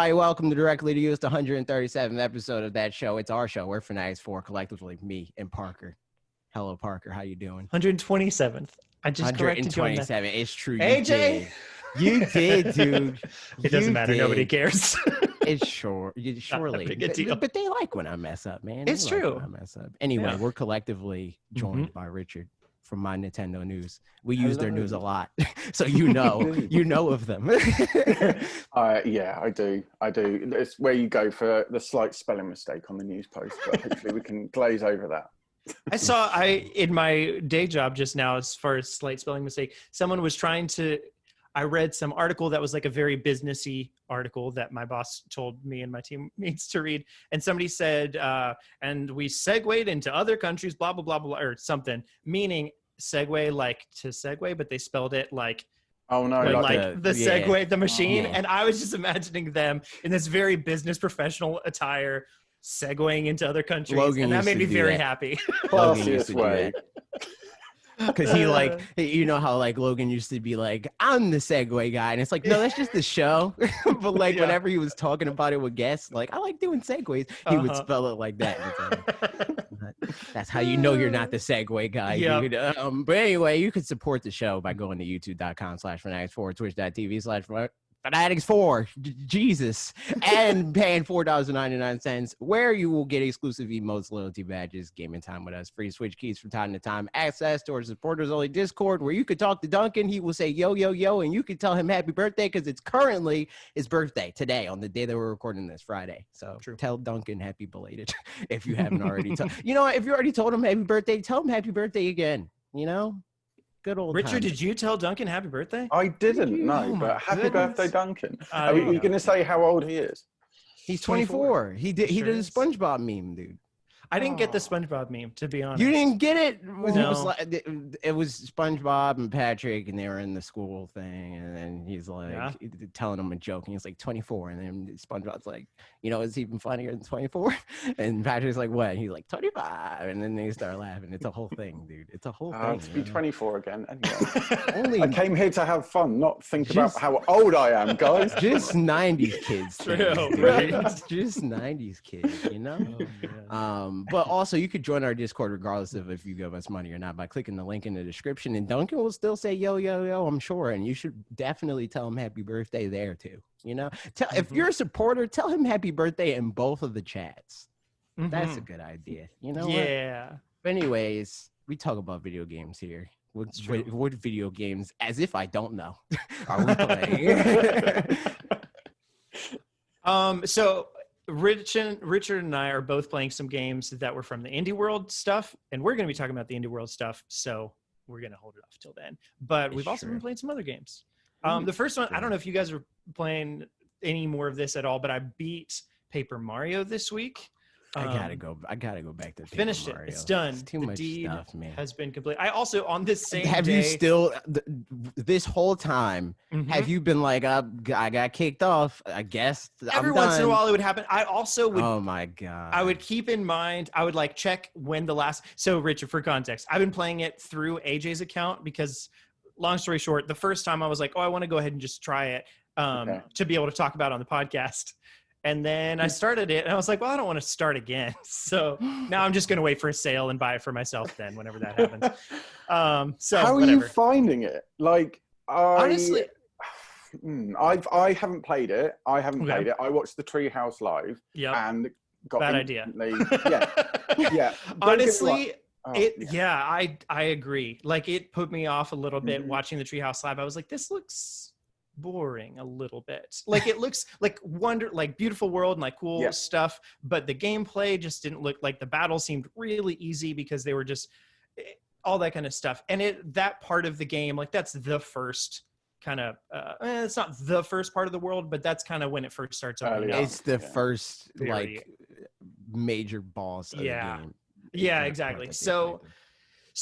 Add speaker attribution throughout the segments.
Speaker 1: everybody. Welcome to Directly to You. It's the 137th episode of that show. It's our show. We're fanatixfour, collectively, me and Parker. Hello, Parker. How you doing?
Speaker 2: 127th. I just corrected you on that.
Speaker 1: 127. It's true.
Speaker 2: AJ!
Speaker 1: You did, dude.
Speaker 2: It doesn't matter. Nobody cares.
Speaker 1: It's surely.
Speaker 2: Big a deal.
Speaker 1: But they like when I mess up, man.
Speaker 2: It's true.
Speaker 1: When I mess up. Anyway, we're collectively joined by Richard from MyNintendoNews. We use their news a lot, so you know of them.
Speaker 3: Yeah, I do. It's where you go for the slight spelling mistake on the news post, but hopefully we can glaze over that.
Speaker 2: In my day job just now, as far as slight spelling mistake, someone was I read some article that was like a very businessy article that my boss told me and my team needs to read. And somebody said, and we segued into other countries, blah, blah, blah, blah, or something, meaning segue like to segue, but they spelled it like,
Speaker 3: oh no,
Speaker 2: like the Segway, the machine. And I was just imagining them in this very business professional attire, segueing into other countries.
Speaker 1: Logan
Speaker 2: and that made me very happy.
Speaker 3: Classiest way.
Speaker 1: Because you know how like Logan used to be like, I'm the Segway guy, and it's like, no, that's just the show. But like whenever he was talking about it with guests, like, I like doing segues, he would spell it like that. That's how you know you're not the Segway guy, dude. But anyway, you can support the show by going to youtube.com/fanatixfour, twitch.tv/fanatixfour, Jesus, and paying $4.99, where you will get exclusive emotes, loyalty badges, gaming time with us, free Switch keys from time to time, access to our supporters only Discord, where you could talk to Duncan. He will say yo yo yo, and you can tell him happy birthday because it's currently his birthday today on the day that we're recording this, Friday. So tell Duncan happy belated if you haven't already. You know what? If you already told him happy birthday, tell him happy birthday again. You know. Good old
Speaker 2: Richard,
Speaker 1: time.
Speaker 2: did you tell Duncan happy birthday?
Speaker 3: I didn't know, but happy birthday, Duncan. Are you going to say how old he is?
Speaker 1: He's 24. He did a SpongeBob meme, dude.
Speaker 2: I didn't get the SpongeBob meme, to be honest.
Speaker 1: You didn't get it?
Speaker 2: No.
Speaker 1: It was SpongeBob and Patrick, and they were in the school thing, and then he's like telling them a joke, and he's like 24, and then SpongeBob's like, you know, it's even funnier than 24, and Patrick's like, what? And he's like 25, and then they start laughing. It's a whole thing, dude. It's a whole thing.
Speaker 3: To be 24 again. Anyway. I came here to have fun, not think about how old I am, guys.
Speaker 1: Just 90s kids. Just 90s kids, you know? But also, you could join our Discord regardless of if you give us money or not by clicking the link in the description. And Duncan will still say, yo, yo, yo, I'm sure. And you should definitely tell him happy birthday there, too. You know, if you're a supporter, tell him happy birthday in both of the chats. That's a good idea. You know what? But anyways, we talk about video games here. What video games, as if I don't know, are we playing?
Speaker 2: So Richard and I are both playing some games that were from the Indie World stuff, and we're going to be talking about the Indie World stuff, so we're going to hold it off till then. But we've also been playing some other games. The first one, I don't know if you guys are playing any more of this at all, but I beat Paper Mario this week.
Speaker 1: I gotta go back to
Speaker 2: finished
Speaker 1: Mario.
Speaker 2: It's done.
Speaker 1: It's too much stuff, man.
Speaker 2: Has been complete. I also on this same
Speaker 1: have
Speaker 2: day,
Speaker 1: you still this whole time have you been like, I got kicked off, I guess
Speaker 2: every once in a while it would happen. I also would,
Speaker 1: oh my god,
Speaker 2: I would keep in mind, I would like check when the last, so Richard, for context, I've been playing it through AJ's account because, long story short, the first time I was like, oh, I want to go ahead and just try it to be able to talk about it on the podcast. And then I started it, and I was like, well, I don't want to start again. So now I'm just going to wait for a sale and buy it for myself then, whenever that happens. So
Speaker 3: how are you finding it? Like,
Speaker 2: honestly,
Speaker 3: I haven't played it. I watched the Treehouse live and got
Speaker 2: bad idea.
Speaker 3: Yeah.
Speaker 2: Honestly, I agree. Like, it put me off a little bit watching the Treehouse live. I was like, this looks boring a little bit. Like, it looks like beautiful world and like cool stuff, but the gameplay just didn't look like, the battle seemed really easy because they were just all that kind of stuff. And that part of the game, like, that's the first kind of it's not the first part of the world, but that's kind of when it first starts opening up.
Speaker 1: It's the first like major boss of the game.
Speaker 2: Yeah, exactly. So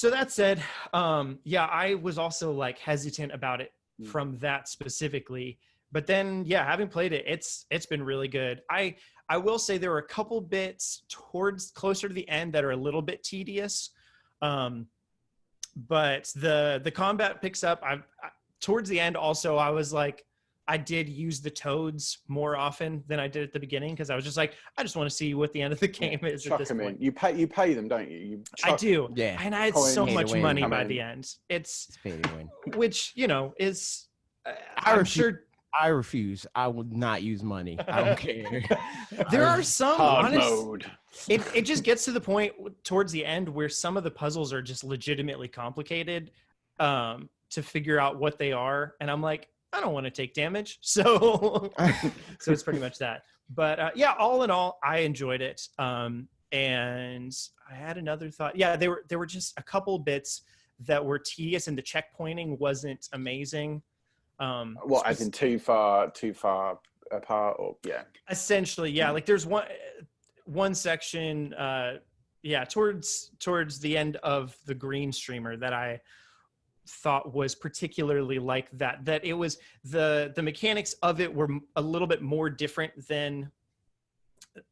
Speaker 2: that said, I was also like hesitant about it from that specifically, but then having played it, it's been really good. I will say there were a couple bits closer to the end that are a little bit tedious, but the combat picks up. Towards the end also, I was like, I did use the toads more often than I did at the beginning because I was just like, I just want to see what the end of the game is at this point.
Speaker 3: You pay them, don't you?
Speaker 2: I do.
Speaker 1: Yeah.
Speaker 2: And I had so much money by
Speaker 3: in.
Speaker 2: the end. It's
Speaker 1: pay to win.
Speaker 2: Which, you know, is I'm sure
Speaker 1: I refuse. I will not use money. I don't care.
Speaker 2: There are some
Speaker 3: hard mode.
Speaker 2: It just gets to the point towards the end where some of the puzzles are just legitimately complicated to figure out what they are, and I'm like, I don't want to take damage, so it's pretty much that. But yeah, all in all, I enjoyed it. And I had another thought. Yeah, there were just a couple bits that were tedious, and the checkpointing wasn't amazing.
Speaker 3: What, as in too far apart, or yeah?
Speaker 2: Essentially, yeah. Like there's one section, towards the end of the green streamer that I thought was particularly like that. That it was the mechanics of it were a little bit more different than.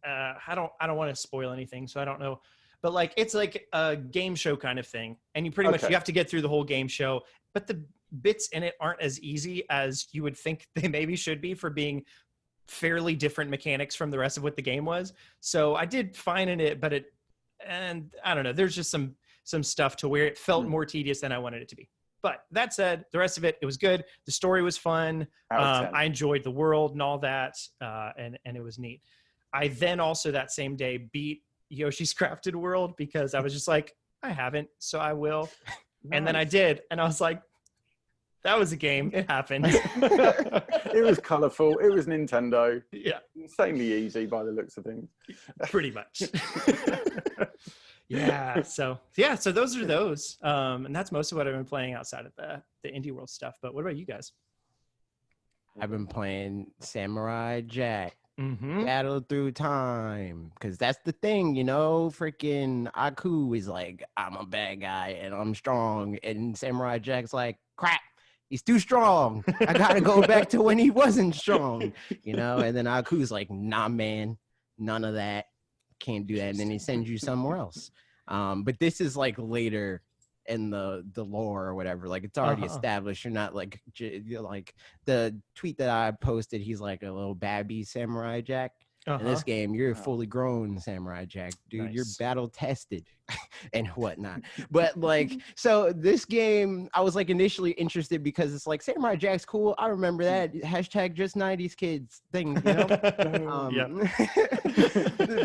Speaker 2: I don't want to spoil anything, so I don't know. But like it's like a game show kind of thing, and you pretty much you have to get through the whole game show. But the bits in it aren't as easy as you would think they maybe should be for being fairly different mechanics from the rest of what the game was. So I did fine in it, but and I don't know, there's just some stuff to where it felt more tedious than I wanted it to be. But that said, the rest of it was good. The story was fun. I enjoyed the world and all that, and it was neat. I then also that same day beat Yoshi's Crafted World because I was just like, I haven't, so I will. Nice. And then I did, and I was like, that was a game. It happened.
Speaker 3: It was colorful. It was Nintendo.
Speaker 2: Yeah.
Speaker 3: Insanely easy by the looks of things.
Speaker 2: Pretty much. Yeah. So those are those. And that's most of what I've been playing outside of the indie world stuff. But what about you guys?
Speaker 1: I've been playing Samurai Jack.
Speaker 2: Mm-hmm.
Speaker 1: Battle through time, because that's the thing, you know. Freaking Aku is like, I'm a bad guy and I'm strong, and Samurai Jack's like, crap, he's too strong. I gotta go back to when he wasn't strong, you know. And then Aku's like, nah, man, none of that, can't do that. And then he sends you somewhere else. But this is like later in the lore or whatever, like it's already established. You're not like the tweet that I posted, he's like a little babby Samurai Jack. In this game, you're a fully grown Samurai Jack, dude. Nice. You're battle tested and whatnot. But like, so this game, I was like initially interested because it's like Samurai Jack's cool. I remember that hashtag just 90s kids thing, you know?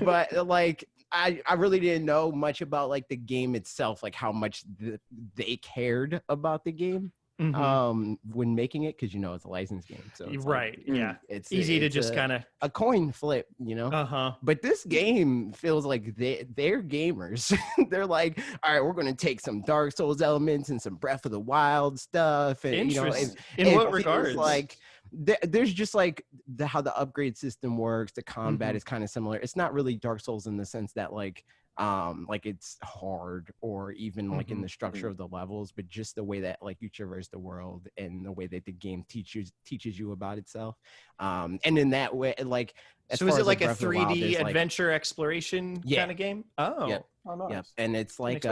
Speaker 1: But like, I really didn't know much about like the game itself, like how much they cared about the game. When making it, because you know it's a licensed game, so it's
Speaker 2: right,
Speaker 1: like,
Speaker 2: yeah,
Speaker 1: it's
Speaker 2: easy to just kind of
Speaker 1: a coin flip, you know. But this game feels like they're gamers. They're like, all right, we're going to take some Dark Souls elements and some Breath of the Wild stuff, and you know,
Speaker 2: in what regards?
Speaker 1: Like there's just like how the upgrade system works. The combat is kind of similar. It's not really Dark Souls in the sense that like it's hard or even like in the structure of the levels, but just the way that like you traverse the world and the way that the game teaches you about itself. And in that way, like,
Speaker 2: so is it like a 3D adventure exploration kind of game? Oh,
Speaker 1: yeah.
Speaker 3: Oh, nice.
Speaker 1: Yeah. And it's like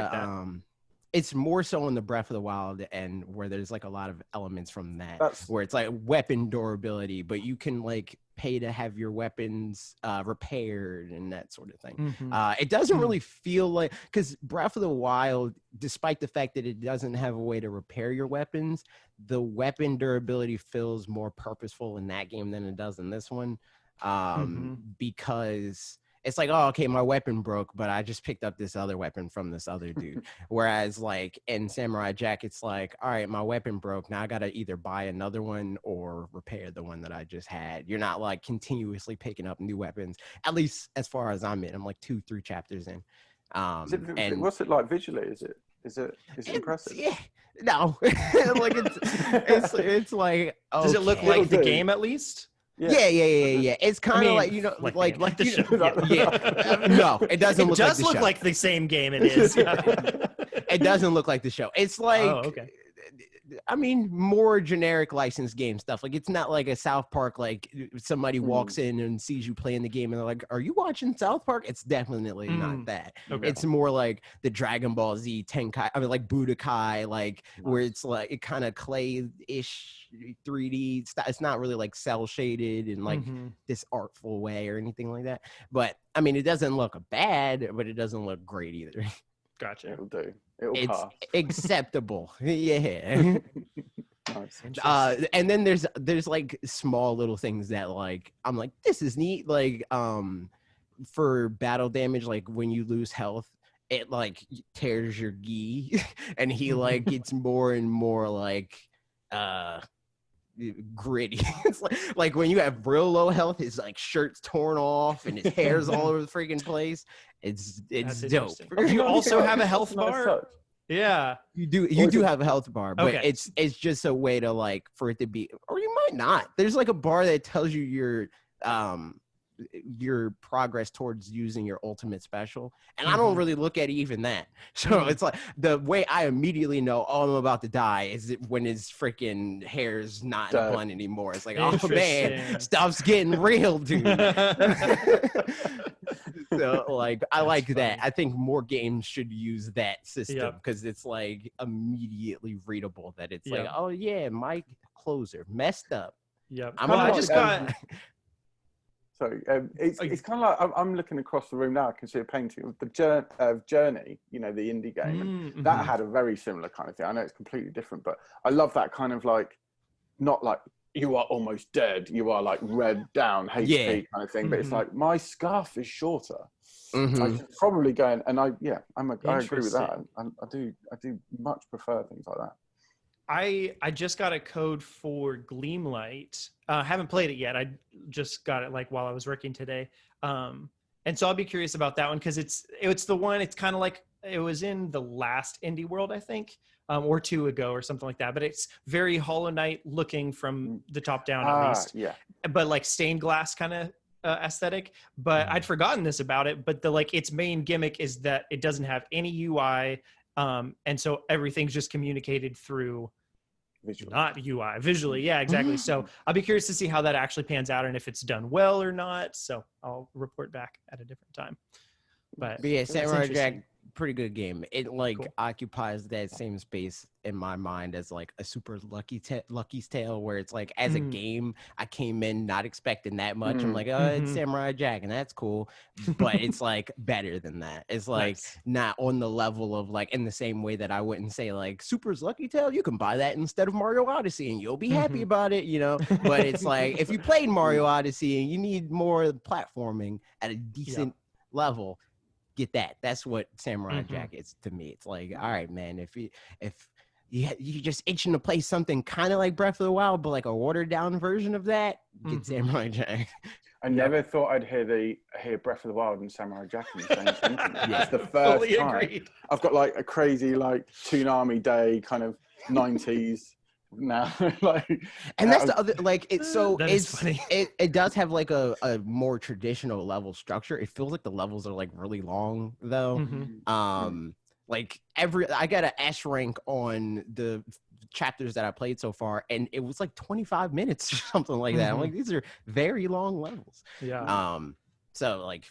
Speaker 1: it's more so in the Breath of the Wild, and where there's like a lot of elements from that, where it's like weapon durability, but you can like pay to have your weapons repaired and that sort of thing. It doesn't really feel like, because Breath of the Wild, despite the fact that it doesn't have a way to repair your weapons, the weapon durability feels more purposeful in that game than it does in this one, because it's like, oh, okay, my weapon broke, but I just picked up this other weapon from this other dude. Whereas like in Samurai Jack, it's like, all right, my weapon broke. Now I got to either buy another one or repair the one that I just had. You're not like continuously picking up new weapons, at least as far as I'm in. I'm like 2-3 chapters in.
Speaker 3: And what's it like visually? Is it impressive?
Speaker 1: Yeah, no, like it's like, okay.
Speaker 2: Does it look like the game at least?
Speaker 1: Yeah. It's kind of like, you know, like the show. No, it doesn't look like the show. It does
Speaker 2: look like the same game it is.
Speaker 1: It doesn't look like the show. It's like, I mean, more generic licensed game stuff. Like, it's not like a South Park, like somebody walks in and sees you playing the game and they're like, are you watching South Park? It's definitely not that.
Speaker 2: Okay.
Speaker 1: It's more like the Dragon Ball Z Tenkai, I mean, like Budokai, like where it's like it kind of clay-ish 3D. It's not really like cell shaded in like this artful way or anything like that. But I mean, it doesn't look bad, but it doesn't look great either.
Speaker 2: Gotcha.
Speaker 3: It'll do. It'll
Speaker 1: It's
Speaker 3: pass.
Speaker 1: acceptable. Yeah.
Speaker 3: Nice.
Speaker 1: And then there's like small little things that like I'm like, this is neat. Like for battle damage, like when you lose health, it like tears your gi and he like gets more and more like gritty. It's like when you have real low health, his like shirt's torn off and his hair's all over the freaking place. It's dope.
Speaker 2: Do you also have a health bar? Yeah,
Speaker 1: you do have a health bar, but
Speaker 2: okay.
Speaker 1: it's just a way to like for it to be, or you might not. There's like a bar that tells you your progress towards using your ultimate special, and I don't really look at even that. So it's like the way I immediately know, oh, I'm about to die is when his freaking hair's not in the blunt anymore. It's like, oh man, stuff's getting real, dude. So like I like that. I think more games should use that system because it's like immediately readable that it's like, oh yeah, my closer messed up.
Speaker 2: Yep.
Speaker 1: I just got
Speaker 3: sorry, it's kind of like I'm looking across the room now. I can see a painting of the Journey, you know, the indie game. That had a very similar kind of thing. I know it's completely different, but I love that kind of like, not like you are almost dead, you are like red down HP kind of thing, but it's like my scarf is shorter. I should probably go and I agree with that. I do much prefer things like that.
Speaker 2: I just got a code for Gleamlight. Haven't played it yet. I just got it like while I was working today. And so I'll be curious about that one because it's the one, it's kind of like it was in the last Indie World, I think, or 2 ago or something like that. But it's very Hollow Knight looking from the top down at least. Yeah. But like stained glass kind of aesthetic. But I'd forgotten this about it. But its main gimmick is that it doesn't have any UI. And so everything's just communicated through visually. Yeah, exactly. So I'll be curious to see how that actually pans out and if it's done well or not. So I'll report back at a different time. But
Speaker 1: yeah, Samurai Jack, pretty good game. It occupies that same space in my mind as like a super Lucky's Tale, where it's like as a game, I came in not expecting that much. I'm like, oh, it's Samurai Jack, and that's cool, but it's like better than that. It's like not on the level of like in the same way that I wouldn't say like Super's Lucky Tale. You can buy that instead of Mario Odyssey, and you'll be happy about it, you know. But it's like if you played Mario Odyssey and you need more platforming at a decent level, get that. That's what Samurai Jack is to me. It's like, all right, man, if you just itching to play something kind of like Breath of the Wild, but like a watered down version of that, get Samurai Jack.
Speaker 3: I never thought I'd hear Breath of the Wild and Samurai Jack in the same sentence. It's the first time. Agreed. I've got like a crazy like Toonami Day kind of 90s now. Like,
Speaker 1: and that's the other like it's so
Speaker 2: it's funny.
Speaker 1: It does have like a more traditional level structure. It feels like the levels are like really long though. Like I got an S rank on the chapters that I played so far, and it was like 25 minutes or something like that. I'm like, these are very long levels. So like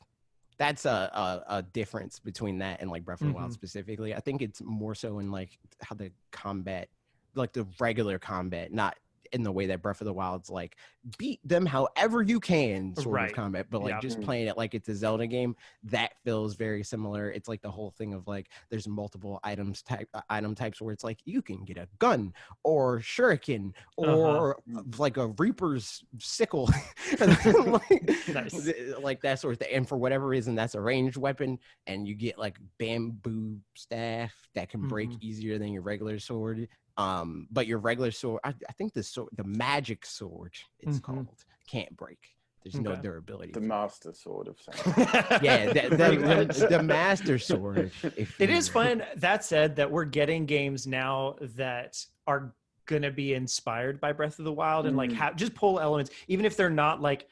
Speaker 1: that's a difference between that and like Breath of the Wild specifically. I think it's more so in like how the combat, like the regular combat, not in the way that Breath of the Wild's like beat them however you can sort of combat, but like just playing it like it's a Zelda game, that feels very similar. It's like the whole thing of like there's multiple item types where it's like you can get a gun or shuriken or like a Reaper's sickle, like that sort of thing. And for whatever reason, that's a ranged weapon, and you get like bamboo staff that can break easier than your regular sword. But your regular sword, I think the magic sword, it's called, can't break. There's no durability.
Speaker 3: The master sword of something.
Speaker 1: Yeah, the master sword.
Speaker 2: It is fun. That said, that we're getting games now that are gonna be inspired by Breath of the Wild and like just pull elements, even if they're not like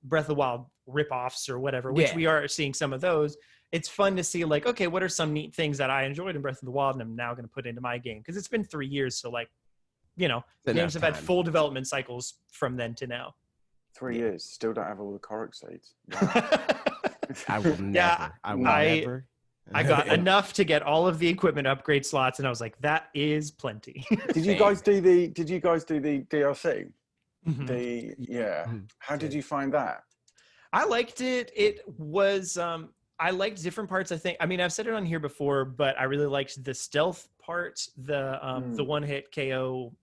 Speaker 2: Breath of the Wild rip-offs or whatever, which we are seeing some of those. It's fun to see like, okay, what are some neat things that I enjoyed in Breath of the Wild and I'm now going to put into my game? Because it's been 3 years. So like, you know, games have had full development cycles from then to now.
Speaker 3: 3 years, still don't have all the Korok seeds.
Speaker 1: I will never. Yeah, I will never.
Speaker 2: I got enough to get all of the equipment upgrade slots, and I was like, that is plenty.
Speaker 3: Did you guys do the DLC? How did you find that?
Speaker 2: I liked it. It was I liked different parts. I mean, I've said it on here before, but I really liked the stealth part, the one-hit KO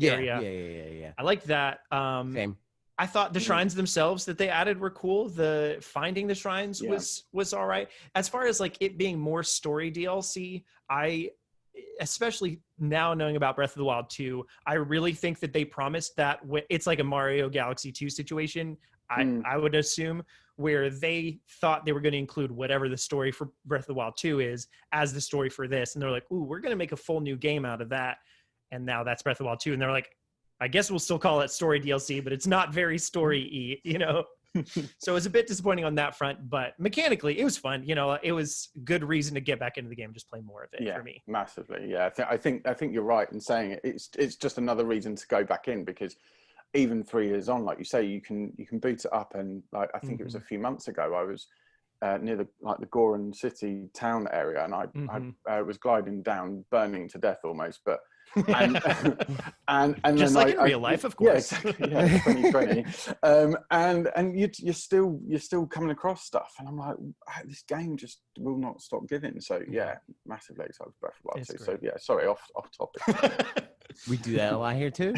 Speaker 2: area.
Speaker 1: Yeah.
Speaker 2: I liked that.
Speaker 1: Same.
Speaker 2: I thought the shrines themselves that they added were cool. The finding the shrines was all right. As far as like it being more story DLC, especially now knowing about Breath of the Wild 2, I really think that they promised that it's like a Mario Galaxy 2 situation. I would assume, where they thought they were going to include whatever the story for Breath of the Wild 2 is as the story for this. And they're like, ooh, we're going to make a full new game out of that. And now that's Breath of the Wild 2. And they're like, I guess we'll still call it story DLC, but it's not very story-y, you know? So it was a bit disappointing on that front, but mechanically it was fun. You know, it was good reason to get back into the game, just play more of it for me.
Speaker 3: Massively. Yeah. I think you're right in saying it. It's just another reason to go back in, because even 3 years on, like you say, you can boot it up. And like, I think it was a few months ago, I was near the Goron City town area, and I was gliding down, burning to death almost, but and
Speaker 2: just
Speaker 3: then
Speaker 2: like in real life, of course.
Speaker 3: Yeah, exactly. Yeah, 2020. And you're still coming across stuff, and I'm like, this game just will not stop giving. So yeah, massively excited for Breath of the Wild 2. So yeah, sorry, off topic.
Speaker 1: We do that a lot here too.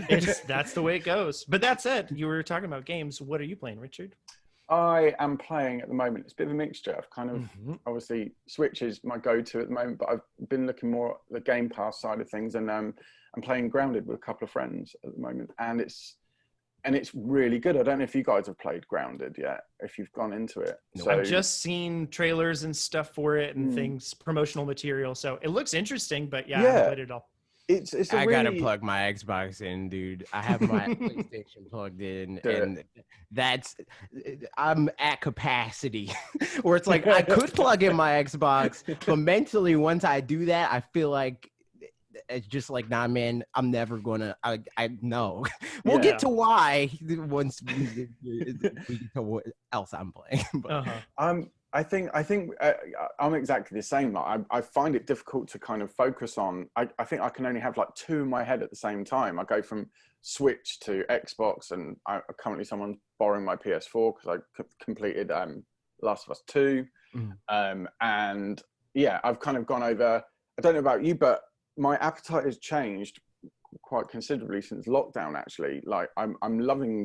Speaker 2: That's the way it goes. But that said, you were talking about games. What are you playing, Richard?
Speaker 3: I am playing at the moment. It's a bit of a mixture. I've kind of obviously Switch is my go-to at the moment, but I've been looking more at the Game Pass side of things, and I'm playing Grounded with a couple of friends at the moment, and it's really good. I don't know if you guys have played Grounded yet, if you've gone into it.
Speaker 2: No, I've just seen trailers and stuff for it and things, promotional material. So it looks interesting, but I haven't played it all.
Speaker 1: I gotta plug my Xbox in, dude. I have my PlayStation plugged in, and I'm at capacity where it's like I could plug in my Xbox, but mentally, once I do that, I feel like it's just like, nah, man, I'm never gonna. I know. We'll get to why once we get to what else I'm playing. But,
Speaker 3: I think I'm exactly the same. Like, I find it difficult to kind of focus on. I think I can only have like two in my head at the same time. I go from Switch to Xbox, and currently someone's borrowing my PS4 because I completed Last of Us 2. And yeah, I've kind of gone over. I don't know about you, but my appetite has changed quite considerably since lockdown. Actually, like I'm loving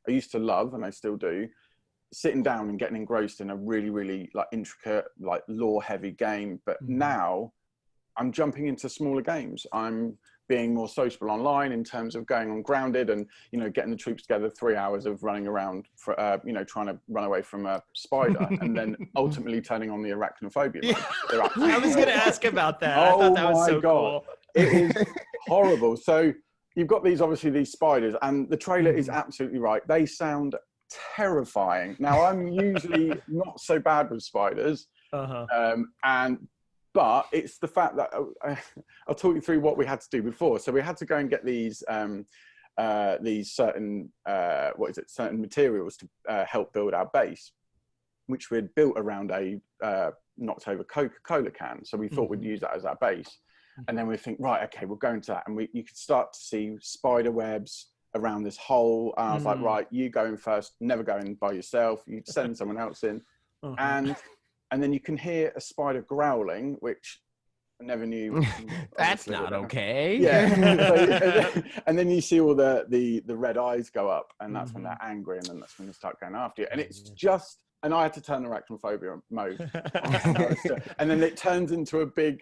Speaker 3: I used to love, and I still do, sitting down and getting engrossed in a really, really like intricate, like lore heavy game. But now I'm jumping into smaller games. I'm being more sociable online in terms of going on Grounded and, you know, getting the troops together, 3 hours of running around for, you know, trying to run away from a spider and then ultimately turning on the arachnophobia.
Speaker 2: I was going to ask about that. I thought that was so cool.
Speaker 3: It is horrible. So you've got obviously these spiders, and the trailer is absolutely right. They sound terrifying. Now, I'm usually not so bad with spiders, but it's the fact that I'll talk you through what we had to do before. So we had to go and get these certain certain materials to help build our base, which we'd built around a knocked over Coca-Cola can. So we thought we'd use that as our base, and then we think, right, okay, we'll go into that, and you could start to see spider webs around this hole. And I was like, right, you go in first, never go in by yourself. You send someone else in. And then you can hear a spider growling, which I never knew.
Speaker 1: That's not okay.
Speaker 3: Yeah. And then you see all the red eyes go up, and that's when they're angry, and then that's when they start going after you. And it's just, and I had to turn arachnophobia mode. And then it turns into a big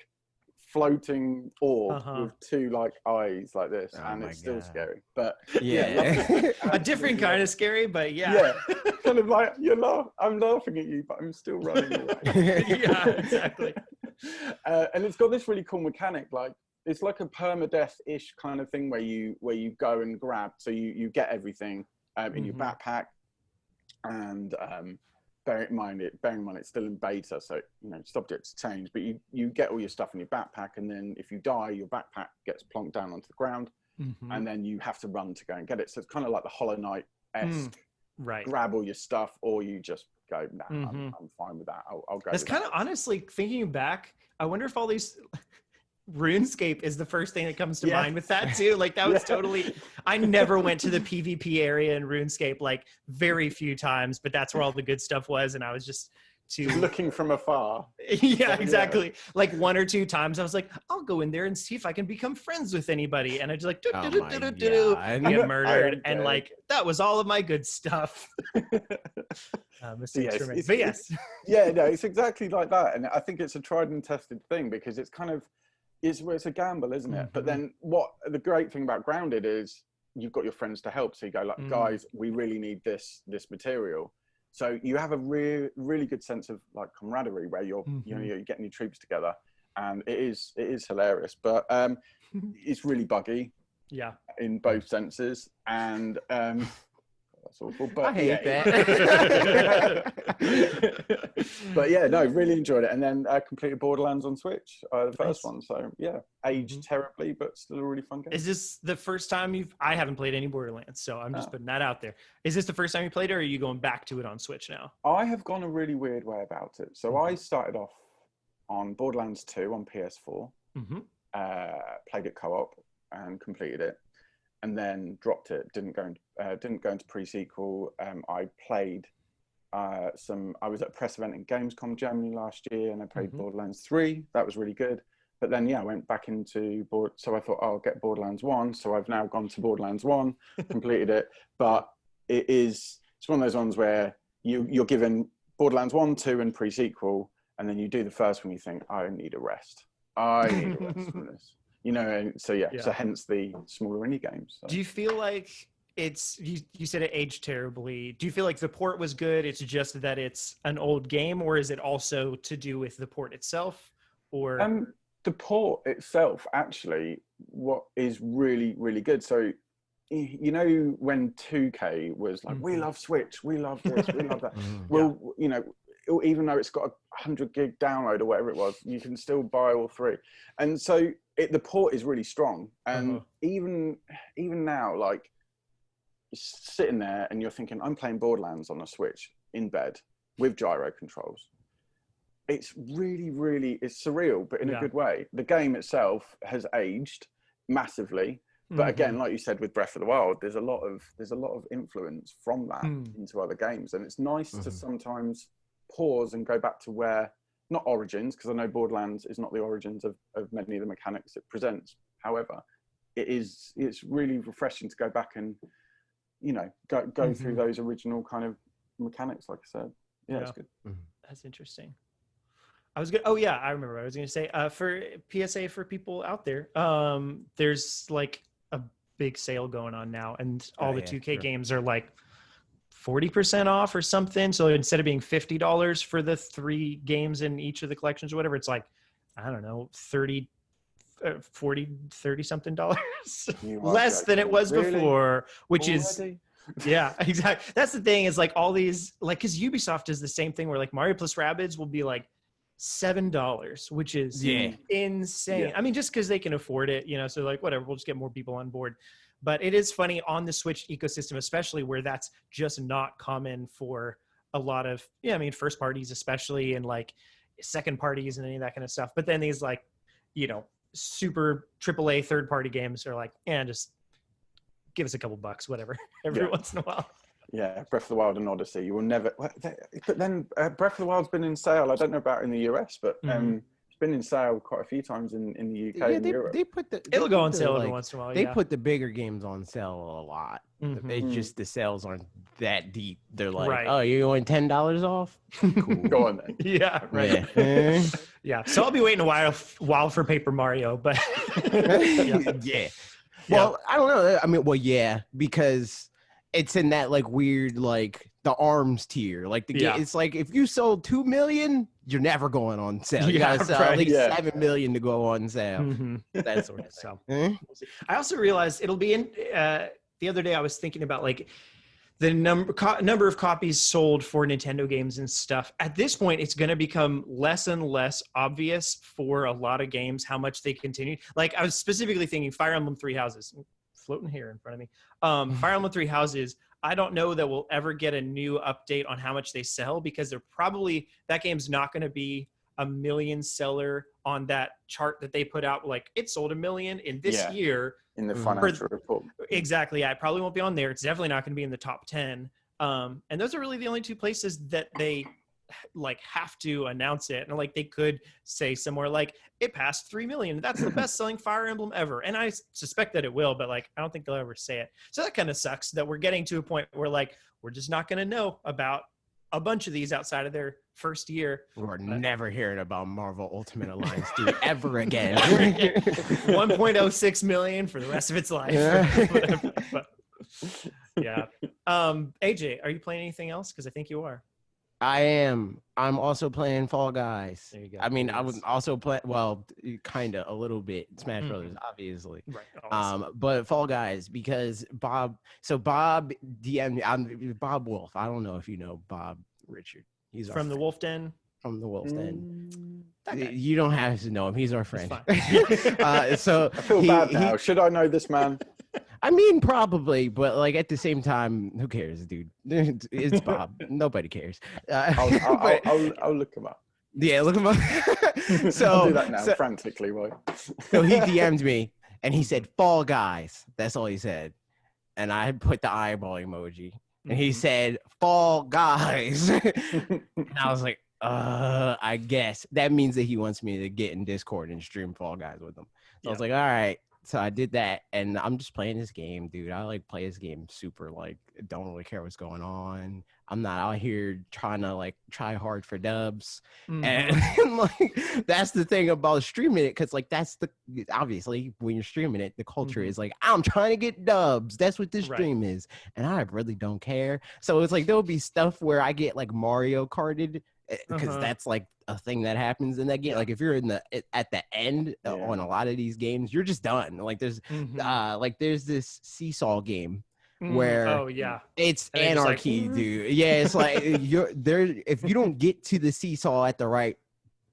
Speaker 3: floating orb with two like eyes like this, and it's still scary, but
Speaker 2: a different kind of scary, but
Speaker 3: kind of like I'm laughing at you, but I'm still running away.
Speaker 2: Exactly.
Speaker 3: And it's got this really cool mechanic, like it's like a permadeath-ish kind of thing where you go and grab, so you get everything in your backpack, and bearing in mind it's still in beta, so you know subjects change, but you get all your stuff in your backpack, and then if you die, your backpack gets plonked down onto the ground, and then you have to run to go and get it. So it's kind of like the Hollow Knight-esque,
Speaker 2: right?
Speaker 3: Grab all your stuff, or you just go, nah, I'm fine with that. I'll go.
Speaker 2: That's kind of honestly thinking back. I wonder if all these RuneScape is the first thing that comes to mind with that too. Like that was totally. I never went to the PvP area in RuneScape, like very few times, but that's where all the good stuff was, and I was just
Speaker 3: looking from afar.
Speaker 2: Yeah, exactly. Like 1 or 2 times I was like, I'll go in there and see if I can become friends with anybody, and I just like get murdered, and like that was all of my good stuff. Mistakes were made. But yes,
Speaker 3: no, it's exactly like that, and I think it's a tried and tested thing because it's kind of it's a gamble, isn't it? But then what the great thing about Grounded is you've got your friends to help, so you go like, guys, we really need this material. So you have a really good sense of like camaraderie where you're you're getting your troops together, and it is hilarious. But it's really buggy, in both senses, and that's awful. But
Speaker 1: I hate that.
Speaker 3: But yeah, no, really enjoyed it, and then completed Borderlands on Switch, the first one. So yeah, aged terribly, but still a really fun game.
Speaker 2: Is this the first time I haven't played any Borderlands, so I'm just putting that out there. Is this the first time you played it, or are you going back to it on Switch now?
Speaker 3: I have gone a really weird way about it. So I started off on Borderlands 2 on PS4, played it co-op and completed it, and then dropped it. Didn't go into pre-sequel. I played I was at a press event in Gamescom Germany last year, and I played Borderlands 3. That was really good. But then I went back into so I thought, I'll get Borderlands 1. So I've now gone to Borderlands 1, completed it. But it's one of those ones where you're given Borderlands 1, 2, and pre-sequel, and then you do the first one, you think, I need a rest. I need a rest from this. And so so hence the smaller indie games. So.
Speaker 2: Do you feel like it's you said it aged terribly? Do you feel like the port was good, it's just that it's an old game, or is it also to do with the port itself? Or
Speaker 3: the port itself, actually, what is really, really good. So when 2K was like, we love Switch, we love this, we love that. Well, even though it's got a 100 gig download or whatever it was, you can still buy all 3. And so the port is really strong. And even now, like, sitting there and you're thinking, I'm playing Borderlands on a Switch in bed with gyro controls. It's really, really, it's surreal, but in a good way. The game itself has aged massively. But again, like you said, with Breath of the Wild, there's a lot of influence from that into other games. And it's nice to sometimes pause and go back to where, not Origins, because I know Borderlands is not the origins of many of the mechanics it presents. However, it's really refreshing to go back and, go through those original kind of mechanics, like I said. Yeah, it's good.
Speaker 2: That's interesting. I was good. Oh yeah, I remember what I was going to say. For PSA for people out there, there's like a big sale going on now, and all the 2K games are like 40% off or something. So instead of being $50 for the 3 games in each of the collections or whatever, it's like, I don't know, 30 something dollars less than it was before, which is exactly. That's the thing, is like all these, like, because Ubisoft does the same thing where like Mario plus Rabbids will be like $7, which is insane. I mean, just because they can afford it, so like whatever, we'll just get more people on board. But it is funny on the Switch ecosystem, especially where that's just not common for a lot of first parties, especially, and like second parties and any of that kind of stuff. But then these like super AAA third party games are like, just give us a couple bucks, whatever, every once in a while.
Speaker 3: Yeah, Breath of the Wild and Odyssey. You will never. But then Breath of the Wild's been in sale. I don't know about in the US, but it's been in sale quite a few times in the UK and Europe.
Speaker 2: It'll go on sale every once in a while.
Speaker 1: They put the bigger games on sale a lot. It's just the sales aren't that deep. They're like, oh, you're going $10 off? Cool.
Speaker 3: Go on then.
Speaker 2: Yeah, right. Yeah. So I'll be waiting a while for Paper Mario, but
Speaker 1: Well, I don't know. I mean, because it's in that like weird, like the ARMS tier. Like the game, it's like if you sold 2 million, you're never going on sale. You gotta sell at least 7 million to go on sale. That sort of thing.
Speaker 2: I also realized it'll be in. The other day, I was thinking about like the number of copies sold for Nintendo games and stuff. At this point, it's going to become less and less obvious for a lot of games how much they continue. Like I was specifically thinking Fire Emblem 3 Houses. floating here in front of me. Fire Emblem Three Houses. I don't know that we'll ever get a new update on how much they sell, because that game's not going to be a million seller on that chart that they put out. Like, it sold 1 million in this year
Speaker 3: in the financial report.
Speaker 2: Exactly. Yeah, it probably won't be on there. It's definitely not going to be in the top 10. And those are really the only two places that they like have to announce it. And like, they could say somewhere like, it passed 3 million. That's the best selling Fire Emblem ever. And I suspect that it will, but like, I don't think they'll ever say it. So that kind of sucks that we're getting to a point where like, we're just not going to know about a bunch of these outside of their first year.
Speaker 1: We're never hearing about Marvel Ultimate Alliance 2 ever again.
Speaker 2: 1.06 million for the rest of its life. Yeah. But, yeah. AJ, are you playing anything else? Because I think you are.
Speaker 1: I am. I'm also playing Fall Guys.
Speaker 2: There you go.
Speaker 1: I mean, I would also play, well, kind of a little bit Smash Brothers, obviously.
Speaker 2: Right.
Speaker 1: But Fall Guys, because Bob DM'd me, Bob Wolf. I don't know if you know Bob Richard. He's
Speaker 2: from the Wolf Den.
Speaker 1: From the Wolf's Den. You don't have to know him. He's our friend.
Speaker 3: So I feel bad now. Should I know this man?
Speaker 1: I mean, probably, but like at the same time, who cares, dude? It's Bob. Nobody cares.
Speaker 3: I'll look him up.
Speaker 1: Yeah, look him up. So
Speaker 3: I'll do that now frantically, right?
Speaker 1: So he DM'd me and he said, "Fall Guys." That's all he said, and I put the eyeball emoji, and he said, "Fall Guys," and I was like, I guess that means that he wants me to get in Discord and stream Fall Guys with him. So I was like, all right. So I did that, and I'm just playing this game, dude. I like play this game super, like, don't really care what's going on. I'm not out here trying to like try hard for dubs. And like, that's the thing about streaming it, because like that's obviously when you're streaming it, the culture is like, I'm trying to get dubs. That's what this stream is, and I really don't care. So it's like there'll be stuff where I get like Mario Karted, because that's like a thing that happens in that game. Like if you're at the end on a lot of these games, you're just done. Like there's there's this seesaw game where it's anarchy, like, dude. Yeah, it's like you're there. If you don't get to the seesaw at the right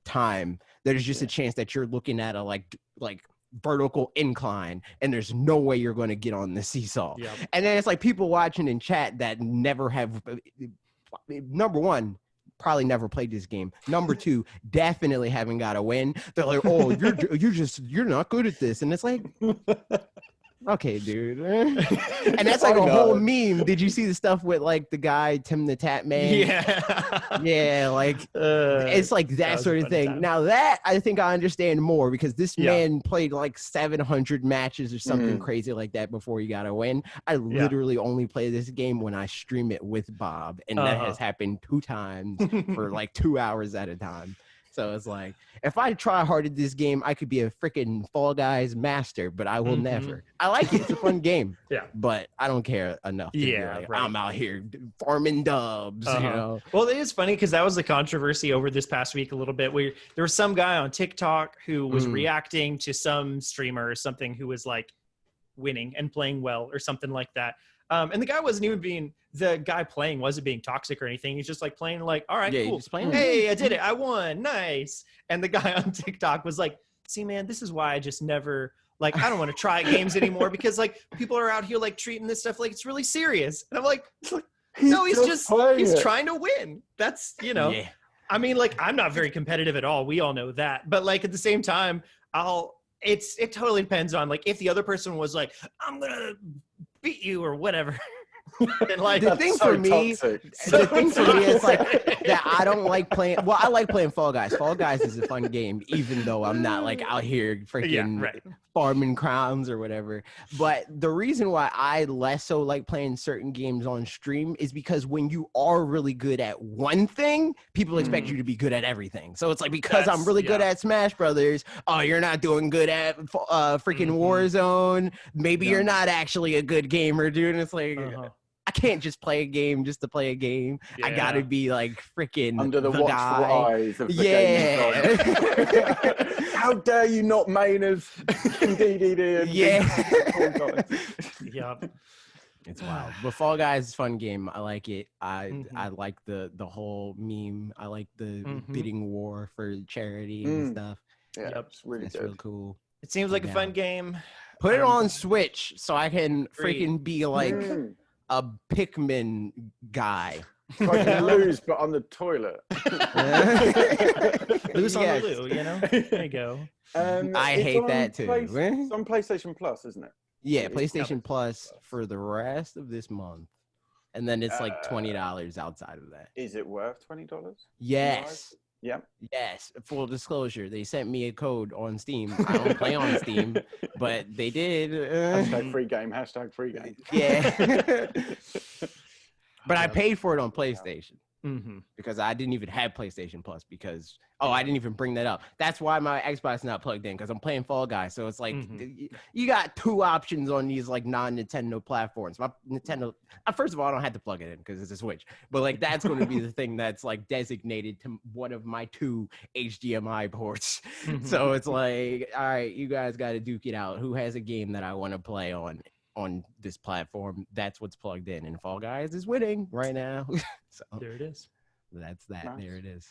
Speaker 1: time, there's just a chance that you're looking at a like vertical incline, and there's no way you're going to get on the seesaw. And then it's like people watching in chat that never have, number one, probably never played this game. Number two, definitely haven't got a win. They're like, oh, you're not good at this. And it's like, okay, dude. And that's like a whole meme. Did you see the stuff with like the guy, Tim the Tap Man? Yeah, like it's like that sort of thing. Time. Now that I think I understand more, because this man played like 700 matches or something crazy like that before he got a win. I literally only play this game when I stream it with Bob, and that has happened 2 times for like 2 hours at a time. So it's like, if I try hard at this game, I could be a freaking Fall Guys master, but I will never. I like it. It's a fun game. But I don't care enough to be like, I'm out here farming dubs, you know?
Speaker 2: Well, it is funny because that was the controversy over this past week a little bit, where there was some guy on TikTok who was reacting to some streamer or something who was like winning and playing well or something like that. And the guy wasn't even wasn't being toxic or anything. He's just like playing like, all right, cool. Hey, I did it. I won. Nice. And the guy on TikTok was like, see, man, this is why I just never, like, I don't want to try games anymore, because like people are out here like treating this stuff like it's really serious. And I'm like, no, he's trying to win. That's, you know, I mean, like, I'm not very competitive at all. We all know that. But like at the same time, it totally depends on like if the other person was like, I'm going to beat you or whatever. And like
Speaker 1: the thing for me is like that I don't like playing. Well, I like playing Fall Guys. Fall Guys is a fun game, even though I'm not like out here freaking farming crowns or whatever. But the reason why I less so like playing certain games on stream is because when you are really good at one thing, people expect you to be good at everything. So it's like, because I'm really good at Smash Brothers, oh, you're not doing good at freaking Warzone. Maybe you're not actually a good gamer, dude. And it's like, I can't just play a game just to play a game. I gotta be like freaking
Speaker 3: under the watchful eyes of the game. How dare you not main as DDD?
Speaker 1: It's wild. But Fall Guys is a fun game. I like it. I like the whole meme. I like the bidding war for charity and stuff.
Speaker 3: It's really
Speaker 1: good. Real cool.
Speaker 2: It seems like a fun game.
Speaker 1: Put it on Switch so I can
Speaker 2: Agreed.
Speaker 1: freaking be like a Pikmin guy.
Speaker 3: So I can lose, but on the toilet.
Speaker 2: Lose on the loo, you know? There you go.
Speaker 1: I hate that too.
Speaker 3: It's on PlayStation Plus, isn't it?
Speaker 1: Yeah, PlayStation Plus for the rest of this month. And then it's like $20 outside of that.
Speaker 3: Is it worth $20?
Speaker 1: Yes.
Speaker 3: Yeah.
Speaker 1: Yes. Full disclosure, they sent me a code on Steam. I don't play on Steam, but they did.
Speaker 3: Hashtag free game. Hashtag free game.
Speaker 1: Yeah. But I paid for it on PlayStation because I didn't even have PlayStation Plus because, I didn't even bring that up. That's why my Xbox is not plugged in because I'm playing Fall Guys. So it's like you got two options on these like non-Nintendo platforms. My Nintendo, first of all, I don't have to plug it in because it's a Switch. But like that's going to be the thing that's like designated to one of my two HDMI ports. So it's like, all right, you guys got to duke it out. Who has a game that I want to play on this platform? That's what's plugged in, and Fall Guys is winning right now. So
Speaker 2: there it is.
Speaker 1: That's that. Nice. There it is.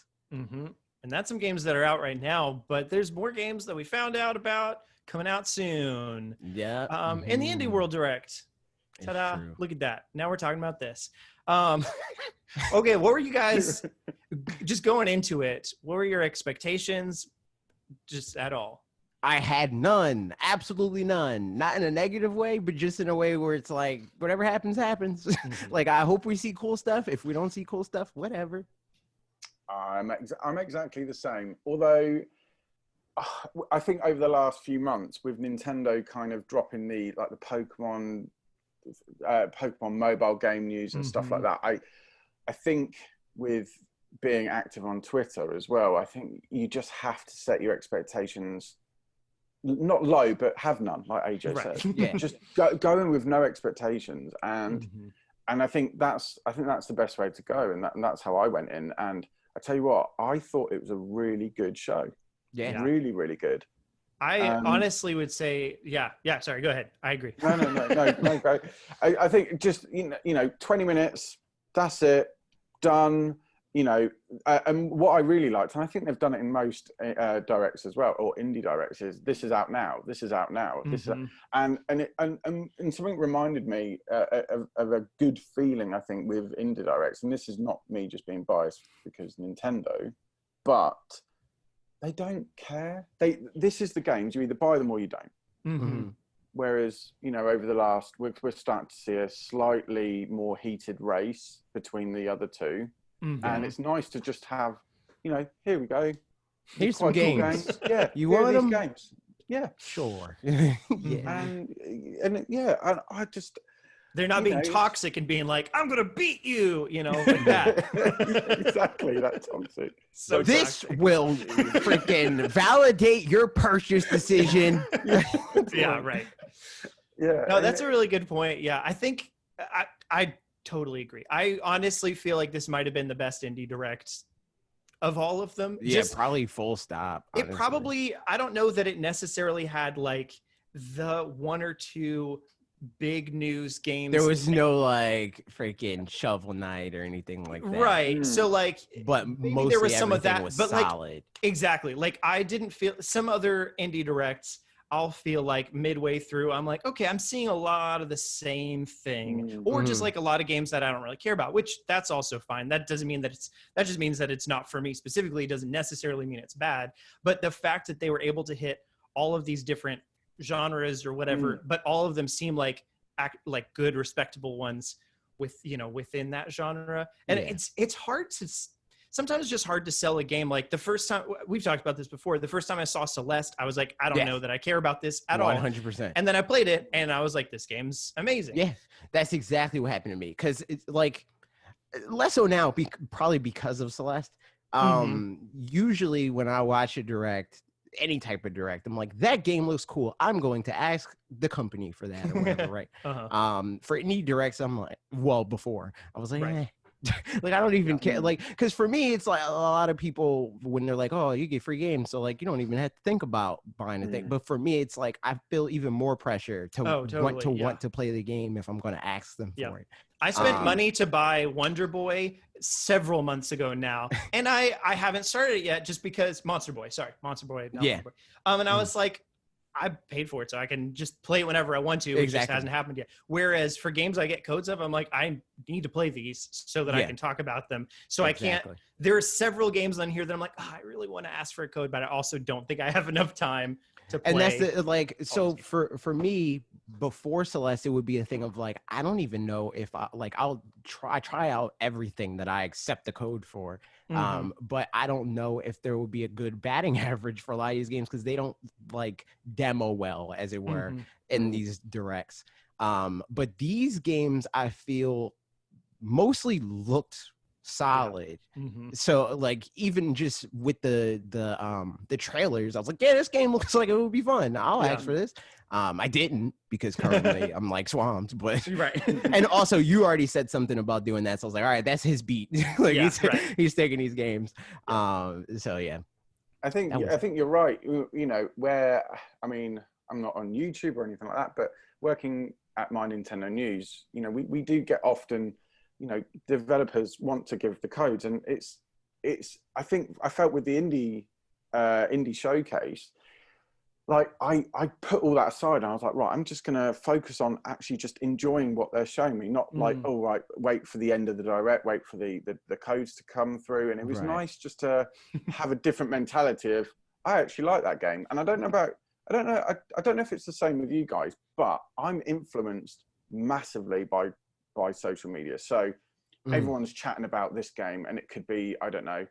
Speaker 2: And that's some games that are out right now, but there's more games that we found out about coming out soon.
Speaker 1: Yeah.
Speaker 2: In the Indie World Direct. Ta-da! Look at that. Now we're talking about this. Okay, what were you guys just going into it? What were your expectations? Just at all?
Speaker 1: I had none, absolutely none. Not in a negative way, but just in a way where it's like, whatever happens, happens. Like, I hope we see cool stuff. If we don't see cool stuff, whatever.
Speaker 3: I'm exactly the same. Although, I think over the last few months, with Nintendo kind of dropping the Pokemon mobile game news and stuff like that, I think with being active on Twitter as well, I think you just have to set your expectations not low, but have none, like AJ said.
Speaker 1: Yeah.
Speaker 3: Just go in with no expectations, and I think that's the best way to go, and that's how I went in. And I tell you what, I thought it was a really good show.
Speaker 1: Yeah,
Speaker 3: really, really good.
Speaker 2: I honestly would say, yeah. Sorry, go ahead. I agree.
Speaker 3: No, go. I think just 20 minutes. That's it. Done. And what I really liked, and I think they've done it in most directs as well, or indie directs, is this is out now. This is out now. This is, and something reminded me of a good feeling, I think, with indie directs. And this is not me just being biased because Nintendo, but they don't care. This is the games, you either buy them or you don't. Whereas, over the last, we're starting to see a slightly more heated race between the other two. And it's nice to just have, here we go.
Speaker 1: Here's some games.
Speaker 3: Cool games. Yeah.
Speaker 1: You want them?
Speaker 3: Games. Yeah.
Speaker 1: Sure.
Speaker 3: And I just...
Speaker 2: They're not being toxic and being like, I'm going to beat you, like that.
Speaker 3: Exactly, that's toxic.
Speaker 1: So this toxic. Will freaking validate your purchase decision.
Speaker 2: Yeah, right.
Speaker 3: Yeah.
Speaker 2: No, that's a really good point. Yeah, I think I totally agree. I honestly feel like this might have been the best indie direct of all of them.
Speaker 1: Yeah, probably full stop.
Speaker 2: Honestly. It probably, I don't know that it necessarily had like the one or two big news games.
Speaker 1: There was no like freaking Shovel Knight or anything like that.
Speaker 2: Right. So like,
Speaker 1: but mostly
Speaker 2: there was some of that,
Speaker 1: was
Speaker 2: but
Speaker 1: solid.
Speaker 2: Like, exactly. Like I didn't feel some other indie directs. I'll feel like midway through, I'm like, okay, I'm seeing a lot of the same thing, or just like a lot of games that I don't really care about, which that's also fine. That doesn't mean that that just means that it's not for me specifically. It doesn't necessarily mean it's bad, but the fact that they were able to hit all of these different genres or whatever, but all of them seem like good, respectable ones within that genre. And it's hard to, sometimes it's just hard to sell a game. Like the first time, we've talked about this before, the first time I saw Celeste, I was like, I don't know that I care about this at 100%. All.
Speaker 1: 100%.
Speaker 2: And then I played it and I was like, this game's amazing.
Speaker 1: Yeah, that's exactly what happened to me. Because it's like, less so now, probably because of Celeste. Usually when I watch a direct, any type of direct, I'm like, that game looks cool. I'm going to ask the company for that or whatever, right? For indie directs, I'm like, before I was like, like I don't even care, like, because for me it's like a lot of people when they're like, oh, you get free games, so like you don't even have to think about buying a thing. But for me it's like I feel even more pressure to want to play the game if I'm going to ask them for it.
Speaker 2: I spent money to buy Wonder Boy several months ago now, and I haven't started it yet just because Monster Boy. And I was like, I paid for it, so I can just play it whenever I want to. It just hasn't happened yet. Whereas for games I get codes of, I'm like, I need to play these so that I can talk about them. So I can't. There are several games on here that I'm like, I really want to ask for a code, but I also don't think I have enough time to play.
Speaker 1: And that's so for me, before Celeste, it would be a thing of like, I don't even know if I'll try out everything that I accept the code for. But I don't know if there would be a good batting average for a lot of these games because they don't like demo well, as it were, in these directs. But these games, I feel, mostly looked solid. So like even just with the trailers, I was like, yeah, this game looks like it would be fun. I'll ask for this. I didn't because currently I'm like swamped, but and also you already said something about doing that, so I was like, all right, that's his beat. Like he's taking these games. So yeah,
Speaker 3: I think you're right. You know, where I mean, I'm not on YouTube or anything like that, but working at MyNintendoNews, you know, we do get often, you know, developers want to give the codes, and it's I think I felt with the indie showcase, like I put all that aside and I was like, right, I'm just gonna focus on actually just enjoying what they're showing me, not like, oh right, wait for the end of the direct, wait for the codes to come through. And it was nice just to have a different mentality of, I actually like that game. And I don't know if it's the same with you guys, but I'm influenced massively by social media. So everyone's chatting about this game, and it could be, I don't know,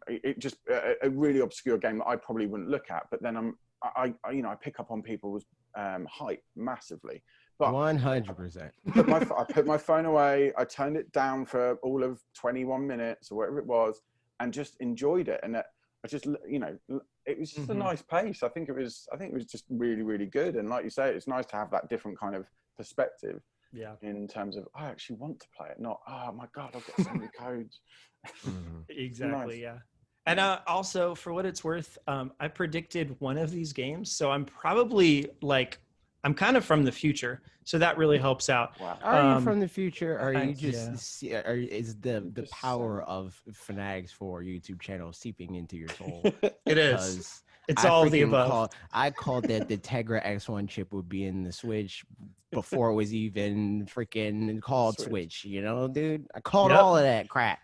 Speaker 3: it just a really obscure game that I probably wouldn't look at, but then I pick up on people's hype massively. But
Speaker 1: 100%.
Speaker 3: I put my phone away, I turned it down for all of 21 minutes or whatever it was, and just enjoyed it. And I just, you know, it was just a nice pace. I think it was just really, really good. And like you say, it's nice to have that different kind of perspective. Yeah. In terms of, I actually want to play it, not, oh my God, I've got so many codes.
Speaker 2: Exactly. Nice. Yeah. And also, for what it's worth, I predicted one of these games, so I'm probably like, I'm kind of from the future, so that really helps out.
Speaker 1: Wow. Are you from the future? Or are you just? Is the power of fanatixfour YouTube channel seeping into your soul?
Speaker 2: It is. It's all of the above.
Speaker 1: I called that the Tegra X1 chip would be in the Switch before it was even freaking called Switch. You know, dude, I called all of that crap.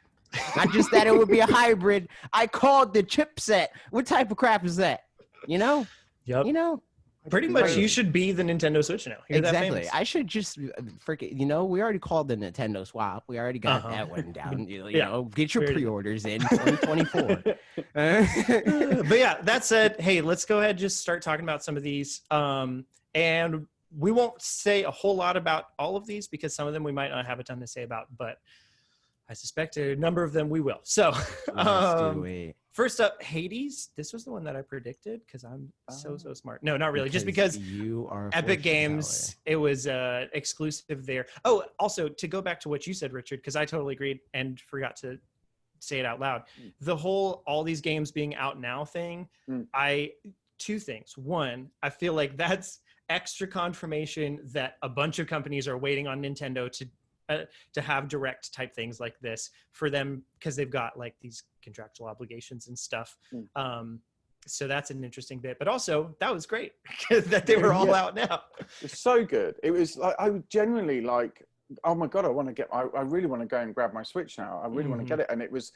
Speaker 1: Not just that it would be a hybrid. I called the chipset. What type of crap is that? You know?
Speaker 2: Yep.
Speaker 1: You know?
Speaker 2: Pretty much, you should be the Nintendo Switch now. You're
Speaker 1: exactly. I should just freaking, you know, we already called the Nintendo swap. We already got that one down. You know, get your pre-orders in 2024.
Speaker 2: But yeah, that said, hey, let's go ahead and just start talking about some of these. And we won't say a whole lot about all of these because some of them we might not have a ton to say about, but I suspect a number of them we will. So, first up, Hades. This was the one that I predicted because I'm so smart. No, not really. Just because
Speaker 1: you are
Speaker 2: Epic Games, it was exclusive there. Oh, also to go back to what you said, Richard, because I totally agreed and forgot to say it out loud. The whole all these games being out now thing. Two things. One, I feel like that's extra confirmation that a bunch of companies are waiting on Nintendo to have direct type things like this for them because they've got like these contractual obligations and stuff. So that's an interesting bit, but also that was great that they were all out now.
Speaker 3: It's so good. It was like, I would genuinely like, oh my God, I really want to go and grab my Switch now. I really want to get it. And it was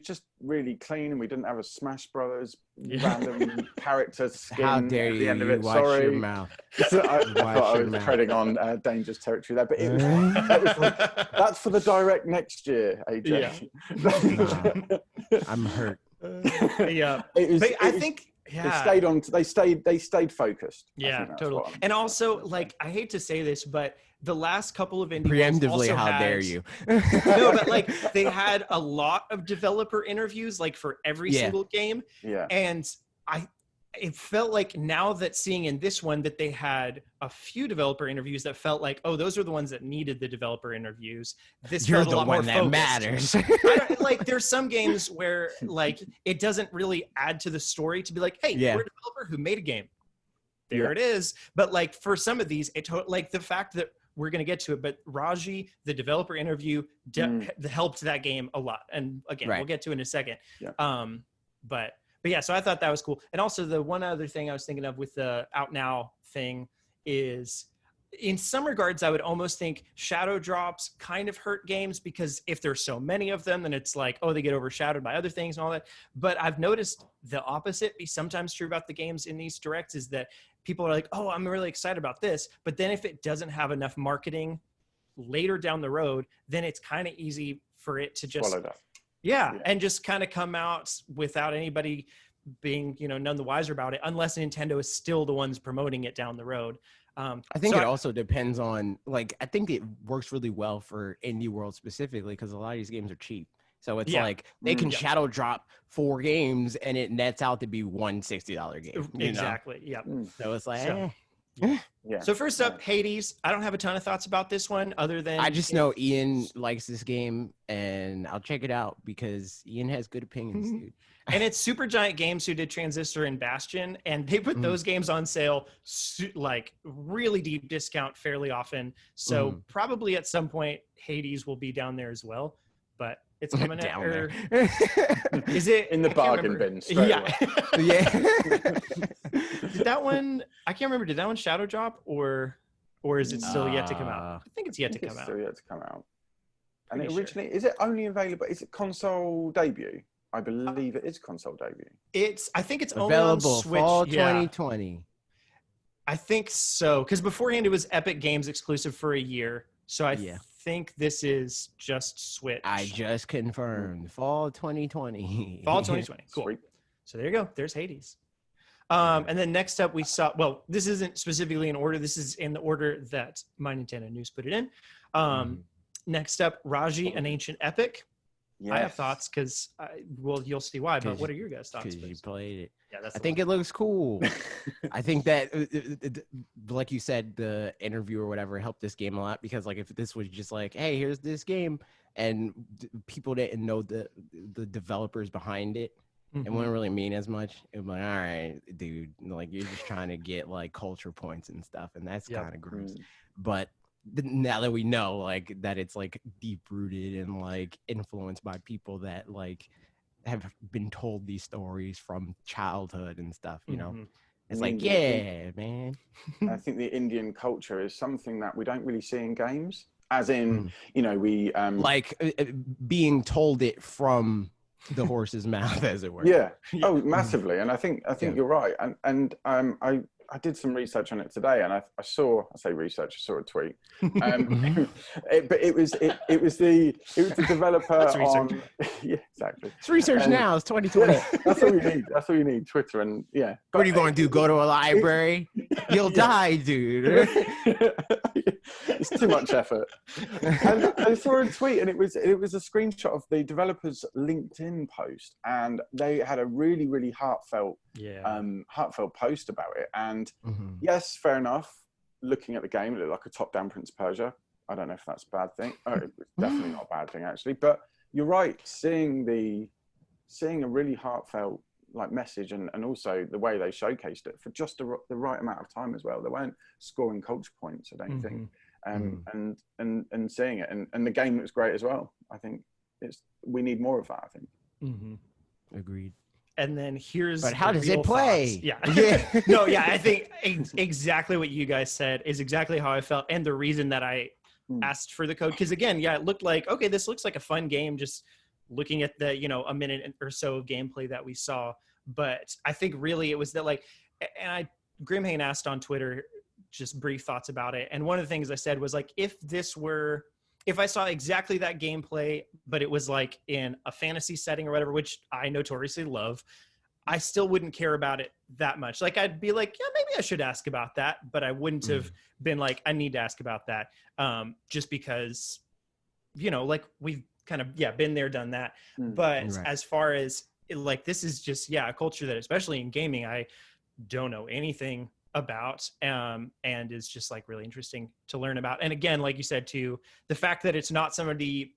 Speaker 3: just really clean, and we didn't have a Smash Brothers random character skin.
Speaker 1: How dare
Speaker 3: at the end of it.
Speaker 1: Watch
Speaker 3: Sorry.
Speaker 1: your mouth.
Speaker 3: So I thought I was treading on dangerous territory there, but it was like, that's for the direct next year, AJ.
Speaker 1: Yeah. I'm hurt.
Speaker 2: I think
Speaker 3: they stayed focused.
Speaker 2: Yeah, totally. And also, like, I hate to say this, but the last couple of indie
Speaker 1: preemptively,
Speaker 2: dare
Speaker 1: you?
Speaker 2: No, but like they had a lot of developer interviews, like for every single game. Yeah. And it felt like now that seeing in this one that they had a few developer interviews that felt like, oh, those are the ones that needed the developer interviews. This
Speaker 1: You're
Speaker 2: felt
Speaker 1: the
Speaker 2: a lot
Speaker 1: one
Speaker 2: more
Speaker 1: that
Speaker 2: focused.
Speaker 1: matters.
Speaker 2: Like there's some games where like it doesn't really add to the story to be like, hey, we're a developer who made a game. There it is. But like for some of these, like the fact that we're going to get to it, but Raji, the developer interview, helped that game a lot. And again, we'll get to it in a second. Yeah. But But yeah, so I thought that was cool. And also the one other thing I was thinking of with the Out Now thing is, in some regards, I would almost think shadow drops kind of hurt games, because if there's so many of them, then it's like, oh, they get overshadowed by other things and all that. But I've noticed the opposite be sometimes true about the games in these directs, is that people are like, oh, I'm really excited about this. But then if it doesn't have enough marketing later down the road, then it's kind of easy for it to just, yeah, and just kind of come out without anybody being, none the wiser about it, unless Nintendo is still the ones promoting it down the road.
Speaker 1: I think it also depends on, like, I think it works really well for indie world specifically, because a lot of these games are cheap. So it's like they can shadow drop 4 games and it nets out to be one $60 game.
Speaker 2: Exactly. Yeah.
Speaker 1: So it's like,
Speaker 3: Yeah.
Speaker 2: So first up, Hades. I don't have a ton of thoughts about this one, other than
Speaker 1: I just know Ian likes this game, and I'll check it out because Ian has good opinions, dude.
Speaker 2: And it's Supergiant Games who did Transistor and Bastion, and they put those games on sale like really deep discount fairly often. So probably at some point Hades will be down there as well, but it's coming
Speaker 1: down
Speaker 2: there.
Speaker 3: Is it in the bargain bin?
Speaker 2: Yeah.
Speaker 1: Yeah.
Speaker 2: Did that one? I can't remember. Did that one shadow drop, or is it still yet to come out? I think it's yet to come out.
Speaker 3: Still yet to come out. And originally, is it only available? Is it console debut? I believe it is console debut.
Speaker 2: I think it's
Speaker 1: available
Speaker 2: only on Switch.
Speaker 1: Fall 2020.
Speaker 2: I think so, because beforehand it was Epic Games exclusive for a year. So I think this is just Switch.
Speaker 1: I just confirmed fall 2020.
Speaker 2: Fall 2020. Cool. Sweet. So there you go. There's Hades. And then next up we saw, well, this isn't specifically in order. This is in the order that MyNintendoNews put it in. Next up, Raji, an Ancient Epic. Yes. I have thoughts because, well, you'll see why. But what are your guys' thoughts?
Speaker 1: Because you played it.
Speaker 2: Yeah,
Speaker 1: I think it looks cool. I think that, like you said, the interview or whatever helped this game a lot, because, like, if this was just like, hey, here's this game, and people didn't know the developers behind it, it wouldn't really mean as much. It would be like, all right, dude, like, you're just trying to get like culture points and stuff, and that's kind of gross. But now that we know, like, that it's like deep rooted and like influenced by people that like have been told these stories from childhood and stuff, you know, it's like, yeah, man.
Speaker 3: I think the Indian culture is something that we don't really see in games, as in, you know, we
Speaker 1: like being told it from the horse's mouth, as it were.
Speaker 3: Yeah. Oh, massively. And I think you're right. And I did some research on it today, and I saw a tweet. But it was the developer on. Yeah, exactly.
Speaker 1: It's research now. It's 2020.
Speaker 3: That's all you need. That's all you need. Twitter and yeah.
Speaker 1: What are you going to do? Go to a library? You'll die, dude.
Speaker 3: It's too much effort. And I saw a tweet, and it was a screenshot of the developer's LinkedIn post, and they had a really, really heartfelt post about it. And yes, fair enough. Looking at the game, it looked like a top-down Prince of Persia. I don't know if that's a bad thing. Oh, it's definitely not a bad thing, actually. But you're right. Seeing a really heartfelt like message, and also the way they showcased it for just the right amount of time as well. They weren't scoring culture points, I don't think. And seeing it, and the game looks great as well. I think we need more of that, I think.
Speaker 1: Agreed.
Speaker 2: And then
Speaker 1: but how does it play?
Speaker 2: Thoughts. Yeah. No, yeah, I think exactly what you guys said is exactly how I felt, and the reason that I asked for the code, because again, it looked like, okay, this looks like a fun game, just looking at the, a minute or so of gameplay that we saw. But I think really it was that, like, and Grimhain asked on Twitter just brief thoughts about it, and one of the things I said was, like, if I saw exactly that gameplay, but it was like in a fantasy setting or whatever, which I notoriously love, I still wouldn't care about it that much. Like, I'd be like, yeah, maybe I should ask about that, but I wouldn't have been like, I need to ask about that, just because, like, we've kind of, been there, done that. But as far as, like, this is just, a culture that, especially in gaming, I don't know anything about, and is just, like, really interesting to learn about. And again, like you said too, the fact that it's not somebody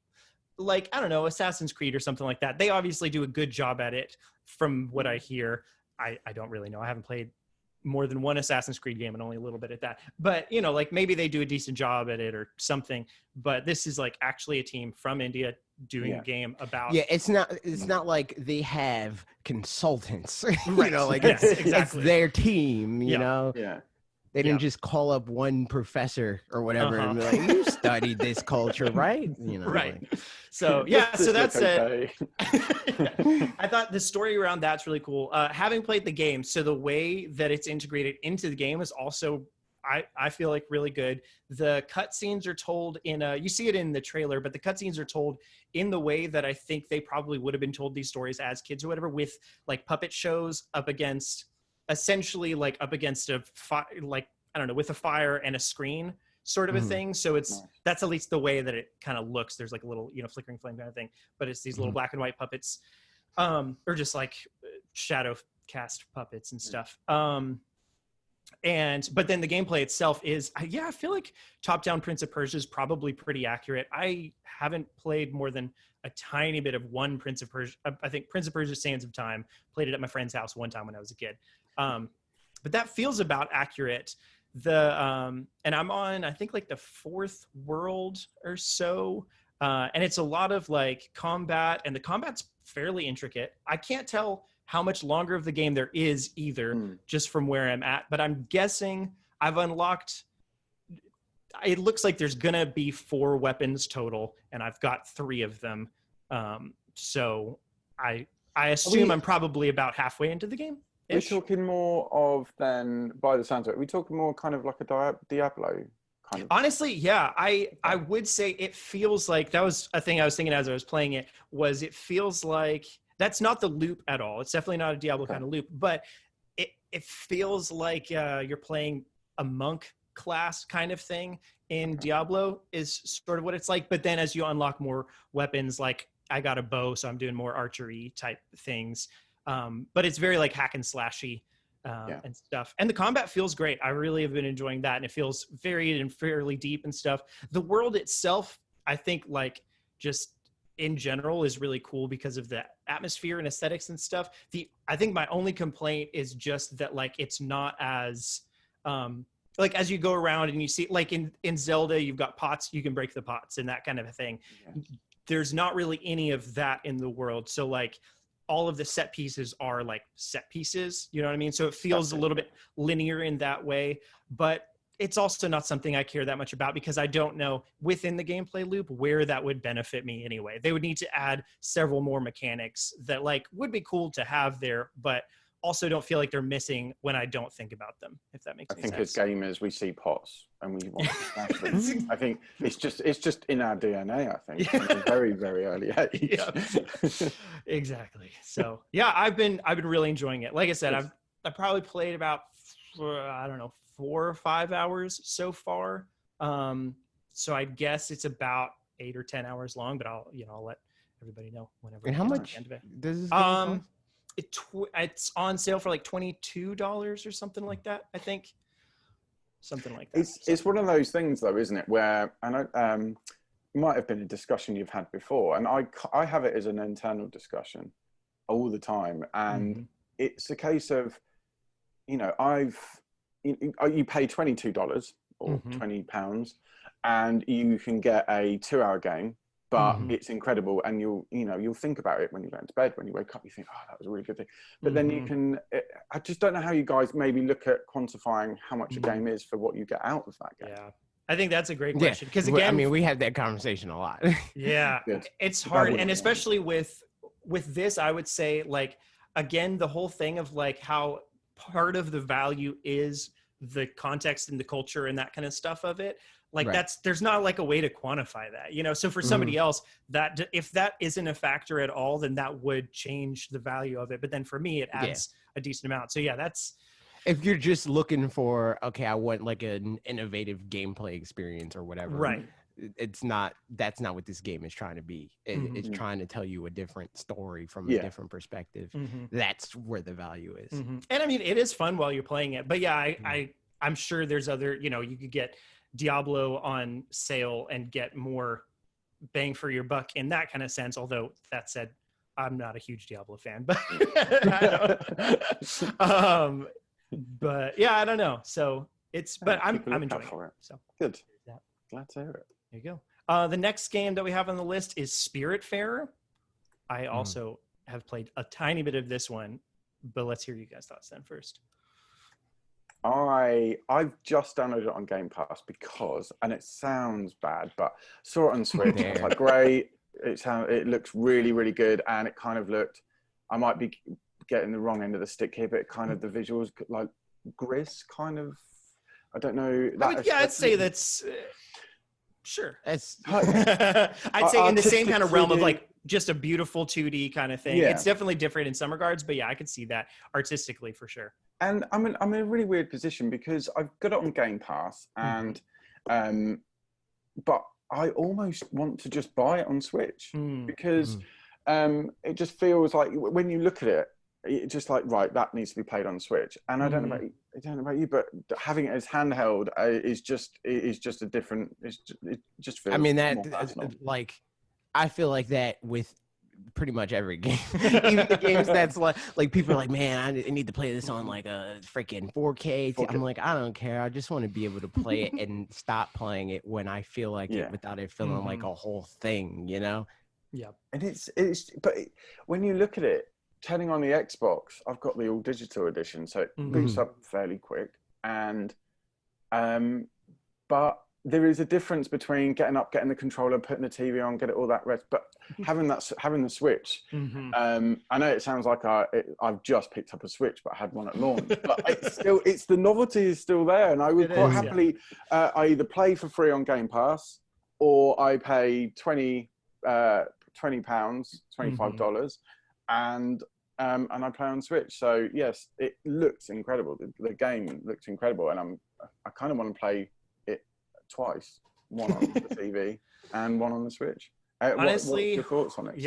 Speaker 2: like, I don't know, Assassin's Creed or something like that. They obviously do a good job at it from what I hear. I don't really know. I haven't played more than one Assassin's Creed game, and only a little bit at that. But, like, maybe they do a decent job at it or something. But this is, like, actually a team from India doing a game about.
Speaker 1: Yeah, it's not like they have consultants,
Speaker 2: Right.
Speaker 1: you know, like
Speaker 2: Yes,
Speaker 1: it's
Speaker 2: exactly.
Speaker 1: their team, you know.
Speaker 3: Yeah.
Speaker 1: They didn't just call up one professor or whatever and be like, "You studied this culture, right?" You know,
Speaker 2: right.
Speaker 1: like,
Speaker 2: So yeah, so that's it.
Speaker 3: Okay.
Speaker 2: I thought the story around that's really cool. Having played the game, so the way that it's integrated into the game is also, I feel like, really good. The cutscenes are told in you see it in the trailer, but the cutscenes are told in the way that I think they probably would have been told these stories as kids or whatever, with like puppet shows up against, essentially like up against a like, I don't know, with a fire and a screen sort of a thing. So it's, that's at least the way that it kind of looks. There's like a little, you know, flickering flame kind of thing, but it's these little black and white puppets, or just like shadow cast puppets and stuff. But then the gameplay itself is, I feel like top-down Prince of Persia is probably pretty accurate. I haven't played more than a tiny bit of one Prince of Persia. I think Prince of Persia: Sands of Time. Played it at my friend's house one time when I was a kid. But that feels about accurate. And I'm on, I think, like the 4th world or so. And it's a lot of like combat, and the combat's fairly intricate. I can't tell how much longer of the game there is either, just from where I'm at, but I'm guessing I've unlocked, it looks like there's gonna be 4 weapons total, and I've got 3 of them. So I assume I'm probably about halfway into the game.
Speaker 3: We're talking more of, then, by the sounds of it, we're talking more kind of like a Diablo kind of.
Speaker 2: Honestly, yeah, I would say it feels like, that was a thing I was thinking as I was playing it, was it feels like, that's not the loop at all. It's definitely not a Diablo kind of loop, but it feels like you're playing a monk class kind of thing in Diablo is sort of what it's like. But then as you unlock more weapons, like I got a bow, so I'm doing more archery type things. But it's very like hack and slashy and stuff. And the combat feels great. I really have been enjoying that. And it feels varied and fairly deep and stuff. The world itself, I think, like, just in general is really cool because of the atmosphere and aesthetics and stuff. I think my only complaint is just that, like, it's not as, like, as you go around and you see, like in Zelda, you've got pots, you can break the pots and that kind of a thing. Yeah. There's not really any of that in the world. So, like, all of the set pieces are like set pieces, you know what I mean? So it feels a little bit linear in that way, but it's also not something I care that much about because I don't know within the gameplay loop where that would benefit me anyway. They would need to add several more mechanics that, like, would be cool to have there, but also don't feel like they're missing when I don't think about them, if that makes any sense.
Speaker 3: I think as gamers, we see pots and we want to smash them. I think it's just in our DNA, I think, from a very, very early age.
Speaker 2: Yeah. Exactly. So yeah, I've been really enjoying it. Like I said, I probably played about, I don't know, 4 or 5 hours so far. So I guess it's about 8 or 10 hours long, but I'll let everybody know whenever.
Speaker 1: And how much does this game cost?
Speaker 2: It's on sale for like $22 or something like that, I think. Something like that.
Speaker 3: It's one of those things, though, isn't it? Where, and it might have been a discussion you've had before, and I have it as an internal discussion all the time, and it's a case of, you pay $22 or £20, and you can get a 2-hour game. But it's incredible, and you'll think about it when you go into bed. When you wake up, you think, "Oh, that was a really good thing." But then you can. I just don't know how you guys maybe look at quantifying how much a game is for what you get out of that game.
Speaker 2: Yeah, I think that's a great question because, again,
Speaker 1: I mean, we had that conversation a lot.
Speaker 2: Yeah, it's hard, and especially with this, I would say, like, again, the whole thing of like how part of the value is the context and the culture and that kind of stuff of it. Like, there's not like a way to quantify that, so for somebody else, that if that isn't a factor at all, then that would change the value of it. But then for me, it adds a decent amount. So yeah, that's,
Speaker 1: if you're just looking for, okay, I want like an innovative gameplay experience or whatever.
Speaker 2: Right.
Speaker 1: That's not what this game is trying to be. It's trying to tell you a different story from a different perspective. That's where the value is.
Speaker 2: And I mean, it is fun while you're playing it, but yeah, I'm sure there's other, you could get Diablo on sale and get more bang for your buck in that kind of sense. Although that said, I'm not a huge Diablo fan, but but yeah, I don't know. So it's, but I'm enjoying it. So
Speaker 3: good. Glad to hear it.
Speaker 2: There you The next game that we have on the list is Spiritfarer. I also have played a tiny bit of this one, but let's hear you guys' thoughts then first.
Speaker 3: I've just downloaded it on Game Pass because, and it sounds bad, but saw it on Switch. I was like, great. It looks really, really good, and it kind of looked. I might be getting the wrong end of the stick here, but kind of the visuals like Gris, kind of. I don't know.
Speaker 2: I'd say that's sure.
Speaker 1: It's
Speaker 2: I'd say in the same kind of realm
Speaker 3: 2D.
Speaker 2: of like just a beautiful 2D kind of thing.
Speaker 3: Yeah.
Speaker 2: It's definitely different in some regards, but yeah, I could see that artistically for sure.
Speaker 3: And I'm in a really weird position because I've got it on Game Pass, and but I almost want to just buy it on Switch because it just feels like when you look at it, it's just like, right, that needs to be played on Switch. And I don't know about you, but having it as handheld is just a different. It just feels.
Speaker 1: I mean,
Speaker 3: more personal.
Speaker 1: like I feel like that with pretty much every game. Even the games that's like people are like, man, I need to play this on like a freaking 4K. I'm like, I don't care. I just want to be able to play it and stop playing it when I feel like it without it feeling like a whole thing, you know?
Speaker 2: Yeah.
Speaker 3: And but when you look at it, turning on the Xbox, I've got the all digital edition, so it boots up fairly quick. And but there is a difference between getting up, getting the controller, putting the TV on, get it all that rest. But having the Switch, I know it sounds like I've just picked up a Switch, but I had one at launch. But it's the novelty is still there, and I would quite happily I either play for free on Game Pass or I pay £20, $25, and I play on Switch. So yes, it looks incredible. The game looks incredible, and I kind of want to play it twice, one on the TV and one on the Switch.
Speaker 2: Honestly,
Speaker 3: what's your thoughts on it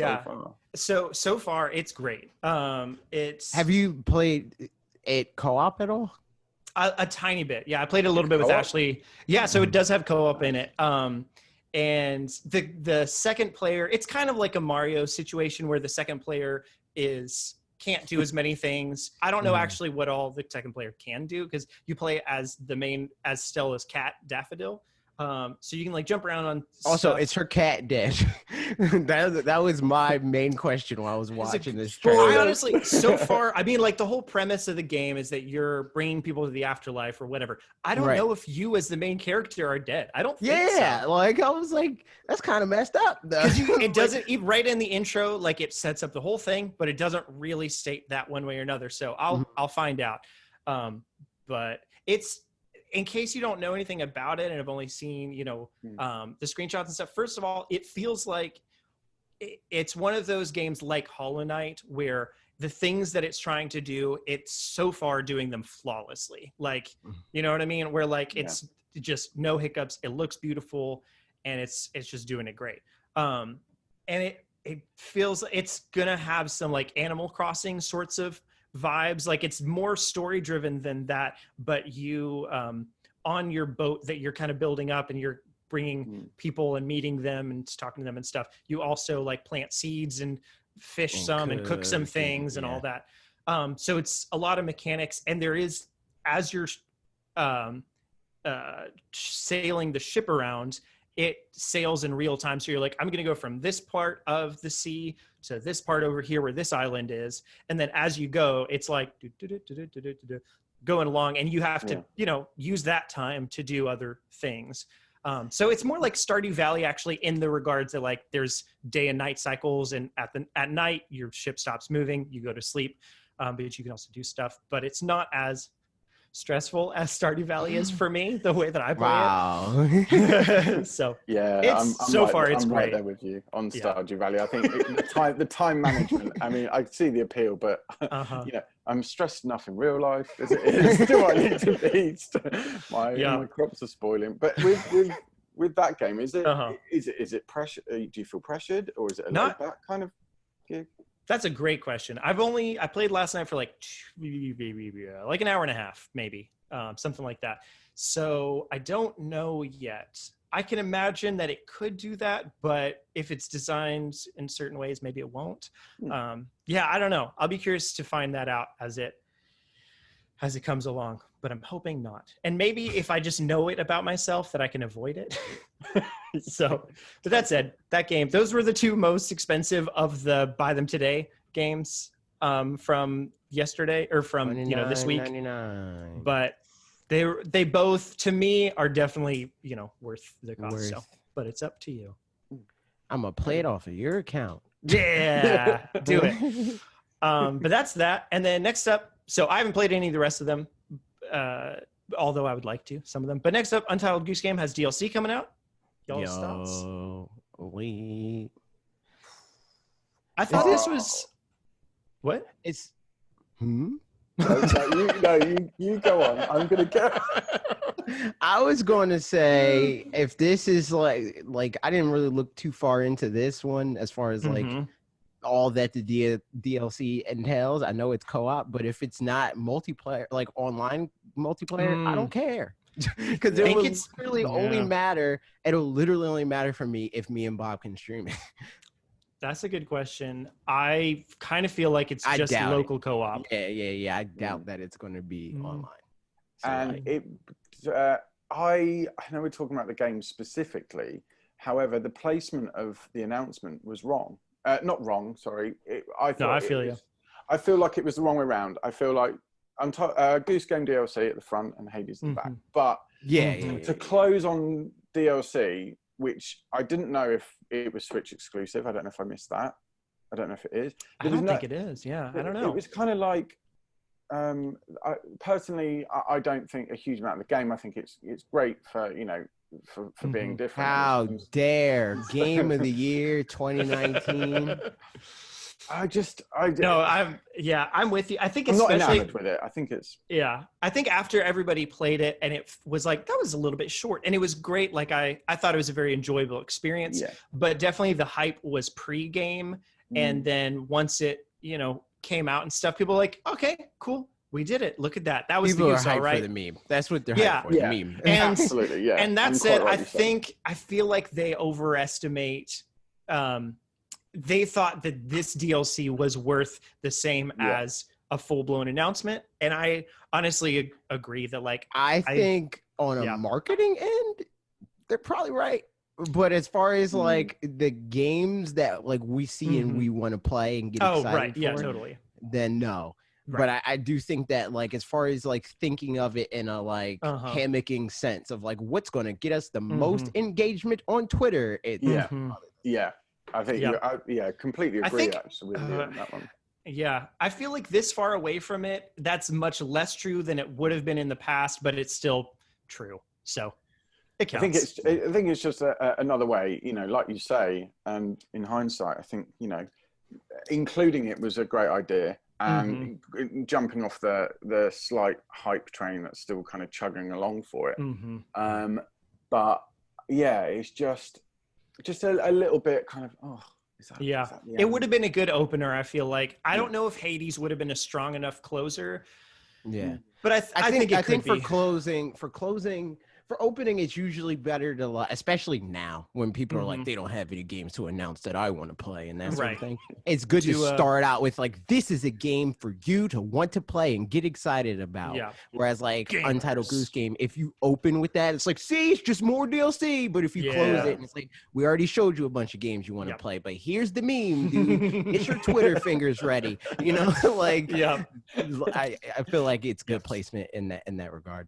Speaker 2: so far? It's great.
Speaker 1: Have you played it co-op at all?
Speaker 2: A tiny bit. Yeah, I played a little bit with Ashley. Yeah, so it does have co-op in it. And the second player, it's kind of like a Mario situation where the second player can't do as many things. I don't know actually what all the second player can do because you play as Stella's cat Daffodil. So you can like jump around on
Speaker 1: stuff. It's her cat dead. that was my main question while I was watching this trailer.
Speaker 2: I honestly, so far, I mean, like the whole premise of the game is that you're bringing people to the afterlife or whatever. I don't know if you as the main character are dead. I don't think so.
Speaker 1: Like I was like, that's kind of messed up.
Speaker 2: It doesn't, right in the intro, like it sets up the whole thing, but it doesn't really state that one way or another. So I'll find out. But it's, in case you don't know anything about it and have only seen, the screenshots and stuff, first of all, it feels like it's one of those games like Hollow Knight where the things that it's trying to do, it's so far doing them flawlessly. Like, you know what I mean? Where like it's just no hiccups, it looks beautiful, and it's just doing it great. And it feels it's gonna have some like Animal Crossing sorts of vibes. Like it's more story driven than that, but you on your boat that you're kind of building up and you're bringing people and meeting them and talking to them and stuff, you also like plant seeds and fish and cook some things and all that. So it's a lot of mechanics, and there is, as you're sailing the ship around, it sails in real time. So you're like, I'm going to go from this part of the sea to this part over here where this island is. And then as you go, it's like going along, and you have to, use that time to do other things. So it's more like Stardew Valley actually in the regards that like there's day and night cycles, and at night your ship stops moving, you go to sleep, but you can also do stuff, but it's not as stressful as Stardew Valley is for me, the way that I play it. So
Speaker 3: yeah,
Speaker 2: it's
Speaker 3: I'm
Speaker 2: great.
Speaker 3: Right there with you on Stardew Valley. I think the time management. I mean, I see the appeal, but I'm stressed enough in real life as it is. Do I need to be? My crops are spoiling. But with that game, is it pressure? Do you feel pressured, or is it a laid back kind of gig?
Speaker 2: That's a great question. I played last night for like an hour and a half, maybe, something like that. So I don't know yet. I can imagine that it could do that, but if it's designed in certain ways, maybe it won't. I don't know. I'll be curious to find that out as it comes along. but I'm hoping not. And maybe if I just know it about myself that I can avoid it. So, but that said, that game, those were the two most expensive of the buy them today games from yesterday or from, you know, this week.
Speaker 1: $29.99.
Speaker 2: But they both, to me, are definitely, you know, worth the cost. So, but it's up to you.
Speaker 1: I'm going to play it off of your account.
Speaker 2: Yeah, do it. But that's that. And then next up, so I haven't played any of the rest of them, although I would like to, some of them. But next up, Untitled Goose Game has DLC coming out. Y'all's thoughts? I thought this was... What?
Speaker 1: It's...
Speaker 3: No, you go on. I'm going to go.
Speaker 1: I was going to say, if this is like I didn't really look too far into this one as far as like all that the DLC entails. I know it's co-op, but if it's not multiplayer, like online multiplayer, I don't care. Because it will literally only matter. It'll literally only matter for me if me and Bob can stream it.
Speaker 2: That's a good question. I kind of feel like it's just local co-op.
Speaker 1: Yeah. I doubt that it's going to be online. So
Speaker 3: and I know we're talking about the game specifically. However, the placement of the announcement was wrong. Not wrong, sorry. I feel like it was the wrong way around. I feel like Goose Game DLC at the front and Hades at the back. But to close on DLC, which I didn't know if it was Switch exclusive. I don't know if I missed that. I don't know if it is.
Speaker 2: I don't think it is. Yeah, I don't know.
Speaker 3: It was kind of like, personally, I don't think a huge amount of the game. I think it's great for, you know, for being different.
Speaker 1: How dare Game of the Year 2019.
Speaker 3: I'm
Speaker 2: with you. I think
Speaker 3: I'm not
Speaker 2: especially
Speaker 3: enamored with it. I think it's
Speaker 2: I think after everybody played it and it was like that was a little bit short and it was great. Like I thought it was a very enjoyable experience. Yeah. But definitely the hype was pre-game, and then once it, you know, came out and stuff, people were like, okay, cool, we did it. Look at that. That was
Speaker 1: people
Speaker 2: the goose,
Speaker 1: are hyped
Speaker 2: right?
Speaker 1: for the meme. That's what they're hyped for. The meme.
Speaker 2: And,
Speaker 3: absolutely, yeah.
Speaker 2: And that said, I feel like they overestimate. They thought that this DLC was worth the same as a full-blown announcement. And I honestly agree that like,
Speaker 1: I think on a marketing end, they're probably right. But as far as like the games that like we see and we want to play and get excited for,
Speaker 2: totally.
Speaker 1: Then no. Right. But I do think that like as far as like thinking of it in a like hammocking sense of like what's going to get us the most engagement on Twitter, it's
Speaker 3: I think completely agree actually with you on that one.
Speaker 2: Yeah, I feel like this far away from it, that's much less true than it would have been in the past, but it's still true. So it counts.
Speaker 3: I think it's just another way, you know, like you say, and in hindsight, I think, you know, including it was a great idea. And jumping off the slight hype train that's still kind of chugging along for it. But yeah, it's just a little bit kind of, is that
Speaker 2: it would have been a good opener, I feel like. I don't know if Hades would have been a strong enough closer.
Speaker 1: Yeah.
Speaker 2: But I think
Speaker 1: for closing, for opening, it's usually better to, especially now when people are like, they don't have any games to announce that I want to play and that sort of thing. It's good to start out with like, this is a game for you to want to play and get excited about. Yeah. Whereas like Untitled Goose Game, if you open with that, it's like, see, it's just more DLC. But if you close it, and it's like, we already showed you a bunch of games you want to play, but here's the meme, dude. Get your Twitter fingers ready. You know, like, I feel like it's good placement in that regard.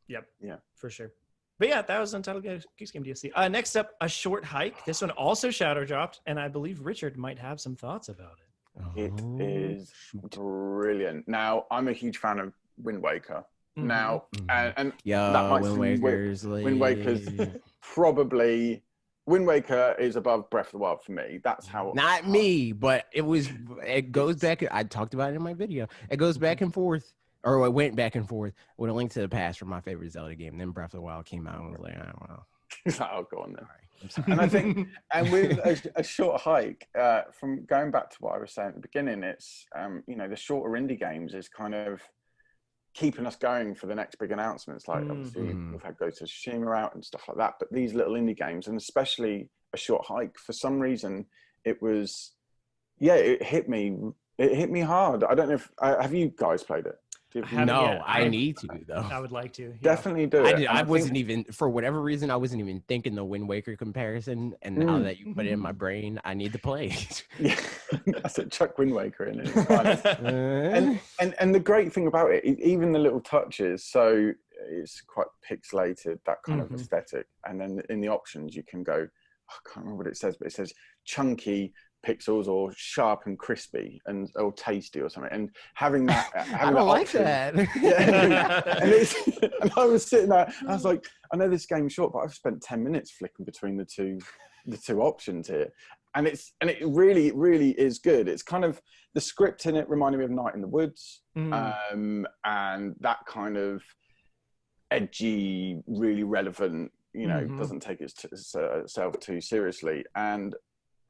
Speaker 2: Yep. Yeah, for sure. But yeah, that was Untitled Goose Game DLC. Next up, A Short Hike. This one also shadow dropped, and I believe Richard might have some thoughts about it.
Speaker 3: It is brilliant. Now, I'm a huge fan of Wind Waker. Now, and that might Wind Waker's probably... Wind Waker is above Breath of the Wild for me. That's how...
Speaker 1: Not me, but it goes back... I talked about it in my video. It goes back and forth. Or it went back and forth with A Link to the Past for my favorite Zelda game. Then Breath of the Wild came out and was like, I don't know.
Speaker 3: I'll go on then. Right. And I think, and with a short hike, from going back to what I was saying at the beginning, it's, you know, the shorter indie games is kind of keeping us going for the next big announcements. Like, obviously, we've had Ghost of Tsushima out and stuff like that. But these little indie games, and especially A Short Hike, for some reason, it was, it hit me hard. I don't know if, have you guys played it?
Speaker 1: No, I need to though.
Speaker 2: I would like to. Yeah.
Speaker 3: Definitely do it.
Speaker 1: I wasn't even, for whatever reason, I wasn't even thinking the Wind Waker comparison. And now that you put it in my brain, I need to play it.
Speaker 3: Yeah, that's it. Chuck Wind Waker in it. And the great thing about it, even the little touches. So it's quite pixelated, that kind of aesthetic. And then in the options, you can go. I can't remember what it says, but it says chunky pixels or sharp and crispy or tasty or something, and having that
Speaker 1: I don't like that.
Speaker 3: And I was sitting there, I was like, I know this game's short, but I've spent 10 minutes flicking between the two options here, and it really is good. It's kind of, the script in it reminded me of Night in the Woods, and that kind of edgy, really relevant, doesn't take itself too seriously. And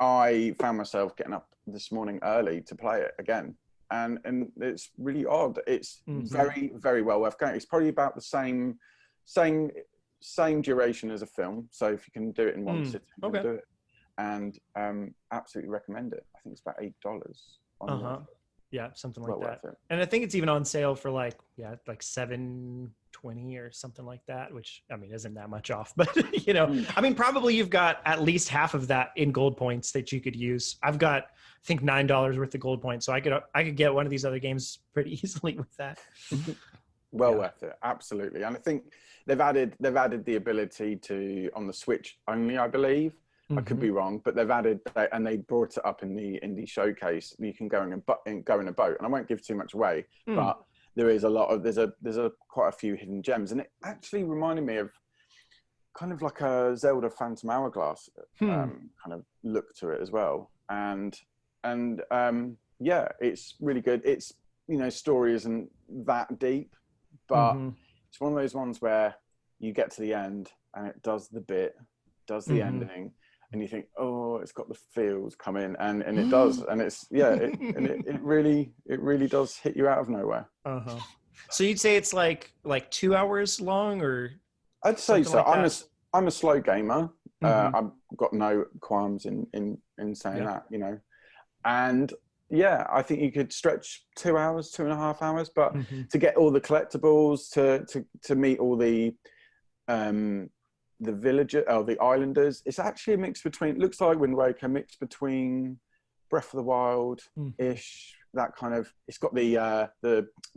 Speaker 3: I found myself getting up this morning early to play it again, and it's really odd. It's very, very well worth going. It's probably about the same duration as a film, so if you can do it in one sitting, you can do it. And absolutely recommend it. I think it's about $8
Speaker 2: yeah, something like that. And I think it's even on sale for like $7.20 or something like that, which I mean isn't that much off, but I mean, probably you've got at least half of that in gold points that you could use. I've got, I think, $9 worth of gold points, so I could get one of these other games pretty easily with that.
Speaker 3: Worth it, absolutely. And I think they've added the ability to, on the Switch only, I believe. I could be wrong, but they've added that, and they brought it up in the indie showcase. You can go in a boat, and I won't give too much away, but there is there's quite a few hidden gems, and it actually reminded me of kind of like a Zelda Phantom Hourglass kind of look to it as well. And yeah, it's really good. It's, story isn't that deep, but it's one of those ones where you get to the end and it does the ending. And you think, oh, it's got the feels come in, and it does, and it's it really does hit you out of nowhere.
Speaker 2: So you'd say it's like 2 hours long, or? I'd
Speaker 3: say so. Like I'm a slow gamer. I've got no qualms in saying that, and yeah, I think you could stretch 2 hours, 2.5 hours, but to get all the collectibles, to meet all the villagers, the islanders, it's actually a mix between, looks like Wind Waker, mixed between Breath of the Wild ish, that kind of, it's got the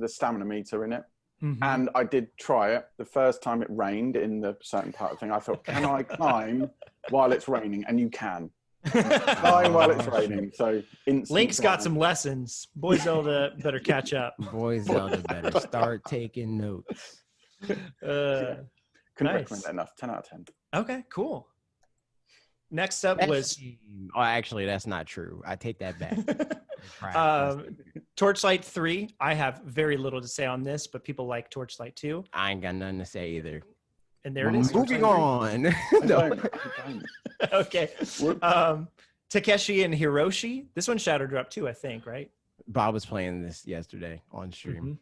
Speaker 3: stamina meter in it. And I did try it the first time it rained in the certain part of the thing. I thought, can I climb while it's raining? And you can climb while it's raining. So
Speaker 2: Link's got some lessons. Boy Zelda better catch up.
Speaker 1: Boy Zelda better start taking notes.
Speaker 3: Couldn't recommend that enough. 10 out of 10.
Speaker 2: Okay, cool. Next up was...
Speaker 1: Oh, actually, that's not true. I take that back.
Speaker 2: Torchlight 3. I have very little to say on this, but people like Torchlight 2.
Speaker 1: I ain't got nothing to say either.
Speaker 2: And there it is.
Speaker 1: Moving on. No.
Speaker 2: Okay. Takeshi and Hiroshi. This one Shadow dropped too, I think, right?
Speaker 1: Bob was playing this yesterday on stream.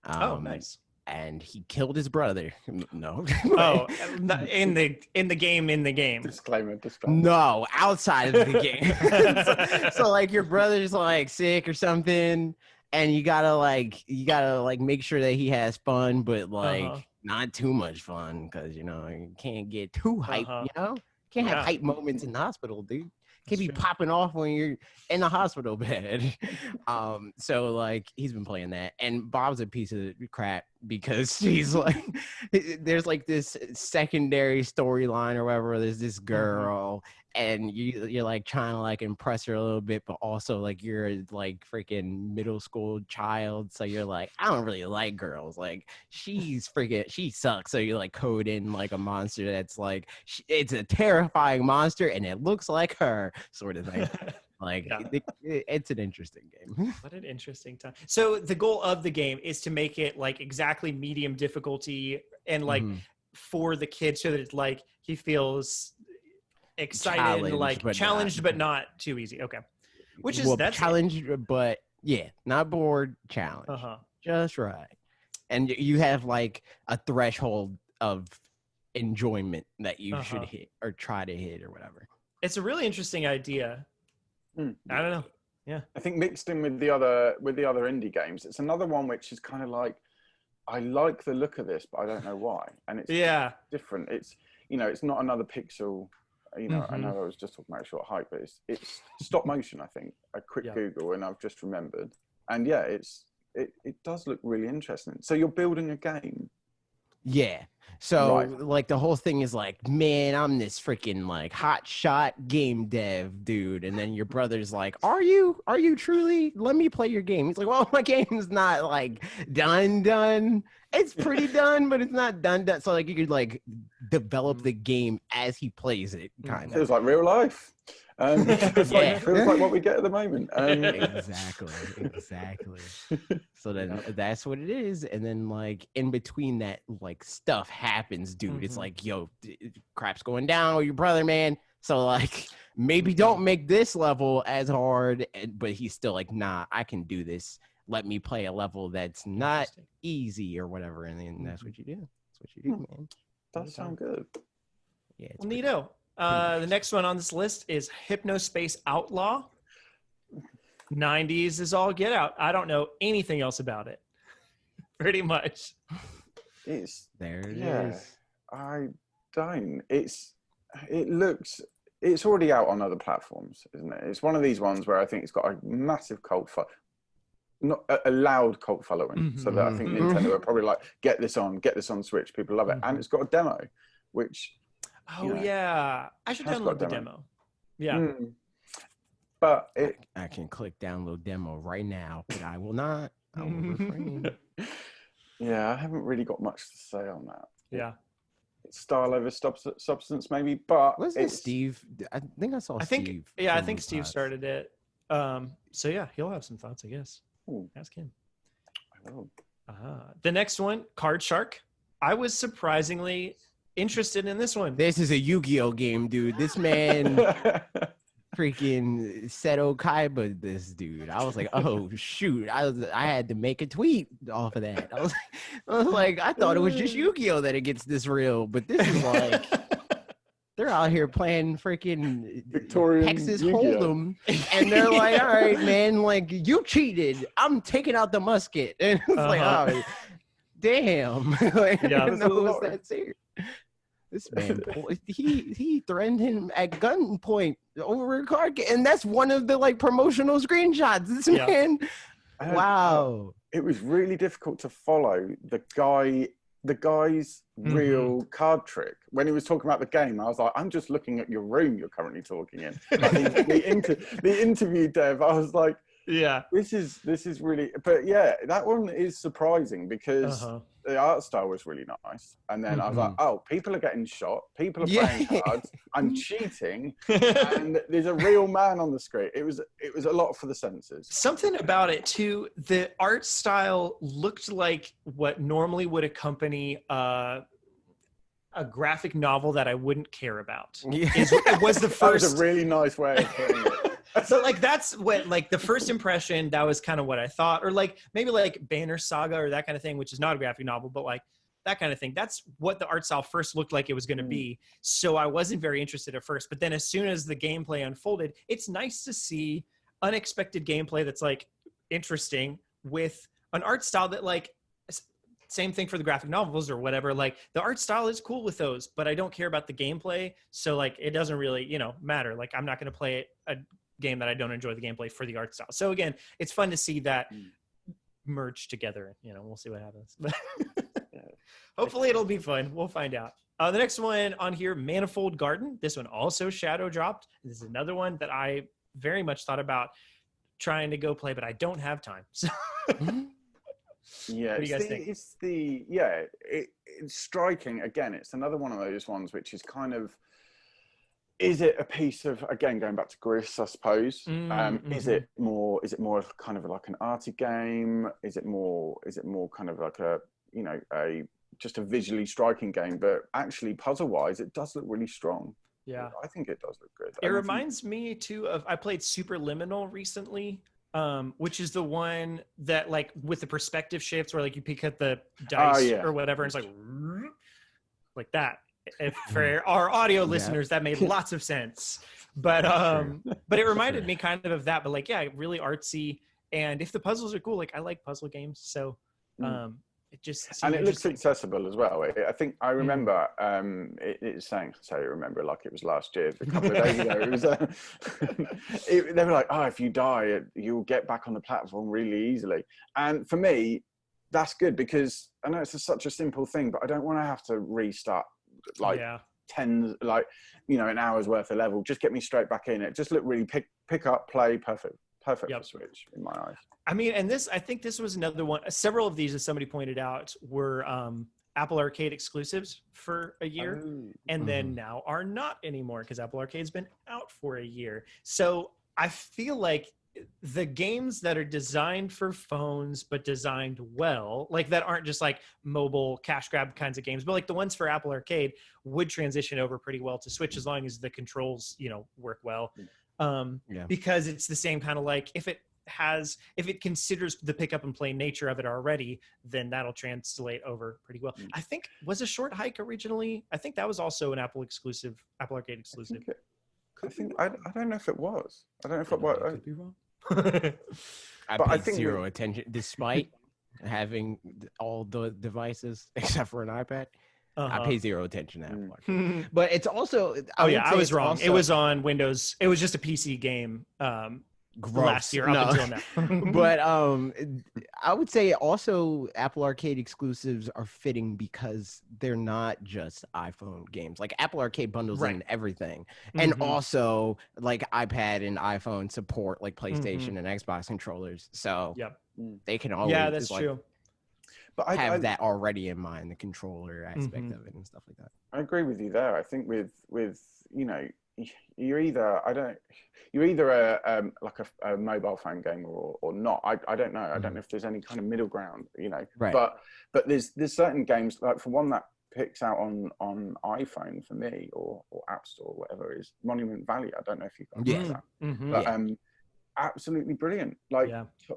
Speaker 2: Oh, nice.
Speaker 1: And he killed his brother. No.
Speaker 2: Oh, in the game.
Speaker 3: Disclaimer.
Speaker 1: No, outside of the game. so like your brother's like sick or something, and you gotta make sure that he has fun, but not too much fun, because you can't get too hyped. Can't have hype moments in the hospital, dude. Can't be popping off when you're in the hospital bed. So like he's been playing that, and Bob's a piece of crap because he's like, there's like this secondary storyline or whatever. There's this girl, and you're like trying to like impress her a little bit, but also like you're like freaking middle school child, so you're like, I don't really like girls. Like she sucks. So you like code in like a monster that's like it's a terrifying monster, and it looks like her, sort of thing. Like it's an interesting game.
Speaker 2: What an interesting time. So the goal of the game is to make it like exactly medium difficulty and like for the kid, so that it's like he feels excited, challenged, but not too easy. Okay. Which is that's
Speaker 1: challenged, but not bored, challenged. Just right. And you have like a threshold of enjoyment that you should hit or try to hit or whatever.
Speaker 2: It's a really interesting idea. I don't know. Yeah.
Speaker 3: I think mixed in with the other indie games, it's another one which is kind of like, I like the look of this, but I don't know why. And it's different. It's, you know, it's not another pixel. You know, I know I was just talking about Short Hike, but it's stop motion. I think a quick Google, and I've just remembered. And yeah, it does look really interesting. So you're building a game.
Speaker 1: Yeah. So like the whole thing is like, man, I'm this freaking like hot shot game dev dude. And then your brother's like, are you truly? Let me play your game. He's like, well, my game's not like done. It's pretty done, but it's not done. So like you could like develop the game as he plays it, kind of.
Speaker 3: Feels like real life. Feels like what we get at the moment.
Speaker 1: Exactly. So then that's what it is. And then like in between that, like stuff happens, dude. It's like, yo, crap's going down with your brother, man. So like maybe don't make this level as hard, but he's still like, nah, I can do this. Let me play a level that's not easy or whatever. And then that's what you do. That's what you do, man.
Speaker 3: Does sound good.
Speaker 1: Yeah.
Speaker 2: Well, neato. The next one on this list is Hypnospace Outlaw. 90s is all get out. I don't know anything else about it. Pretty much.
Speaker 3: It's
Speaker 1: there it is.
Speaker 3: I don't. It's already out on other platforms, isn't it? It's one of these ones where I think it's got a massive cult not a loud cult following. So that I think Nintendo are probably like, get this on Switch. People love it. And it's got a demo, which
Speaker 2: I should download the demo. Yeah.
Speaker 3: But
Speaker 1: I can click download demo right now, but I will not. I will refrain.
Speaker 3: Yeah, I haven't really got much to say on that.
Speaker 2: Yeah.
Speaker 3: It's style over substance, maybe, but
Speaker 1: wasn't it Steve? I think I saw Steve.
Speaker 2: Yeah, I think Steve started it. So yeah, he'll have some thoughts, I guess.
Speaker 3: Ooh.
Speaker 2: Ask him.
Speaker 3: I will.
Speaker 2: The next one, Card Shark. I was surprisingly interested in this one.
Speaker 1: This is a Yu-Gi-Oh game, dude. This man freaking Seto Kaiba this dude. I was like, oh shoot. I had to make a tweet off of that. I was like, I thought it was just Yu-Gi-Oh that it gets this real, but this is like they're out here playing freaking
Speaker 3: Victorian
Speaker 1: Texas Hold'em, and they're like, all right, man, like you cheated. I'm taking out the musket. And it's like, oh damn. Like, I didn't know it was that serious. This man, he threatened him at gunpoint over a card game, and that's one of the like promotional screenshots. This man, wow.
Speaker 3: It was really difficult to follow the guy's real card trick. When he was talking about the game, I was like, I'm just looking at your room you're currently talking in. Like the interview dev, I was like,
Speaker 2: yeah,
Speaker 3: this is really, but yeah, that one is surprising because the art style was really nice. And then I was like, oh, people are getting shot, people are playing cards, I'm cheating, and there's a real man on the screen. It was a lot for the senses.
Speaker 2: Something about it too, the art style looked like what normally would accompany a graphic novel that I wouldn't care about. It was the first.
Speaker 3: That was a really nice way of putting it.
Speaker 2: So like that's what like the first impression, that was kind of what I thought, or like maybe like Banner Saga or that kind of thing, which is not a graphic novel, but like that kind of thing. That's what the art style first looked like it was going to be. So I wasn't very interested at first, but then as soon as the gameplay unfolded, it's nice to see unexpected gameplay that's like interesting with an art style that like, same thing for the graphic novels or whatever, like the art style is cool with those, but I don't care about the gameplay. So like, it doesn't really, matter. Like I'm not going to play a game that I don't enjoy the gameplay for the art style. So again, it's fun to see that merge together. We'll see what happens. Hopefully it'll be fun. We'll find out. The next one on here, Manifold Garden. This one also shadow dropped. This is another one that I very much thought about trying to go play, but I don't have time. So
Speaker 3: yeah,
Speaker 2: what do you guys think?
Speaker 3: It's striking. Again, it's another one of those ones which is kind of, is it a piece of, again, going back to Gris, I suppose, is it more kind of like an arty game? Is it more kind of like just a visually striking game? But actually puzzle wise, it does look really strong.
Speaker 2: Yeah,
Speaker 3: I think it does look good.
Speaker 2: It reminds me too of, I played Superliminal recently, which is the one that like with the perspective shifts where like you pick up the dice or whatever, and it's like that. If for our audio listeners, that made lots of sense. But but it reminded me kind of that. But like, yeah, really artsy. And if the puzzles are cool, like I like puzzle games, so it just
Speaker 3: and it looks accessible as well. I think I remember it's saying so. I remember like it was last year, a couple of days ago. It was they were like, oh, if you die, you'll get back on the platform really easily. And for me, that's good because I know it's such a simple thing, but I don't want to have to restart like an hour's worth of level. Just get me straight back in. It just looked really pick up, play, perfect for Switch in my eyes.
Speaker 2: I mean, and I think this was another one. Several of these, as somebody pointed out, were Apple Arcade exclusives for a year, and then now are not anymore because Apple Arcade's been out for a year. So I feel like the games that are designed for phones but designed well, like that aren't just like mobile cash grab kinds of games, but like the ones for Apple Arcade would transition over pretty well to Switch as long as the controls, work well. Because it's the same kind of like if it considers the pick up and play nature of it already, then that'll translate over pretty well. I think was a Short Hike originally. I think that was also an Apple Arcade exclusive.
Speaker 3: I don't know if it was. I don't know if it was.
Speaker 1: Could be wrong. I paid zero attention despite having all the devices except for an iPad. I pay zero attention to Apple. But it's also
Speaker 2: I was wrong. It was on Windows. It was just a PC game last year up until now.
Speaker 1: But I would say also Apple Arcade exclusives are fitting because they're not just iPhone games. Like Apple Arcade bundles in everything. And also like iPad and iPhone support like PlayStation and Xbox controllers. So they can always
Speaker 2: that's true.
Speaker 3: But
Speaker 1: I have that already in mind, the controller aspect of it and stuff like that.
Speaker 3: I agree with you there. I think with you're either a mobile phone gamer or not. I don't know. I don't know if there's any kind of middle ground, Right. But there's certain games, like for one that picks out on iPhone for me or App Store or whatever is Monument Valley. I don't know if you guys know that. But absolutely brilliant. Like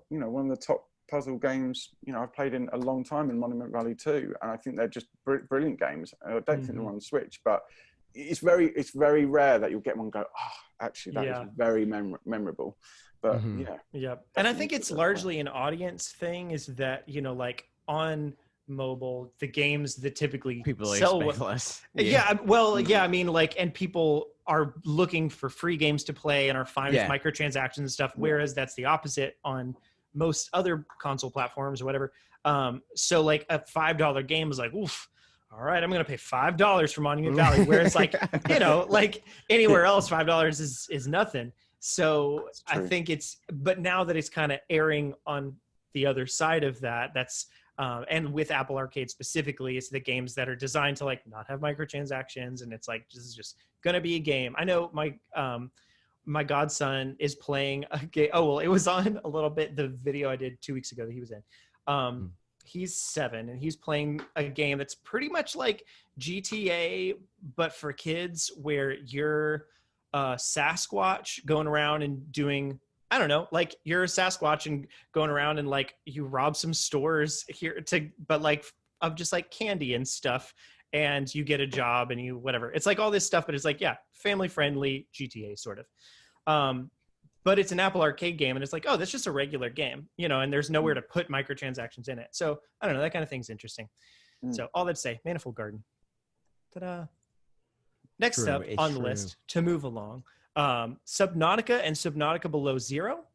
Speaker 3: one of the top puzzle games I've played in a long time in Monument Valley 2, and I think they're just brilliant games. I don't think they're on Switch, but it's very rare that you'll get one and go, oh, actually that is very memorable. But
Speaker 2: and I think it's largely an audience thing, is that like on mobile, the games that typically
Speaker 1: people
Speaker 2: sell
Speaker 1: expect less.
Speaker 2: I mean, like, and people are looking for free games to play and are fine with microtransactions and stuff, whereas that's the opposite on most other console platforms or whatever. So like a $5 game is like, oof, all right, I'm going to pay $5 for Monument Valley. Whereas like, like anywhere else, $5 is nothing. So I think but now that it's kind of airing on the other side of that, that's, and with Apple Arcade specifically, it's the games that are designed to like not have microtransactions. And it's like, this is just going to be a game. I know my godson is playing a game. Oh, well, it was on a little bit, the video I did 2 weeks ago that he was in. He's 7 and he's playing a game that's pretty much like GTA, but for kids, where you're a Sasquatch going around and doing, I don't know, like you're a Sasquatch and going around and like you rob some stores but like of just like candy and stuff. And you get a job and you whatever. It's like all this stuff, but it's like, family friendly GTA sort of. But it's an Apple Arcade game, and it's like, oh, that's just a regular game, and there's nowhere to put microtransactions in it. So I don't know, that kind of thing's interesting. So all that to say, Manifold Garden. Ta-da. Next up on the list to move along, Subnautica and Subnautica Below Zero.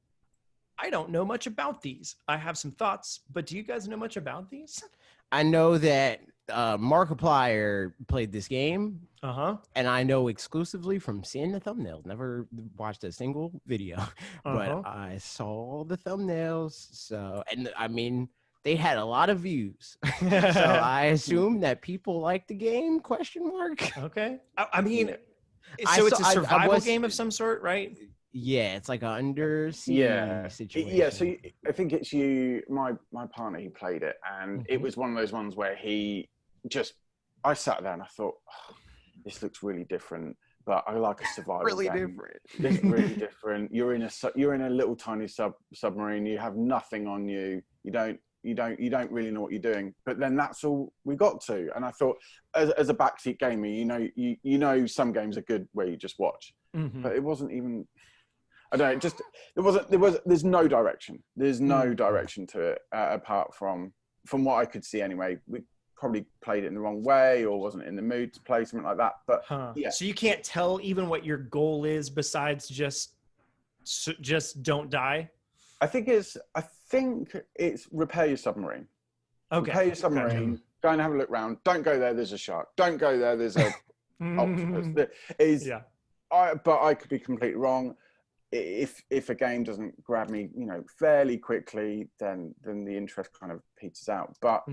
Speaker 2: I don't know much about these. I have some thoughts, but do you guys know much about these?
Speaker 1: I know that Markiplier played this game, and I know exclusively from seeing the thumbnails. Never watched a single video, but I saw the thumbnails. So, and I mean, they had a lot of views, so I assume that people like the game? Question mark.
Speaker 2: Okay, I mean, so it's a survival game of some sort, right?
Speaker 1: Yeah, it's like an undersea situation.
Speaker 3: Yeah, so I think it's my partner, he played it, and it was one of those ones where I sat there and I thought, oh, this looks really different, but I like a survival game.
Speaker 1: Different.
Speaker 3: It's really different. You're in a little tiny submarine. You have nothing on you. You don't really know what you're doing. But then that's all we got to. And I thought, as a backseat gamer, some games are good where you just watch. but it wasn't even. I don't know. There's no direction. There's no direction to it apart from what I could see anyway. We probably played it in the wrong way or wasn't in the mood to play something like that. But yeah.
Speaker 2: So you can't tell even what your goal is besides just don't die.
Speaker 3: I think it's repair your submarine.
Speaker 2: Okay.
Speaker 3: Repair your submarine.
Speaker 2: Gotcha.
Speaker 3: Go and have a look around. Don't go there. There's a shark. Don't go there. There's a octopus. But I could be completely wrong. If a game doesn't grab me, fairly quickly, then the interest kind of peters out. But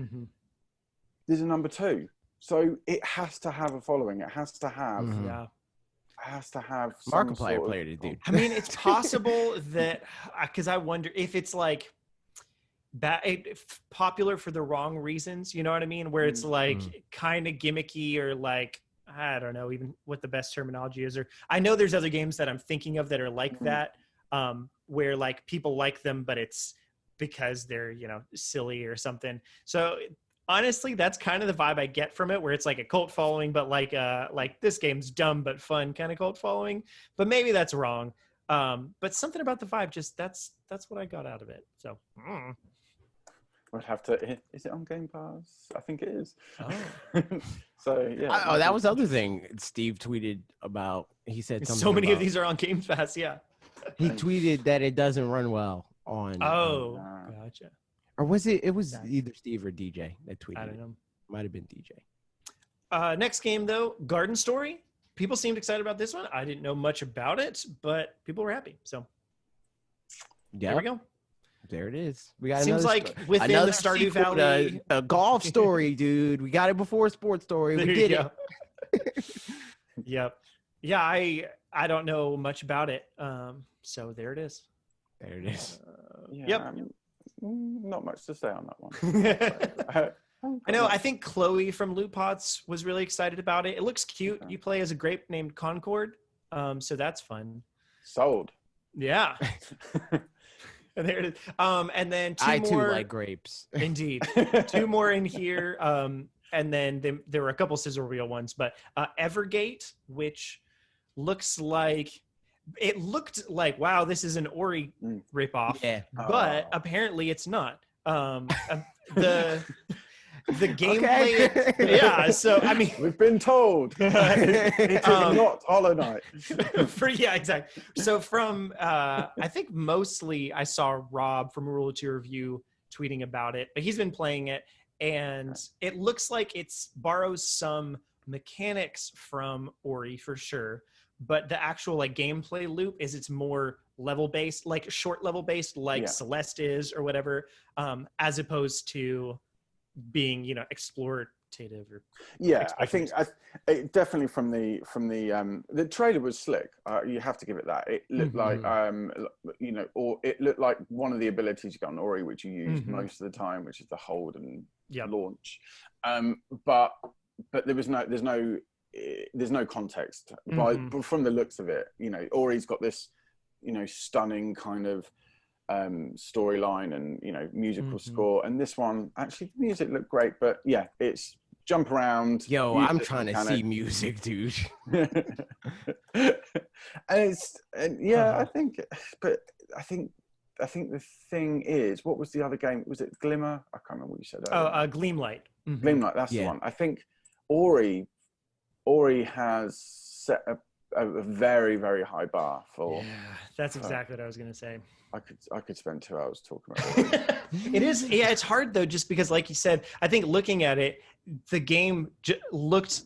Speaker 3: there's a number 2, so it has to have a following. It has to have. It has to have some
Speaker 1: Markiplier player to do.
Speaker 2: I mean, it's possible that because I wonder if it's like popular for the wrong reasons. You know what I mean? Where it's like kind of gimmicky or like. I don't know even what the best terminology is, or I know there's other games that I'm thinking of that are like that, where like people like them, but it's because they're, silly or something. So honestly, that's kind of the vibe I get from it, where it's like a cult following, but like this game's dumb, but fun kind of cult following, but maybe that's wrong. But something about the vibe, just that's what I got out of it. So.
Speaker 3: I'd have to. Is it on Game Pass? I think it is.
Speaker 2: Oh.
Speaker 3: So yeah.
Speaker 1: That was the other thing Steve tweeted about. He said something.
Speaker 2: So many of these are on Game Pass. Yeah.
Speaker 1: He tweeted that it doesn't run well on.
Speaker 2: Oh, gotcha.
Speaker 1: Or was it? It was either Steve or DJ that tweeted.
Speaker 2: I don't know.
Speaker 1: Might have been DJ.
Speaker 2: Next game though, Garden Story. People seemed excited about this one. I didn't know much about it, but people were happy. So.
Speaker 1: Yeah.
Speaker 2: There we go.
Speaker 1: There it is. We got
Speaker 2: seems like within the Stardew Valley,
Speaker 1: a golf story, dude. We got it before Sports Story. We did it.
Speaker 2: Yep. Yeah, I don't know much about it. So there it is.
Speaker 1: There it is.
Speaker 2: Yep.
Speaker 3: Not much to say on that one.
Speaker 2: I know. I think Chloe from Loot Pots was really excited about it. It looks cute. You play as a grape named Concord, so that's fun.
Speaker 3: Sold.
Speaker 2: Yeah. And there it is. And then two
Speaker 1: I
Speaker 2: more.
Speaker 1: too like grapes.
Speaker 2: Indeed. 2 more in here. And then there were a couple sizzle reel ones, but Evergate, which looked like, wow, this is an Ori ripoff.
Speaker 1: Yeah.
Speaker 2: But apparently it's not. The gameplay, yeah. So I mean,
Speaker 3: we've been told it's not Hollow Knight.
Speaker 2: Yeah, exactly. So from I think mostly I saw Rob from Rule 2 Review tweeting about it, but he's been playing it, and it looks like it's borrows some mechanics from Ori for sure. But the actual like gameplay loop is it's more level based, like short level based, like Celeste is or whatever, as opposed to being explorative or
Speaker 3: I think it definitely from the trailer was slick. You have to give it that. It looked like or it looked like one of the abilities you got on Ori, which you use most of the time, which is the hold and launch. But there's no context. But from the looks of it, Ori's got this stunning kind of storyline and musical score, and this one actually the music looked great, but it's jump arond.
Speaker 1: I'm trying to see music, dude.
Speaker 3: I think the thing is, what was the other game? Was it Glimmer? I can't remember what you said earlier.
Speaker 2: Gleamlight.
Speaker 3: Gleamlight, that's the one. I think Ori has set a very, very high bar for.
Speaker 2: Yeah, that's exactly what I was going to say.
Speaker 3: I could spend 2 hours talking about it.
Speaker 2: It is, it's hard though, just because, like you said, I think looking at it, the game looked,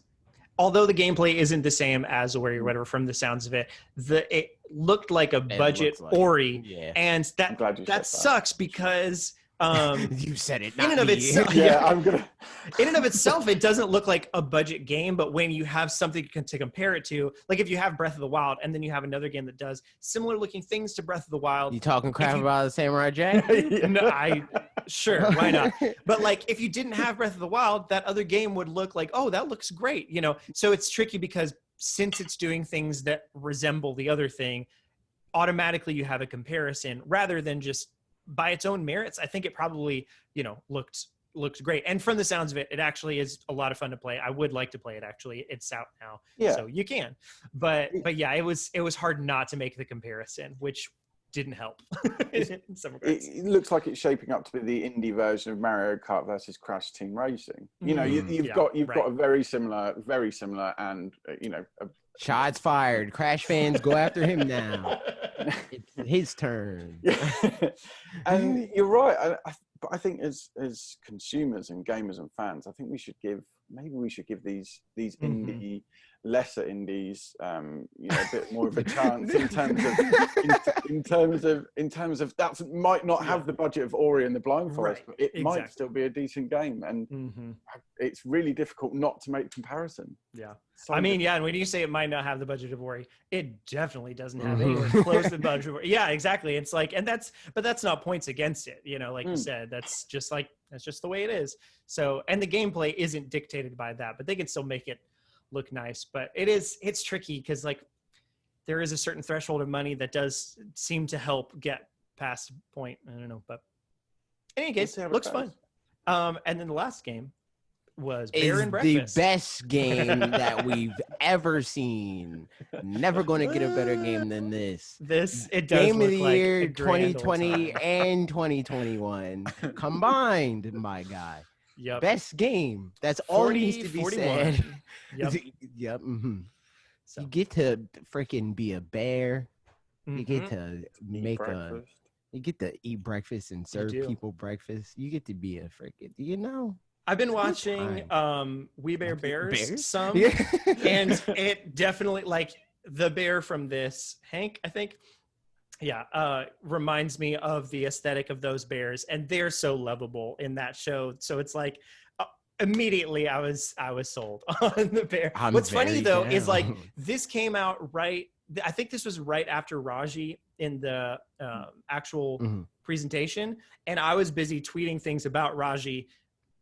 Speaker 2: although the gameplay isn't the same as Ori or whatever, from the sounds of it, it looked like a budget Ori, and that sucks because.
Speaker 1: You said it.
Speaker 2: In and of itself, in and of itself, it doesn't look like a budget game. But when you have something to compare it to, like if you have Breath of the Wild, and then you have another game that does similar looking things to Breath of the Wild,
Speaker 1: you talking crap about the Samurai Jack?
Speaker 2: No, sure, why not? But like, if you didn't have Breath of the Wild, that other game would look like, oh, that looks great, So it's tricky because since it's doing things that resemble the other thing, automatically you have a comparison rather than just. By its own merits, I think it probably, looked looks great. And from the sounds of it, it actually is a lot of fun to play. I would like to play it actually. It's out now.
Speaker 3: Yeah.
Speaker 2: So you can. But yeah, it was hard not to make the comparison, which didn't help in some regards.
Speaker 3: It looks like it's shaping up to be the indie version of Mario Kart versus Crash Team Racing. You know, you've got a very similar, and
Speaker 1: shots fired. Crash fans, go after him now. It's his turn.
Speaker 3: And you're right. But I think as consumers and gamers and fans, I think we should give these indie, lesser indies, a bit more of a chance in terms of that might not have the budget of Ori and the Blind Forest, but it might still be a decent game, and it's really difficult not to make comparison.
Speaker 2: Yeah. So and when you say it might not have the budget of Ori, it definitely doesn't have anywhere close to the budget of Ori. Yeah, exactly. It's like, but that's not points against it. Like you said, that's just the way it is. So, and the gameplay isn't dictated by that, but they can still make it look nice. But it's tricky because like there is a certain threshold of money that does seem to help get past a point. I don't know, but in any case, looks fun. And then the last game was Bear and Breakfast.
Speaker 1: The best game that we've ever seen. Never going to get a better game than this.
Speaker 2: It does
Speaker 1: game
Speaker 2: look
Speaker 1: of the
Speaker 2: like
Speaker 1: year 2020 and 2021 combined, my guy.
Speaker 2: Yep.
Speaker 1: Best game. That's all it needs to be 41. Said.
Speaker 2: Yep.
Speaker 1: So. You get to freaking be a bear. You get to you get to eat breakfast and serve people breakfast. You get to be a freaking,
Speaker 2: I've been watching We Bare Bears some, and it definitely, like, the bear from this, Hank, I think, reminds me of the aesthetic of those bears, and they're so lovable in that show. So it's like immediately I was sold on the bear. What's funny though is like this came out right. I think this was right after Raji in the actual presentation, and I was busy tweeting things about Raji.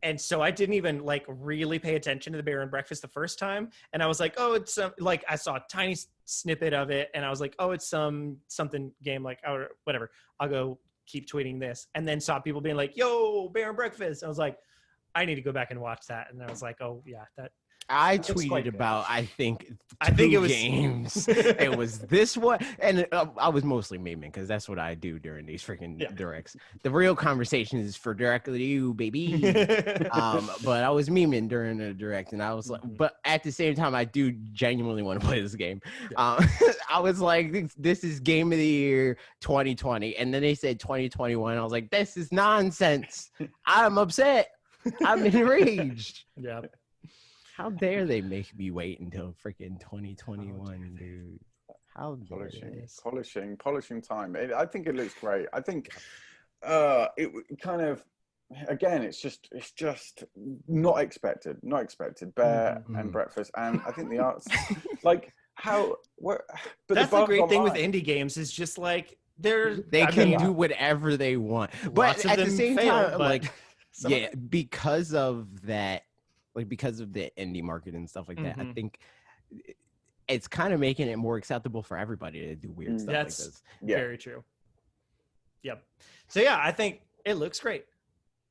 Speaker 2: And so I didn't even like really pay attention to the Bear and Breakfast the first time. And I was like, oh, it's like I saw a tiny snippet of it and I was like, oh, it's something game, like, or whatever. I'll go keep tweeting this. And then saw people being like, yo, Bear and Breakfast. I was like, I need to go back and watch that. And I was like, oh yeah,
Speaker 1: I tweeted about, I think it was games. It was this one, and I was mostly memeing because that's what I do during these freaking directs. The real conversation is for directly to you, baby. But I was memeing during the direct, and I was like, but at the same time, I do genuinely want to play this game. I was like, this is game of the year 2020, and then they said 2021. I was like, this is nonsense. I'm upset. I'm enraged.
Speaker 2: Yeah.
Speaker 1: How dare they make me wait until freaking 2021, dude? How dare
Speaker 3: polishing time. I think it looks great. I think it kind of, again, it's just not expected. Bear and Breakfast, and I think the arts, like but
Speaker 2: that's the great thing with indie games is just like
Speaker 1: they can do whatever they want, but at the same time, like because of that. Like because of the indie market and stuff like that, I think it's kind of making it more acceptable for everybody to do weird stuff like this.
Speaker 2: Very true. Yep. So yeah, I think it looks great.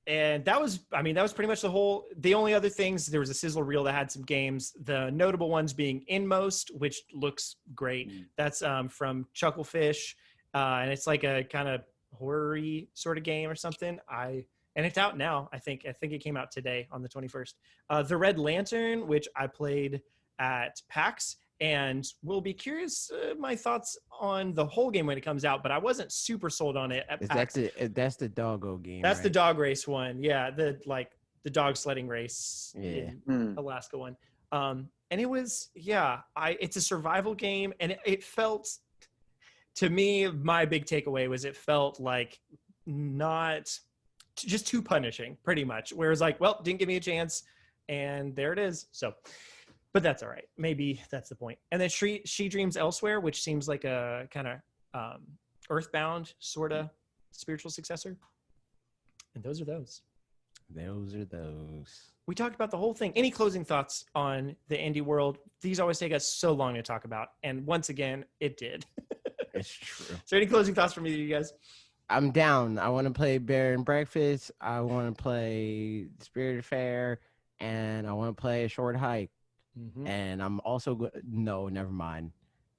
Speaker 2: And that was pretty much the only other things, there was a sizzle reel that had some games, the notable ones being Inmost, which looks great. That's from Chucklefish. And it's like a kind of horror-y sort of game or something. And it's out now. I think it came out today on the 21st. The Red Lantern, which I played at PAX, and will be curious my thoughts on the whole game when it comes out. But I wasn't super sold on it at PAX.
Speaker 1: That's the doggo game.
Speaker 2: That's right? The dog race one. Yeah, the dog sledding race in Alaska one. And it was it's a survival game, and it felt, to me, my big takeaway was it felt like not. Just too punishing, pretty much. Whereas like, well, didn't give me a chance, and there it is. So, but that's all right. Maybe that's the point. And then She Dreams Elsewhere, which seems like a kind of Earthbound sort of spiritual successor. And those are those. We talked about the whole thing. Any closing thoughts on the indie world? These always take us so long to talk about, and once again, it did.
Speaker 1: It's true.
Speaker 2: So, any closing thoughts from either of you guys?
Speaker 1: I'm down. I want to play Bear and Breakfast. I want to play Spiritfarer, and I want to play A Short Hike. And I'm also no, never mind.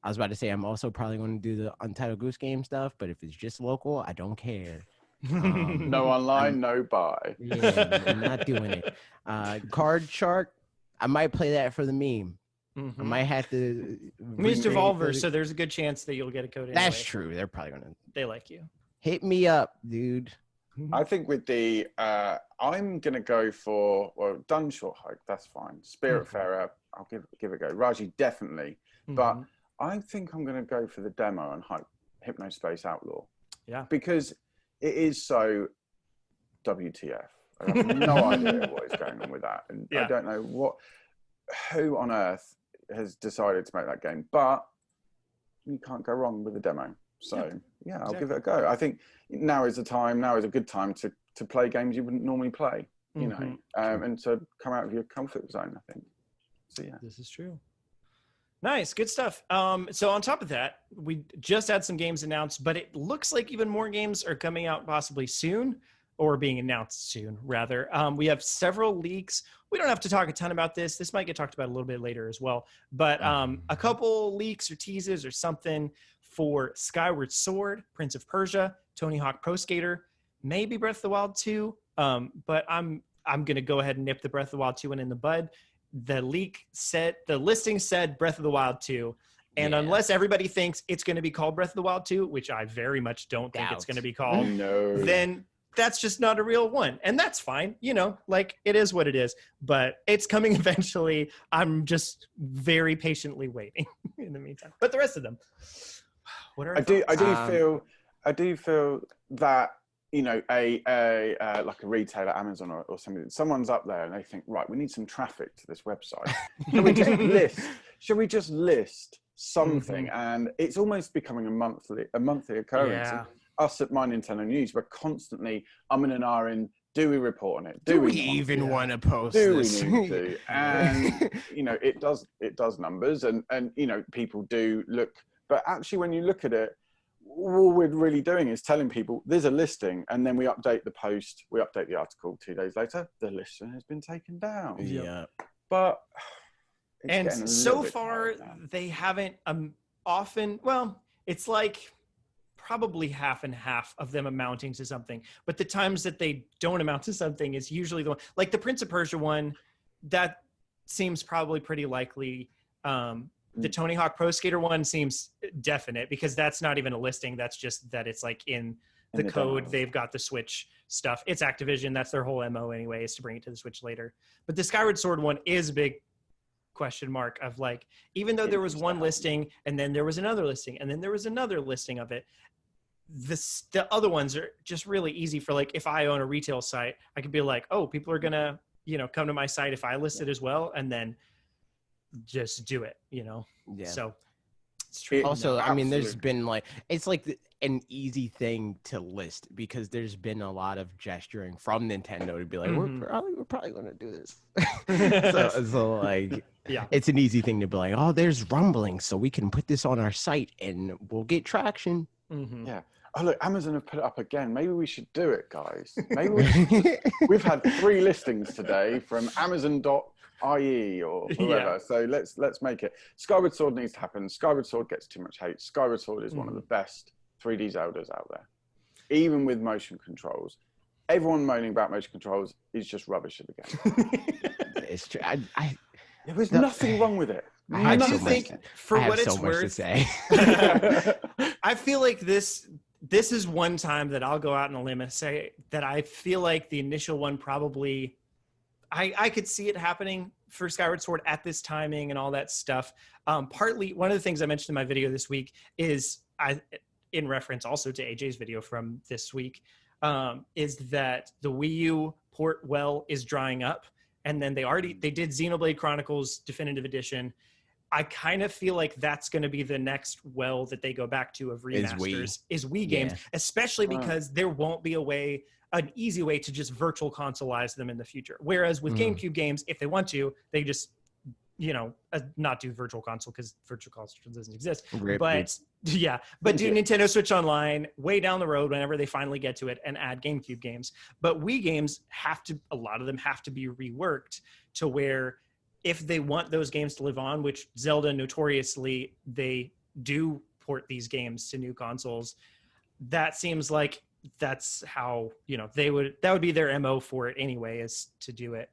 Speaker 1: I was about to say I'm also probably going to do the Untitled Goose Game stuff, but if it's just local, I don't care.
Speaker 3: No online, no buy.
Speaker 1: Yeah, I'm not doing it. Card Shark, I might play that for the meme. I might have to.
Speaker 2: I mean, it's Devolver, so there's a good chance that you'll get a code anyway.
Speaker 1: That's true. They're probably going to.
Speaker 2: They like you.
Speaker 1: Hit me up, dude.
Speaker 3: I think with the, I'm going to go for, well, done Short Hike, that's fine. Spiritfarer, I'll give it a go. Raji, definitely. But I think I'm going to go for the demo and Hypnospace Outlaw.
Speaker 2: Yeah.
Speaker 3: Because it is so WTF. I have no idea what is going on with that. And I don't know who on earth has decided to make that game. But you can't go wrong with the demo. So, I'll give it a go. I think now is a good time to play games you wouldn't normally play, you know, and to come out of your comfort zone, I think. So, yeah.
Speaker 2: This is true. Nice. Good stuff. So on top of that, we just had some games announced, but it looks like even more games are coming out possibly soon, or being announced soon, rather. We have several leaks. We don't have to talk a ton about this. This might get talked about a little bit later as well. But a couple leaks or teases or something for Skyward Sword, Prince of Persia, Tony Hawk Pro Skater, maybe Breath of the Wild 2. But I'm going to go ahead and nip the Breath of the Wild 2 one in the bud. The listing said Breath of the Wild 2. And unless everybody thinks it's going to be called Breath of the Wild 2, which I very much don't think it's going to be called, then that's just not a real one. And that's fine. You know, like, it is what it is. But it's coming eventually. I'm just very patiently waiting in the meantime. But the rest of them, what are
Speaker 3: I do feel that, you know, like a retailer, Amazon or something, someone's up there and they think, right, we need some traffic to this website. Should we just list something? And it's almost becoming a monthly occurrence.
Speaker 2: Yeah.
Speaker 3: Us at MyNintendoNews, we're constantly umming and ahhing. Do we report on it?
Speaker 1: Do we even want to post
Speaker 3: this?
Speaker 1: Do
Speaker 3: we need to? And you know, it does numbers, and you know, people do look. But actually, when you look at it, all we're really doing is telling people there's a listing, and then we update the post, we update the article 2 days later, the listing has been taken down.
Speaker 1: Yeah.
Speaker 3: But
Speaker 2: and so far they haven't often, well, it's like probably half and half of them amounting to something, but the times that they don't amount to something is usually the one, like the Prince of Persia one, that seems probably pretty likely. The Tony Hawk Pro Skater one seems definite because that's not even a listing. That's just that it's like in the code. Demo. They've got the Switch stuff. It's Activision. That's their whole MO anyway, is to bring it to the Switch later. But the Skyward Sword one is a big question mark of, like, even though there was one listing and then there was another listing and then there was another listing of it, the other ones are just really easy for, like, if I own a retail site, I could be like, oh, people are going to, you know, come to my site if I list it as well. And then just do it, you know. So it's true.
Speaker 1: Also, I mean, there's been like, it's like an easy thing to list because there's been a lot of gesturing from Nintendo to be like, we're probably going to do this. so like, it's an easy thing to be like, oh, there's rumbling, so we can put this on our site and we'll get traction.
Speaker 3: Yeah. Oh, look, Amazon have put it up again. Maybe we should do it, guys. Maybe we've had 3 listings today from Amazon.ie or whoever. So let's make it. Skyward Sword needs to happen. Skyward Sword gets too much hate. Skyward Sword is one of the best 3D Zeldas out there, even with motion controls. Everyone moaning about motion controls is just rubbish at the game.
Speaker 1: It's true.
Speaker 3: There was nothing wrong with it.
Speaker 2: I do think, for what it's worth, I feel like this is one time that I'll go out on a limb and say that I feel like the initial one probably, I could see it happening for Skyward Sword at this timing and all that stuff. Partly, one of the things I mentioned in my video this week is, in reference also to AJ's video from this week, is that the Wii U port well is drying up. And then they did Xenoblade Chronicles Definitive Edition. I kind of feel like that's going to be the next well that they go back to of remasters is Wii games, especially because there won't be an easy way to just virtual consoleize them in the future. Whereas with GameCube games, if they want to, they just not do virtual console because virtual console doesn't exist.
Speaker 1: Rip,
Speaker 2: but yeah, but do Nintendo Switch Online way down the road whenever they finally get to it and add GameCube games. But Wii games a lot of them have to be reworked to where if they want those games to live on, which Zelda notoriously, they do port these games to new consoles. That seems like that's how that would be their MO for it anyway, is to do it.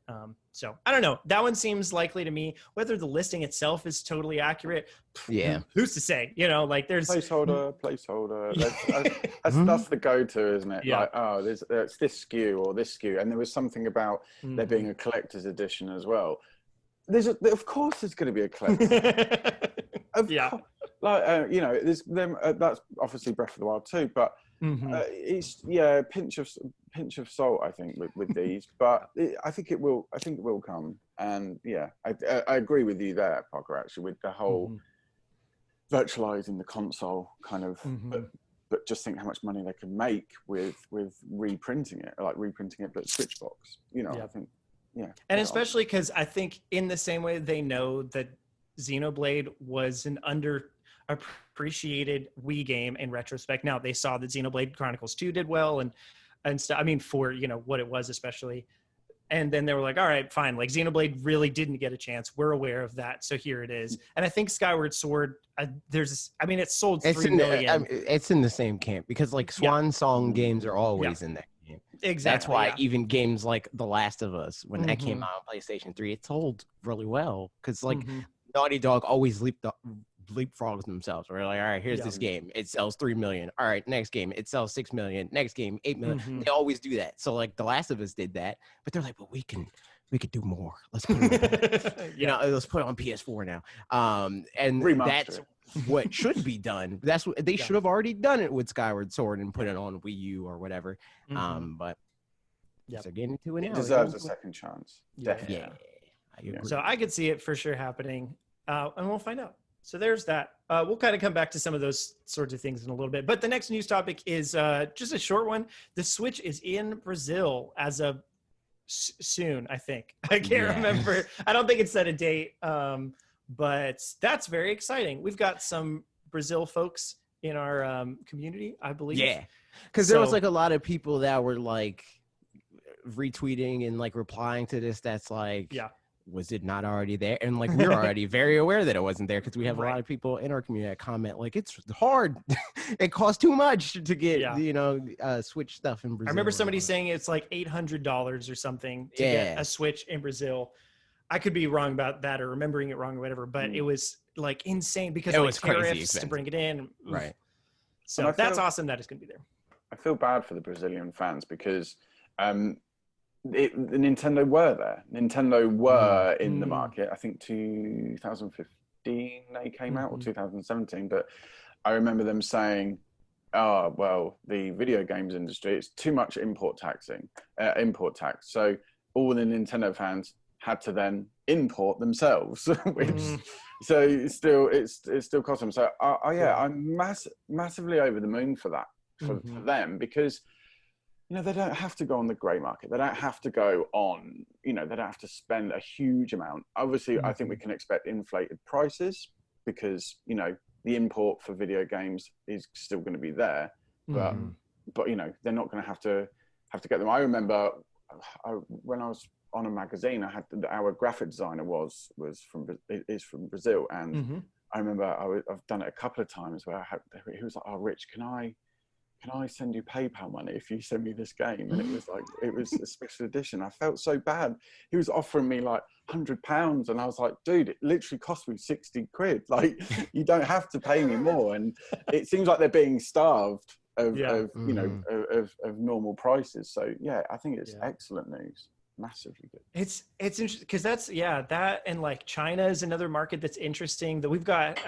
Speaker 2: So I don't know, that one seems likely to me. Whether the listing itself is totally accurate, who's to say? There's
Speaker 3: placeholder. That's the go-to, isn't it?
Speaker 2: Yeah.
Speaker 3: Like, there's this SKU or this SKU, and there was something about there being a collector's edition as well. Of course there's going to be a collector's. That's obviously Breath of the Wild too, but it's a pinch of salt, I think, with these. But I think it will come, and I agree with you there, Parker. Actually, with the whole virtualizing the console kind of, but just think how much money they can make with reprinting it, but Switchbox. I think. Yeah,
Speaker 2: and especially because I think in the same way they know that Xenoblade was an underappreciated Wii game in retrospect. Now they saw that Xenoblade Chronicles 2 did well and stuff. I mean, for what it was especially, and then they were like, all right, fine. Like Xenoblade really didn't get a chance. We're aware of that, so here it is. And I think Skyward Sword, it sold 3 million.
Speaker 1: It's in the same camp because like Swan Song games are always in there.
Speaker 2: Exactly.
Speaker 1: That's why even games like The Last of Us, when that came out on PlayStation 3, it sold really well because like Naughty Dog always leapfrogs themselves. We're like, all right, here's this game. It sells 3 million. All right, next game, it sells 6 million. Next game, 8 million. They always do that. So like The Last of Us did that, but they're like, but we could do more. Let's put it let's put it on PS4 now. And that's what should be done. That's what they should have already done it with Skyward Sword and put it on Wii U or whatever. But they're getting into it now.
Speaker 3: It deserves a second chance. Definitely.
Speaker 2: Yeah. So I could see it for sure happening, and we'll find out. So there's that. We'll kind of come back to some of those sorts of things in a little bit. But the next news topic is just a short one. The Switch is in Brazil as of soon, I think. I can't remember. I don't think it set a date. But that's very exciting. We've got some Brazil folks in our community, I believe.
Speaker 1: Yeah, because there was like a lot of people that were like retweeting and like replying to this. That's like, was it not already there? And like we're already very aware that it wasn't there because we have a lot of people in our community that comment like it's hard. It costs too much to get Switch stuff in Brazil.
Speaker 2: I remember somebody saying it's like $800 or something to get a Switch in Brazil. I could be wrong about that or remembering it wrong or whatever, but it was like insane because it was tariffs to bring it in.
Speaker 1: Right.
Speaker 2: So that's awesome that it's going to be there.
Speaker 3: I feel bad for the Brazilian fans because the Nintendo were there. Nintendo were in the market. I think 2015 they came out or 2017, but I remember them saying, "Oh, well, the video games industry, it's too much import tax. So all the Nintendo fans had to then import themselves, which so it still cost them. So I'm massively over the moon for that for them because they don't have to go on the grey market. They don't have to go on. They don't have to spend a huge amount. Obviously, I think we can expect inflated prices because the import for video games is still going to be there, but they're not going to have to get them. I remember when I was on a magazine, I had our graphic designer is from Brazil, and I remember I've done it a couple of times where he was like, "Oh, Rich, can I send you PayPal money if you send me this game?" And it was a special edition. I felt so bad. He was offering me like £100, and I was like, "Dude, it literally cost me 60 quid. Like, you don't have to pay me more." And it seems like they're being starved of normal prices. So I think it's excellent news. Massively good.
Speaker 2: It's interesting because that's that, and like China is another market that's interesting. That we've got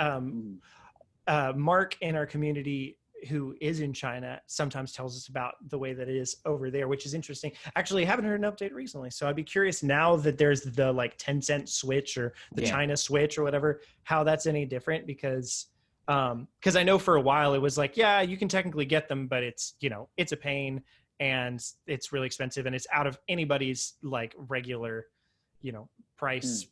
Speaker 2: Mark in our community who is in China sometimes tells us about the way that it is over there, which is interesting. Actually, I haven't heard an update recently, so I'd be curious now that there's the like 10-cent Switch or the China Switch or whatever, how that's any different because I know for a while it was like, you can technically get them, but it's it's a pain. And it's really expensive, and it's out of anybody's like regular, price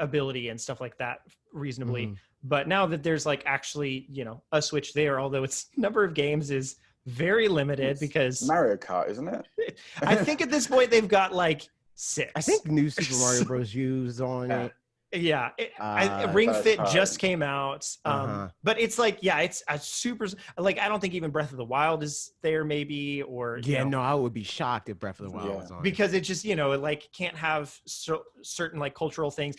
Speaker 2: ability and stuff like that reasonably. But now that there's like actually, you know, a Switch there, although its number of games is very limited because
Speaker 3: Mario Kart, isn't it?
Speaker 2: I think at this point they've got like 6.
Speaker 1: I think New Super Mario Bros. U's on it.
Speaker 2: Yeah, Ring Fit
Speaker 3: time.
Speaker 2: just came out, but it's like, yeah, it's a super, like, I don't think even Breath of the Wild is there, maybe, or
Speaker 1: yeah, no, I would be shocked if Breath of the Wild was on
Speaker 2: because it just, you know, it like can't have certain like cultural things.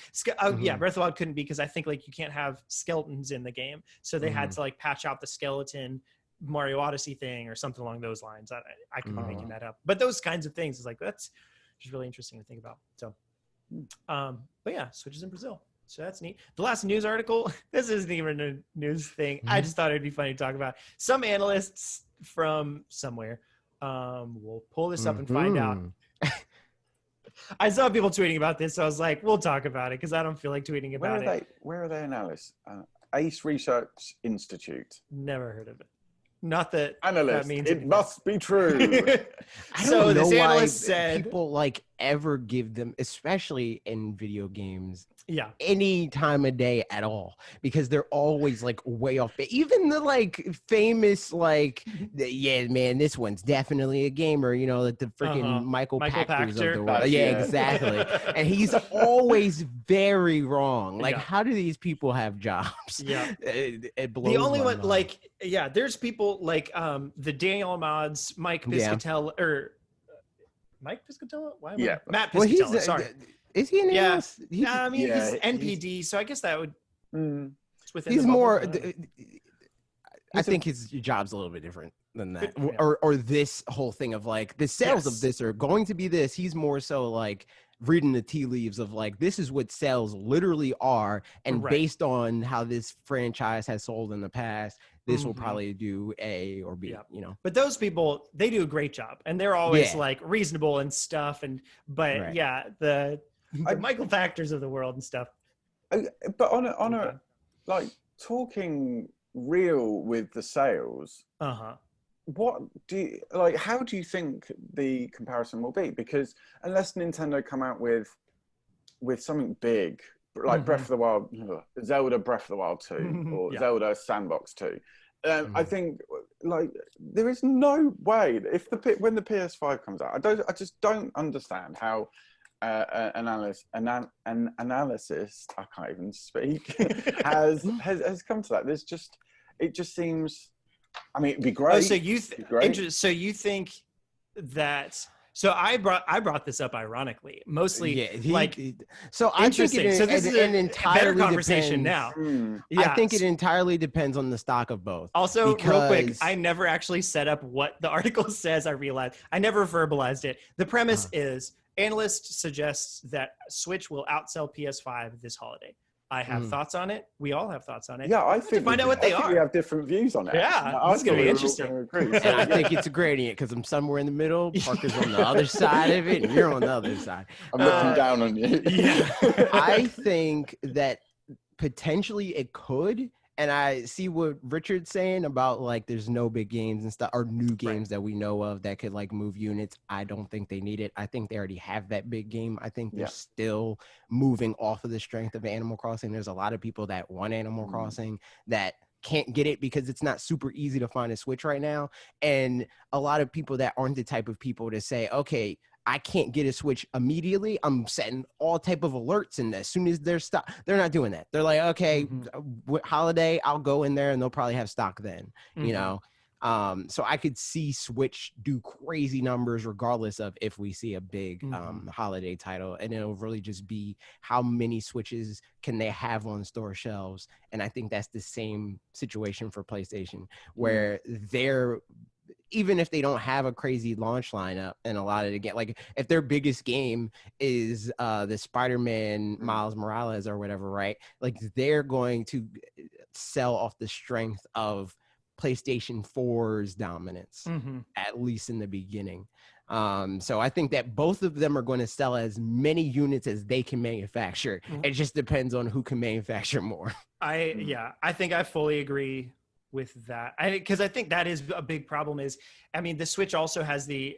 Speaker 2: Yeah, Breath of the Wild couldn't because I think like you can't have skeletons in the game, so they had to like patch out the skeleton Mario Odyssey thing or something along those lines. I could be making that up, but those kinds of things is like that's just really interesting to think about. So. But yeah, Switch is in Brazil, so that's neat. The last news article, this isn't even a news thing. I just thought it'd be funny to talk about. Some analysts from somewhere, we'll pull this up and find out. I saw people tweeting about this, so I was like, we'll talk about it because I don't feel like tweeting about it.
Speaker 3: Where are they analysts? Ace Research Institute.
Speaker 2: Never heard of it. Not that
Speaker 3: analyst.
Speaker 2: That means
Speaker 3: it
Speaker 2: anything.
Speaker 3: Must be true.
Speaker 1: I don't know why people like ever give them, especially in video games, any time of day at all, because they're always like way off. Even the like famous like, yeah, man, this one's definitely a gamer. You know, like the freaking Michael Pachter of the world. Yeah, exactly. And he's always very wrong. Like, how do these people have jobs?
Speaker 2: Yeah,
Speaker 1: it blows
Speaker 2: the only
Speaker 1: my
Speaker 2: one
Speaker 1: mind.
Speaker 2: like, yeah, there's people like the Daniel Mods, Mike Piscatella, or Mike Piscatella? Why am I? Matt Piscatella, sorry.
Speaker 1: Is he an
Speaker 2: analyst? Yeah, I mean, he's NPD, so I guess that would. It's within
Speaker 1: he's
Speaker 2: the
Speaker 1: more.
Speaker 2: bubble,
Speaker 1: I think his job's a little bit different than that, or this whole thing of like the sales of this are going to be this. He's more so like reading the tea leaves of like, this is what sales literally are, and based on how this franchise has sold in the past, this will probably do A or B, you know.
Speaker 2: But those people, they do a great job, and they're always like reasonable and stuff. And but the Michael Factors of the world and stuff.
Speaker 3: But on a like talking real with the sales. What do you like? How do you think the comparison will be? Because unless Nintendo come out with something big, like Breath of the Wild, Zelda Breath of the Wild 2, or Zelda Sandbox 2, I think like there is no way if when the PS5 comes out, I just don't understand how an analysis I can't even speak has come to that. It just seems. I mean, it'd be great.
Speaker 2: Oh, so you think that? So I brought this up ironically, mostly
Speaker 1: So I think
Speaker 2: so this is an entirely better conversation now.
Speaker 1: I think it entirely depends on the stock of both.
Speaker 2: Also, real quick, I never actually set up what the article says. I realized I never verbalized it. The premise is analysts suggests that Switch will outsell PS5 this holiday. I have thoughts on it. We all have thoughts on it.
Speaker 3: Yeah, I think
Speaker 2: to find out what they are.
Speaker 3: We have different views on it.
Speaker 2: Yeah, it's going to be interesting.
Speaker 1: And I think it's a gradient because I'm somewhere in the middle. Parker's on the other side of it, and you're on the other side.
Speaker 3: I'm looking down on you.
Speaker 1: Yeah, I think that potentially it could. And I see what Richard's saying about like there's no big games and stuff or new games that we know of that could like move units. I don't think they need it. I think they already have that big game. I think they're still moving off of the strength of Animal Crossing. There's a lot of people that want Animal Crossing that can't get it because it's not super easy to find a Switch right now. And a lot of people that aren't the type of people to say, okay, I can't get a Switch immediately. I'm setting all type of alerts, and as soon as they're stock, they're not doing that. They're like, okay, holiday, I'll go in there, and they'll probably have stock then. You know, so I could see Switch do crazy numbers regardless of if we see a big holiday title, and it'll really just be how many Switches can they have on store shelves. And I think that's the same situation for PlayStation, where they're even if they don't have a crazy launch lineup and a lot of the game, like if their biggest game is the Spider-Man Miles Morales or whatever, right? Like they're going to sell off the strength of PlayStation 4's dominance, at least in the beginning. So I think that both of them are going to sell as many units as they can manufacture. It just depends on who can manufacture more.
Speaker 2: I think I fully agree with that, because I think that is a big problem. Is, I mean, the Switch also has the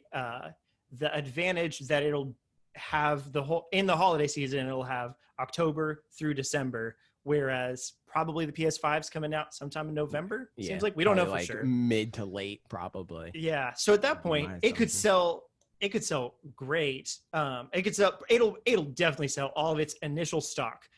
Speaker 2: advantage that it'll have in the holiday season, it'll have October through December, whereas probably the PS5's coming out sometime in November.
Speaker 1: Yeah,
Speaker 2: seems like we don't know for
Speaker 1: like
Speaker 2: sure.
Speaker 1: Mid to late, probably.
Speaker 2: Yeah. So at that point, it could sell great. It'll definitely sell all of its initial stock.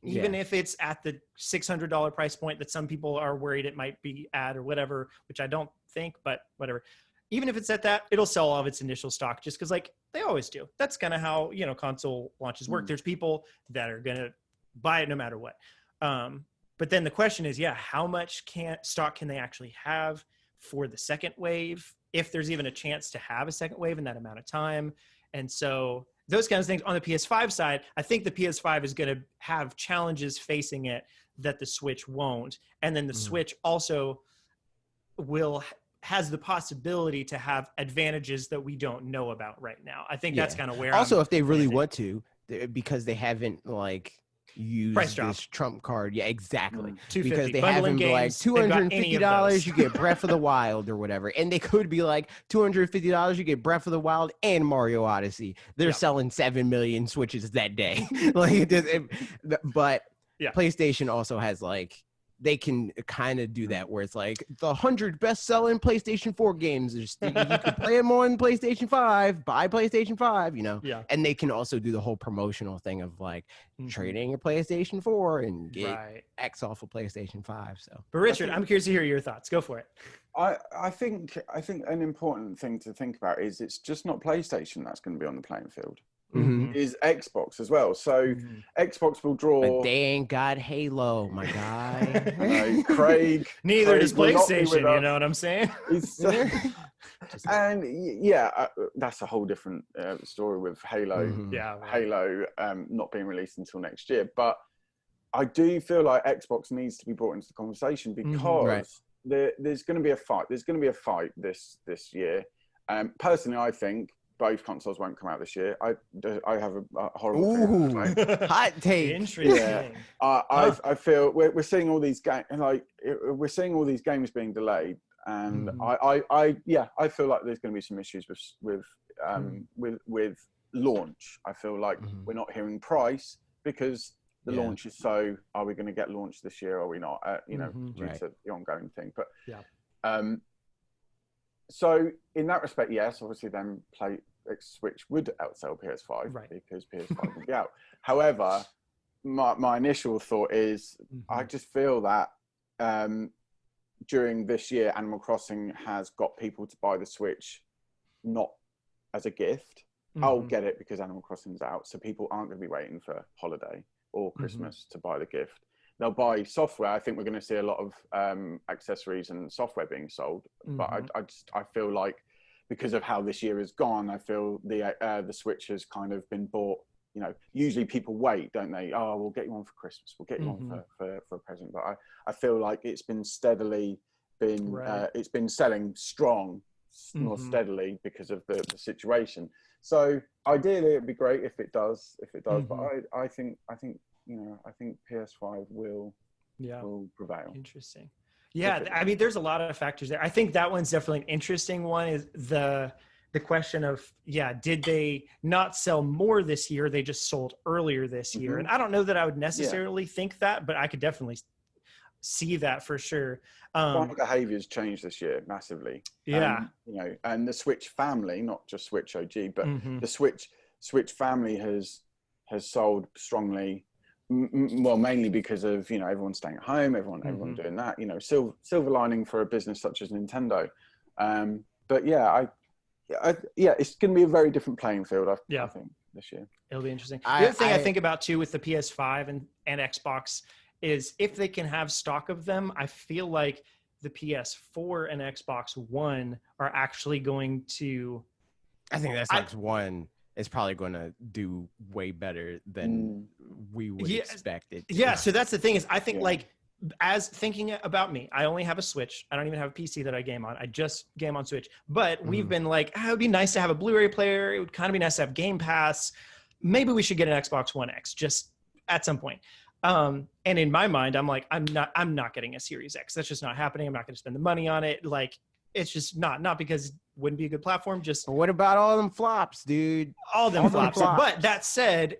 Speaker 2: Even if it's at the $600 price point that some people are worried it might be at or whatever, which I don't think, but whatever. Even if it's at that, it'll sell all of its initial stock just because like they always do. That's kind of how, console launches work. There's people that are going to buy it no matter what. But then the question is, how much stock can they actually have for the second wave? If there's even a chance to have a second wave in that amount of time. And so those kinds of things on the PS5 side, I think the PS5 is going to have challenges facing it that the Switch won't. And then the Switch also has the possibility to have advantages that we don't know about right now. I think that's kind of where
Speaker 1: also, if they really want to, because they haven't like use this trump card. Yeah, exactly. Because they haven't been like $250 you get Breath of the Wild or whatever. And they could be like $250 you get Breath of the Wild and Mario Odyssey. They're selling 7 million Switches that day. But PlayStation also has like, they can kind of do that where it's like the 100 best-selling PlayStation 4 games. You can play them on PlayStation 5, buy PlayStation 5, and they can also do the whole promotional thing of like trading your PlayStation 4 and get X off of PlayStation 5. So,
Speaker 2: but Richard, I'm curious to hear your thoughts. Go for it.
Speaker 3: I think an important thing to think about is it's just not PlayStation that's going to be on the playing field. Is Xbox as well. So Xbox will draw.
Speaker 1: But they ain't got Halo, my guy.
Speaker 3: Craig.
Speaker 2: Neither does PlayStation. You know what I'm saying?
Speaker 3: And that's a whole different story with Halo. Halo not being released until next year. But I do feel like Xbox needs to be brought into the conversation because there's going to be a fight. There's going to be a fight this year. Personally, I think both consoles won't come out this year. I have a horrible feeling.
Speaker 1: Hot take.
Speaker 2: Interesting.
Speaker 3: I feel we're seeing all these games we're seeing all these games being delayed, and I feel like there's going to be some issues with launch. I feel like we're not hearing price because the launch is so. Are we going to get launched this year? Or are we not? Due to the ongoing thing, but so in that respect, yes, obviously then Switch would outsell PS5 because PS5 would be out. However, my initial thought is I just feel that during this year, Animal Crossing has got people to buy the Switch not as a gift. I'll get it because Animal Crossing's out, so people aren't going to be waiting for holiday or Christmas to buy the gift. They'll buy software. I think we're going to see a lot of accessories and software being sold. But I feel like because of how this year has gone, I feel the Switch has kind of been bought. Usually people wait, don't they? Oh, we'll get you one for Christmas. We'll get you one for a present. But I feel like it's been steadily it's been selling strong, more steadily because of the situation. So ideally, it'd be great if it does. But I think PS5 will prevail.
Speaker 2: Interesting. Yeah, I mean, there's a lot of factors there. I think that one's definitely an interesting one. Is the question of did they not sell more this year? They just sold earlier this year, and I don't know that I would necessarily think that, but I could definitely see that for sure.
Speaker 3: Buying behavior's changed this year massively. And the Switch family, not just Switch OG, but the Switch family has sold strongly. Well, mainly because of everyone staying at home, everyone doing that. Silver lining for a business such as Nintendo. But it's going to be a very different playing field. I think this year
Speaker 2: it'll be interesting. The other thing I think about too with the PS5 and Xbox is if they can have stock of them. I feel like the PS4 and Xbox One are actually going to.
Speaker 1: I think Xbox One is probably going to do way better than we would expect it.
Speaker 2: Yeah, so that's the thing is I think like as thinking about me, I only have a Switch. I don't even have a PC that I game on. I just game on Switch. But we've been like, it would be nice to have a Blu-ray player. It would kind of be nice to have Game Pass. Maybe we should get an Xbox One X just at some point. And in my mind, I'm like, I'm not getting a Series X. That's just not happening. I'm not going to spend the money on it. Like, it's just not because it wouldn't be a good platform. Just
Speaker 1: what about all them flops, dude?
Speaker 2: All them flops. But that said,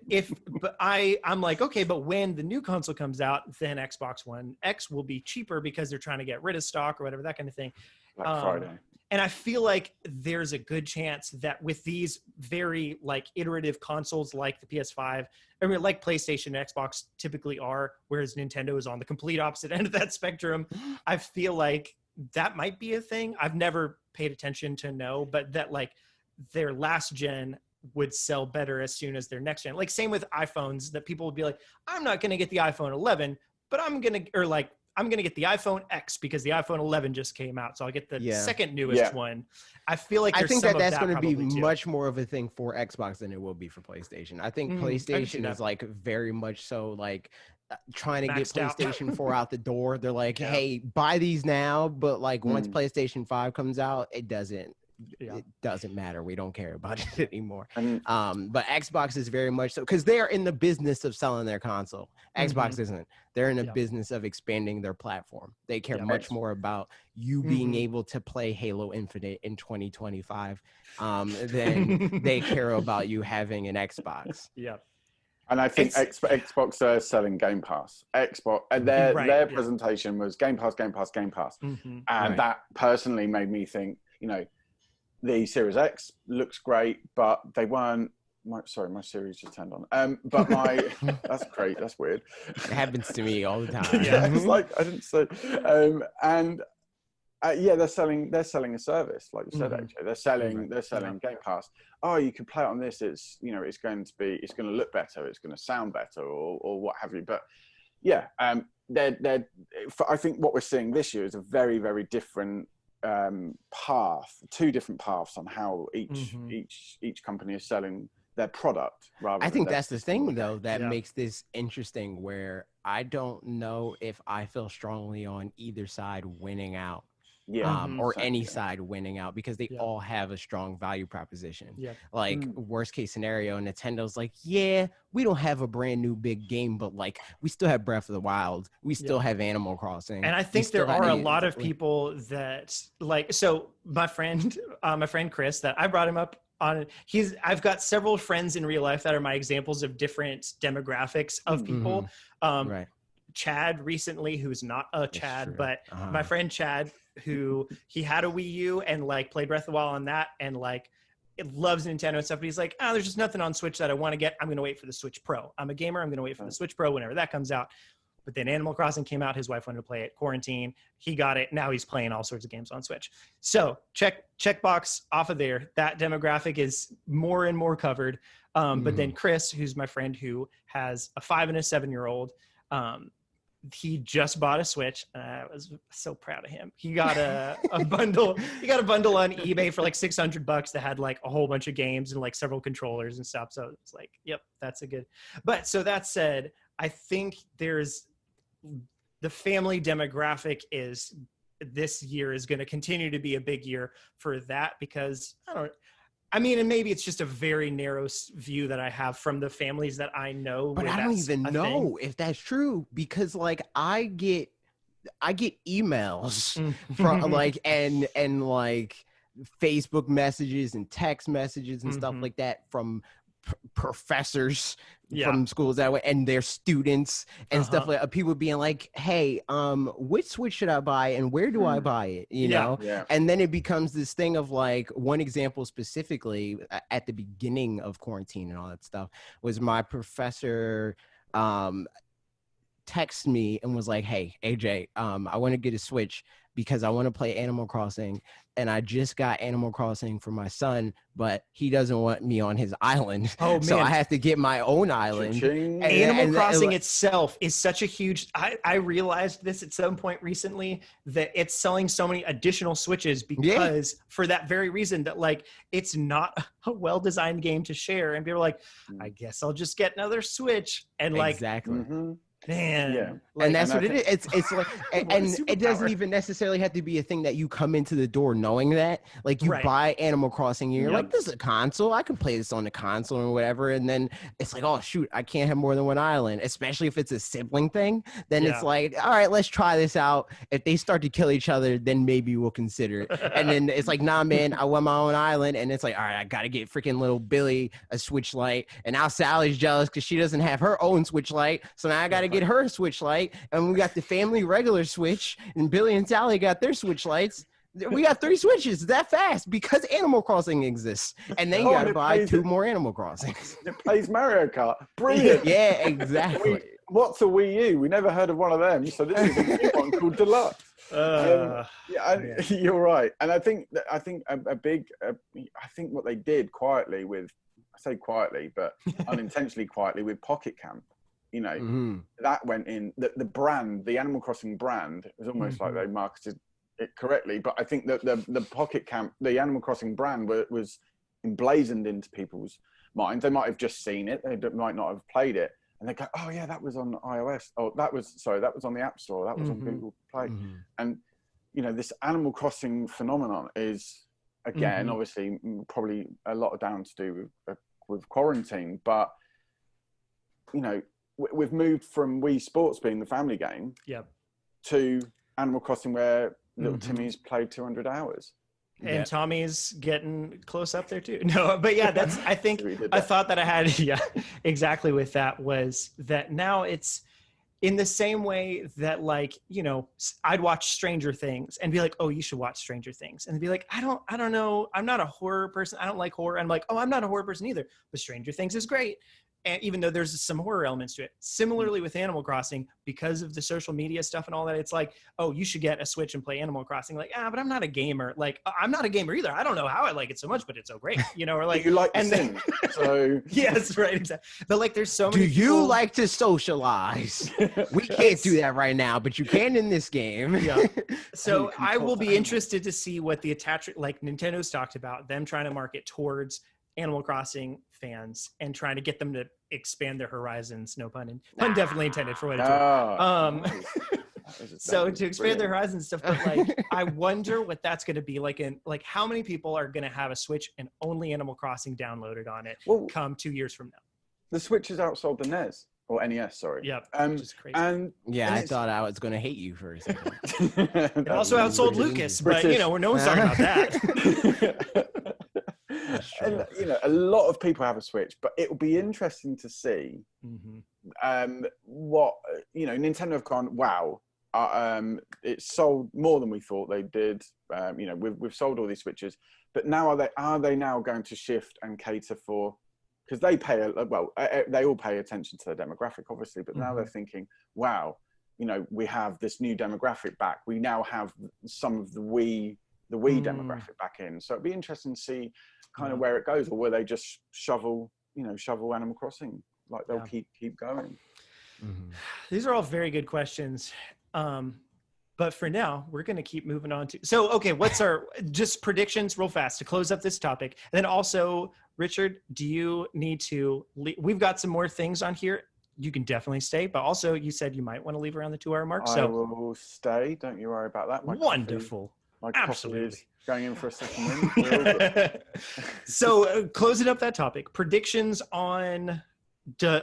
Speaker 2: I'm like, okay, but when the new console comes out, then Xbox One X will be cheaper because they're trying to get rid of stock or whatever, that kind of thing.
Speaker 3: Black Friday.
Speaker 2: And I feel like there's a good chance that with these very like iterative consoles like the PS5, I mean, like PlayStation and Xbox typically are, whereas Nintendo is on the complete opposite end of that spectrum. I feel like that might be a thing. I've never paid attention to know, but that like their last gen would sell better as soon as their next gen. Like same with iPhones, that people would be like, I'm not going to get the iPhone 11, but I'm going to get the iPhone X because the iPhone 11 just came out. So I'll get the second newest one. I feel like
Speaker 1: I think that's going to be
Speaker 2: too.
Speaker 1: much more of a thing for Xbox than it will be for PlayStation. I think PlayStation is like very much so like trying to
Speaker 2: maxed
Speaker 1: get PlayStation 4 out the door. They're like, hey, buy these now. But like once PlayStation 5 comes out, it doesn't matter. We don't care about it anymore. But Xbox is very much so because they're in the business of selling their console. Xbox isn't. They're in the business of expanding their platform. They care much more about you being able to play Halo Infinite in 2025 than they care about you having an Xbox.
Speaker 2: Yeah.
Speaker 3: And I think Xbox are selling Game Pass. Xbox, their presentation was Game Pass, Game Pass, Game Pass. And that personally made me think, you know, the Series X looks great, but they weren't. My Series just turned on. But that's great. That's weird.
Speaker 1: It happens to me all the time.
Speaker 3: It's like I didn't say. They're selling a service, like you said, AJ. They're selling Game Pass. Oh, you can play it on this. It's it's going to look better. It's going to sound better, or what have you. But yeah, I think what we're seeing this year is a very, very different two different paths on how each company is selling their product.
Speaker 1: I think that's the thing though that makes this interesting, where I don't know if I feel strongly on either side winning out. Or any side winning out, because they all have a strong value proposition. Like worst case scenario, Nintendo's like, we don't have a brand new big game, but like we still have Breath of the Wild, we still have Animal Crossing,
Speaker 2: and I think there are a lot of people that like. So my friend Chris, that I brought him up on, I've got several friends in real life that are my examples of different demographics of people. Chad recently, who's not a Chad, but my friend Chad, who he had a Wii U and like played Breath of the Wild on that, and like it loves Nintendo and stuff, but he's like, there's just nothing on Switch that I want to get. I'm going to wait for the Switch Pro. I'm a gamer. I'm going to wait for the Switch Pro whenever that comes out. But then Animal Crossing came out. His wife wanted to play it. Quarantine. He got it. Now he's playing all sorts of games on Switch. So checkbox off of there. That demographic is more and more covered. But then Chris, who's my friend who has a 5 and a 7-year-old, he just bought a Switch. I was so proud of him. He got a bundle. He got a bundle on eBay for like $600 that had like a whole bunch of games and like several controllers and stuff. So it's like, yep, that's a good. But so that said, I think there's the family demographic is this year is going to continue to be a big year for that, because and maybe it's just a very narrow view that I have from the families that I know.
Speaker 1: But I don't even know if that's true, because like I get emails from like and like Facebook messages and text messages and stuff like that from professors from schools that way, and their students and stuff like people being like, hey, which Switch should I buy and where do I buy it, you know? And then it becomes this thing of like, one example specifically at the beginning of quarantine and all that stuff was my professor texted me and was like, hey, AJ, I want to get a Switch because I want to play Animal Crossing, and I just got Animal Crossing for my son, but he doesn't want me on his island. So I have to get my own island.
Speaker 2: Animal Crossing itself is such a huge, I realized this at some point recently, that it's selling so many additional Switches because for that very reason, that like, it's not a well-designed game to share. And people are like, I guess I'll just get another Switch. And like,
Speaker 1: exactly.
Speaker 2: Man,
Speaker 3: Yeah.
Speaker 1: And that's what it is. It's like, and it doesn't even necessarily have to be a thing that you come into the door knowing that. Like you buy Animal Crossing, and you're like, this is a console. I can play this on the console or whatever. And then it's like, oh shoot, I can't have more than one island. Especially if it's a sibling thing. Then it's like, all right, let's try this out. If they start to kill each other, then maybe we'll consider it. And then it's like, nah, man, I want my own island. And it's like, all right, I gotta get freaking little Billy a Switch Lite. And now Sally's jealous because she doesn't have her own Switch Lite. So now I gotta get her a Switch Lite. And we got the family regular Switch, and Billy and Sally got their Switch Lights. We got 3 Switches that fast because Animal Crossing exists. And then you got to buy 2 more Animal Crossings.
Speaker 3: It plays Mario Kart. Brilliant.
Speaker 1: Yeah, exactly.
Speaker 3: What's a Wii U? We never heard of one of them. So this is a new one called Deluxe. You're right. And I think what they did quietly with, I say quietly, but unintentionally quietly with Pocket Camp. You know, that went in the brand, the Animal Crossing brand. It was almost like they marketed it correctly. But I think that the Pocket Camp, the Animal Crossing brand, was emblazoned into people's minds. They might have just seen it. They might not have played it, and they go, "Oh yeah, that was on iOS. Oh, that was on the App Store. That was on Google Play." And you know, this Animal Crossing phenomenon is again, obviously, probably a lot down to do with quarantine, but you know. We've moved from Wii Sports being the family game to Animal Crossing where little Timmy's played 200 hours.
Speaker 2: And Tommy's getting close up there too. No, but yeah, that's, I think, I thought that I had, exactly with that was that now it's in the same way that like, you know, I'd watch Stranger Things and be like, oh, you should watch Stranger Things. And be like, I don't know. I'm not a horror person. I don't like horror. And I'm like, oh, I'm not a horror person either, but Stranger Things is great. And even though there's some horror elements to it. Similarly with Animal Crossing, because of the social media stuff and all that, it's like, oh, you should get a Switch and play Animal Crossing. Like, but I'm not a gamer. Like, I'm not a gamer either. I don't know how I like it so much, but it's so great. You know, or like
Speaker 3: you like and then so
Speaker 2: yes, right, exactly. But like, there's so many.
Speaker 1: Do you like to socialize? We can't do that right now, but you can in this game.
Speaker 2: Yeah. So I will be interested to see what the attachment, like Nintendo's talked about, them trying to market towards Animal Crossing fans and trying to get them to expand their horizons. No pun definitely intended for what it's so to expand their horizons stuff. But like, I wonder what that's going to be like. In like, how many people are going to have a Switch and only Animal Crossing downloaded on it come 2 years from now?
Speaker 3: The Switch has outsold the NES or NES. Sorry.
Speaker 2: Yeah. Which is crazy.
Speaker 3: And
Speaker 1: I thought I was going to hate you for a second.
Speaker 2: It also outsold Lucas, but you know, no one's talking about that.
Speaker 3: And you know, a lot of people have a Switch, but it will be interesting to see what, you know, Nintendo have gone, wow, it's sold more than we thought they did. You know, we've sold all these Switches, but now are they now going to shift and cater for, because they pay they all pay attention to their demographic, obviously, but now they're thinking, wow, you know, we have this new demographic back. We now have some of the Wii demographic back in. So it'd be interesting to see kind of where it goes, or will they just shovel Animal Crossing, like they'll keep going.
Speaker 2: These are all very good questions. But for now, we're going to keep moving on to, so, okay, what's our just predictions real fast to close up this topic. And then also, Richard, do you need to we've got some more things on here. You can definitely stay, but also you said you might want to leave around the 2-hour mark. So
Speaker 3: I will stay. Don't you worry about that.
Speaker 2: Wonderful.
Speaker 3: My coffee is going in for a second win.
Speaker 2: So closing up that topic, predictions on the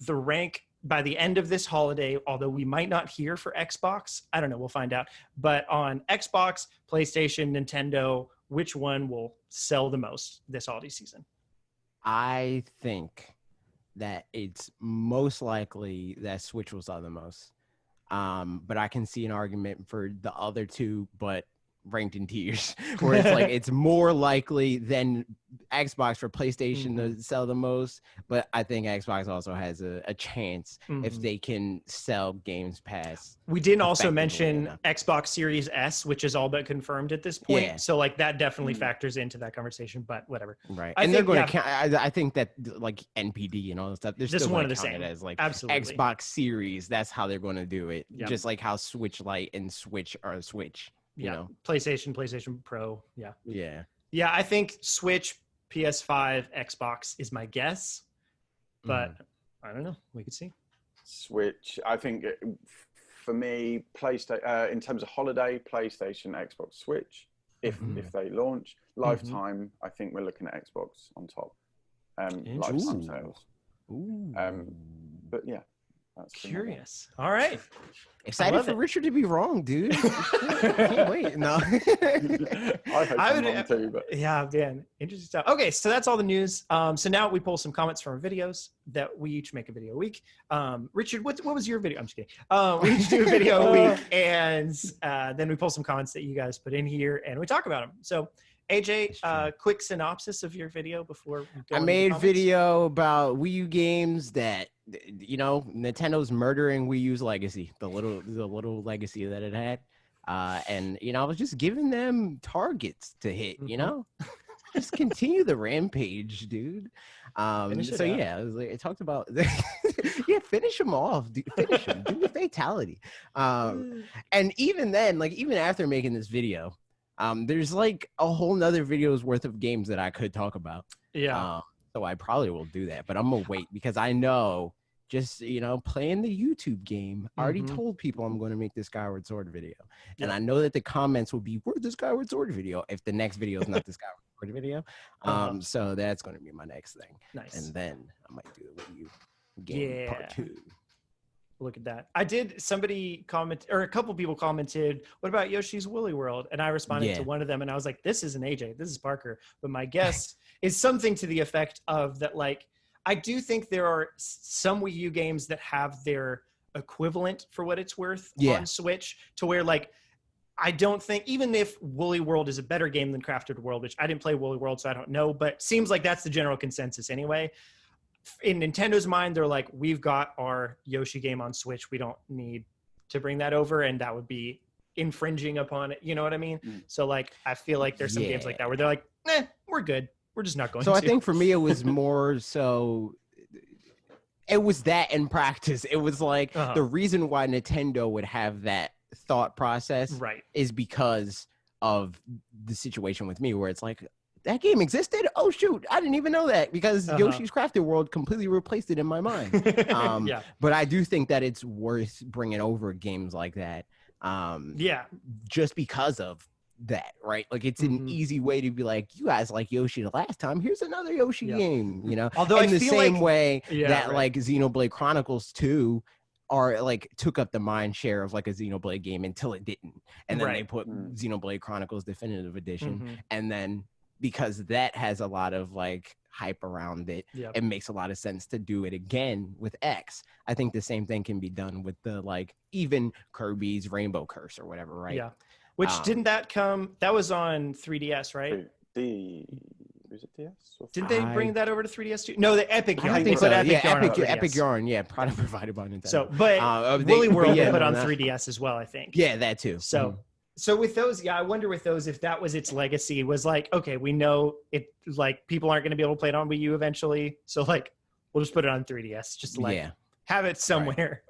Speaker 2: rank by the end of this holiday, although we might not hear for Xbox. I don't know. We'll find out. But on Xbox, PlayStation, Nintendo, which one will sell the most this holiday season?
Speaker 1: I think that it's most likely that Switch will sell the most. But I can see an argument for the other two, but ranked in tiers, where it's like it's more likely than Xbox for PlayStation to sell the most, but I think Xbox also has a chance if they can sell Games Pass.
Speaker 2: We didn't also mention Xbox Series S, which is all but confirmed at this point. Yeah. So like that definitely factors into that conversation, but whatever.
Speaker 1: Right. And they're going to count, I think that like NPD and all that stuff, they're
Speaker 2: just
Speaker 1: still
Speaker 2: one of
Speaker 1: to
Speaker 2: the
Speaker 1: count
Speaker 2: same
Speaker 1: it as like
Speaker 2: Absolutely.
Speaker 1: Xbox Series. That's how they're going to do it. Yep. Just like how Switch Lite and Switch are Switch. You know,
Speaker 2: PlayStation Pro. Yeah. I think Switch, PS5, Xbox is my guess, but I don't know. We could see.
Speaker 3: Switch. I think for me, PlayStation in terms of holiday, PlayStation, Xbox, Switch. If they launch lifetime, I think we're looking at Xbox on top. Lifetime sales. But yeah, that's
Speaker 2: curious. All right.
Speaker 1: Excited for Richard to be wrong, dude. Can't wait. No.
Speaker 3: I hope I'm wrong too, but
Speaker 2: yeah, man, interesting stuff. Okay, so that's all the news. So now we pull some comments from our videos that we each make a video a week. Richard, what was your video? I'm just kidding. We each do a video a week, and then we pull some comments that you guys put in here, and we talk about them. So AJ, quick synopsis of your video before we go.
Speaker 1: I made a video about Wii U games that, you know, Nintendo's murdering Wii U's legacy, the little legacy that it had. And, you know, I was just giving them targets to hit, you know, just continue the rampage, dude. So yeah, it was like, it talked about, yeah, finish them off, dude. Finish them, do the fatality. And even then, like, even after making this video, there's like a whole nother video's worth of games that I could talk about.
Speaker 2: Yeah.
Speaker 1: So I probably will do that, but I'm gonna wait because I know just, you know, playing the YouTube game, I already told people I'm going to make the Skyward Sword video. And I know that the comments will be, where's the Skyward Sword video? If the next video is not the Skyward Sword video. So that's going to be my next thing.
Speaker 2: Nice.
Speaker 1: And then I might do the Wii U game part 2.
Speaker 2: Look at that. I did, somebody comment, or a couple people commented, what about Yoshi's Woolly World? And I responded to one of them and I was like, this isn't AJ, this is Parker. But my guess is something to the effect of that, like, I do think there are some Wii U games that have their equivalent for what it's worth on Switch, to where, like, I don't think, even if Woolly World is a better game than Crafted World, which I didn't play Woolly World, so I don't know, but seems like that's the general consensus anyway. In Nintendo's mind, they're like, we've got our Yoshi game on Switch. We don't need to bring that over, and that would be infringing upon it. You know what I mean? So, like, I feel like there's some games like that where they're like, we're good. We're just not going to.
Speaker 1: So I think for me, it was more so, it was that in practice. It was like the reason why Nintendo would have that thought process is because of the situation with me where it's like, that game existed? Oh, shoot. I didn't even know that because Yoshi's Crafted World completely replaced it in my mind. But I do think that it's worth bringing over games like that. Just because of that, right? Like, it's an easy way to be like, you guys like Yoshi the last time. Here's another Yoshi game, you know?
Speaker 2: Although
Speaker 1: in
Speaker 2: I
Speaker 1: the
Speaker 2: feel
Speaker 1: same
Speaker 2: like,
Speaker 1: way that, like, Xenoblade Chronicles 2 are like took up the mind share of like a Xenoblade game until it didn't. And then they put Xenoblade Chronicles Definitive Edition. And then because that has a lot of like hype around it, it makes a lot of sense to do it again with X. I think the same thing can be done with the, like, even Kirby's Rainbow Curse or whatever, right?
Speaker 2: Yeah. Which didn't that come, that was on 3DS, right?
Speaker 3: Was it DS?
Speaker 2: Didn't they bring that over to 3DS too? No, the Epic Yarn.
Speaker 1: I think so.
Speaker 2: Epic Yarn,
Speaker 1: Epic Yarn, product provided by Nintendo.
Speaker 2: So, but Woolly World they put on 3DS as well, I think.
Speaker 1: Yeah, that too.
Speaker 2: So, so with those, I wonder with those if that was its legacy, was like, okay, we know it, like, people aren't going to be able to play it on Wii U eventually, so, like, we'll just put it on 3DS, just to, like, have it somewhere.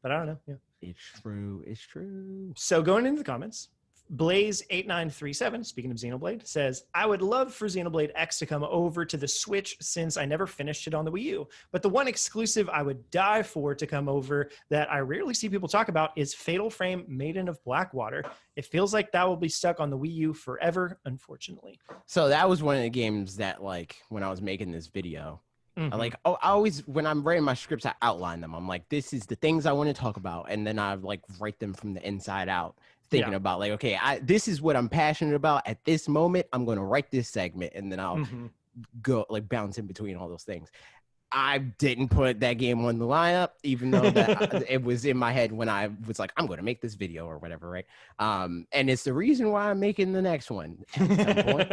Speaker 2: But I don't know.
Speaker 1: It's true. It's true.
Speaker 2: So going into the comments, Blaze8937, speaking of Xenoblade, says, I would love for Xenoblade X to come over to the Switch since I never finished it on the Wii U. But the one exclusive I would die for to come over that I rarely see people talk about is Fatal Frame Maiden of Blackwater. It feels like that will be stuck on the Wii U forever, unfortunately.
Speaker 1: So that was one of the games that, like, when I was making this video, I always, when I'm writing my scripts, I outline them. I'm like, this is the things I want to talk about. And then I, like, write them from the inside out. Thinking about, like, okay, this is what I'm passionate about at this moment. I'm going to write this segment, and then I'll go, like, bounce in between all those things. I didn't put that game on the lineup, even though that it was in my head when I was like, I'm going to make this video or whatever, right? And it's the reason why I'm making the next one at some point.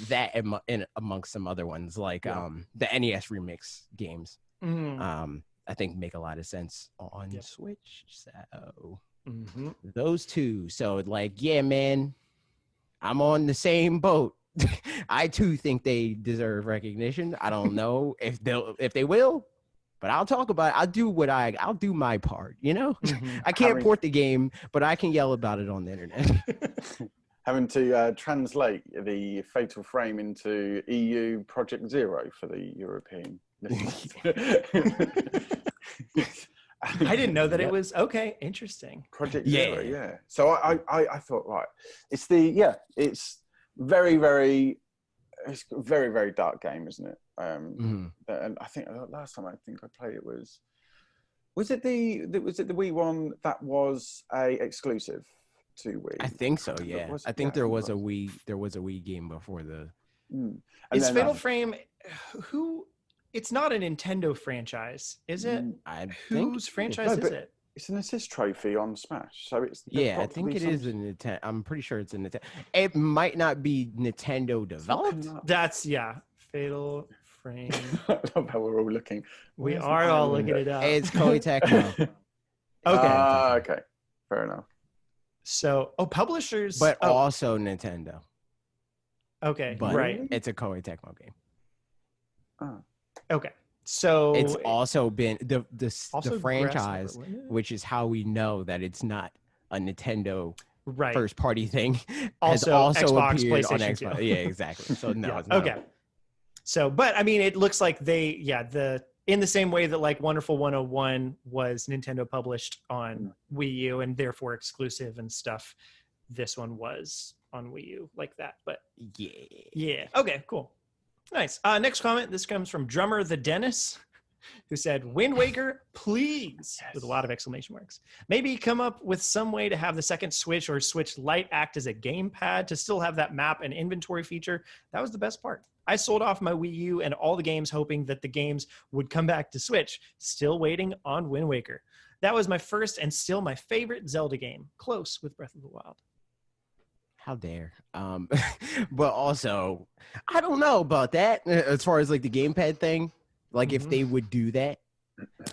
Speaker 1: That and amongst some other ones, like the NES remix games, I think make a lot of sense on Switch. So those two. So, like, yeah, man, I'm on the same boat. I too think they deserve recognition. I don't know if they will, but I'll talk about it. I'll do my part, you know? I can't port the game, but I can yell about it on the internet.
Speaker 3: Having to translate the Fatal Frame into EU Project Zero for the European listeners.
Speaker 2: I didn't know that it was okay. Interesting.
Speaker 3: Project Zero, yeah. So I thought, right, it's very, very, it's a very, very dark game, isn't it? And I think last time I played it was it the Wii one that was a exclusive to Wii?
Speaker 1: I think so. Yeah, I think there was a Wii game before the.
Speaker 2: Is Fatal Frame? It's not a Nintendo franchise, is it? Whose franchise is it?
Speaker 3: It's an assist trophy on Smash, so it's
Speaker 1: I think it is a Nintendo. I'm pretty sure it's a Nintendo. It might not be Nintendo developed.
Speaker 2: That's Fatal Frame.
Speaker 3: I love how we're all looking.
Speaker 2: We are all looking it up.
Speaker 1: It's Koei Tecmo.
Speaker 3: Okay, fair enough.
Speaker 2: So, publishers,
Speaker 1: but also Nintendo.
Speaker 2: Okay,
Speaker 1: but
Speaker 2: right.
Speaker 1: It's a Koei Tecmo game.
Speaker 3: Oh.
Speaker 2: Okay. So
Speaker 1: it's also been the franchise, which is how we know that it's not a Nintendo first party thing. Has also
Speaker 2: Xbox,
Speaker 1: appeared
Speaker 2: PlayStation
Speaker 1: on Xbox.
Speaker 2: 2.
Speaker 1: Yeah, exactly. So no, it's not.
Speaker 2: Okay. So, but I mean, it looks like in the same way that like Wonderful 101 was Nintendo published on Wii U and therefore exclusive and stuff. This one was on Wii U like that, but yeah. Okay, cool. Nice. Next comment. This comes from Drummer the Dennis, who said, Wind Waker, please, with a lot of exclamation marks. Maybe come up with some way to have the second Switch or Switch Lite act as a gamepad to still have that map and inventory feature. That was the best part. I sold off my Wii U and all the games hoping that the games would come back to Switch. Still waiting on Wind Waker. That was my first and still my favorite Zelda game. Close with Breath of the Wild.
Speaker 1: How dare. But also, I don't know about that as far as like the gamepad thing. Like if they would do that,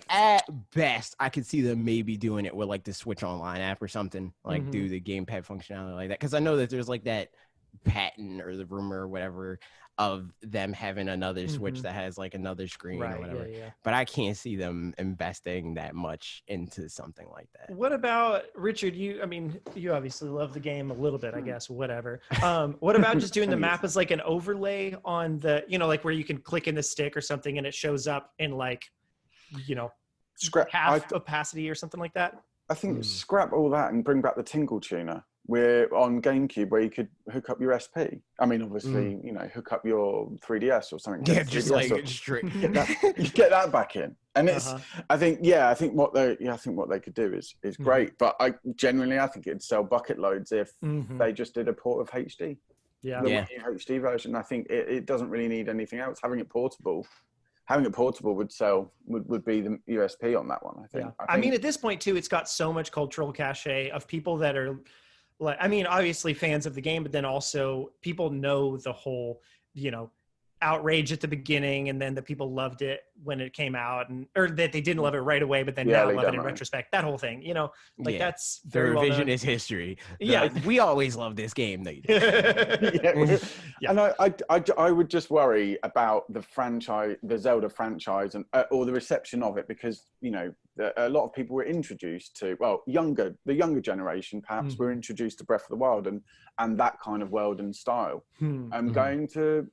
Speaker 1: at best, I could see them maybe doing it with like the Switch Online app or something. Like do the gamepad functionality like that. Because I know that there's like that patent or the rumor or whatever of them having another Switch that has like another screen or whatever. But I can't see them investing that much into something like that.
Speaker 2: What about Richard? You obviously love the game a little bit, I guess, whatever. What about just doing the map as like an overlay on the, like where you can click in the stick or something and it shows up in like, half opacity or something like that?
Speaker 3: I think scrap all that and bring back the Tingle Tuner. We're on GameCube where you could hook up your SP. I mean, obviously, hook up your 3DS or something.
Speaker 1: Yeah, just like straight.
Speaker 3: Get that back in. And it's, I think what they could do is great. But I think it'd sell bucket loads if they just did a port of HD.
Speaker 2: Yeah.
Speaker 3: The HD version. I think it doesn't really need anything else. Having it portable would be the USP on that one. I think.
Speaker 2: I mean, at this point too, it's got so much cultural cachet of people that are. Like, I mean, obviously fans of the game, but then also people know the whole, outrage at the beginning, and then the people loved it when it came out, or that they didn't love it right away, but then now love it in retrospect. That whole thing, that's very
Speaker 1: the revisionist
Speaker 2: well
Speaker 1: history.
Speaker 2: Yeah,
Speaker 1: we always love this game.
Speaker 3: And I would just worry about the Zelda franchise, and or the reception of it, because a lot of people were introduced to the younger generation perhaps were introduced to Breath of the Wild and that kind of world and style. Going to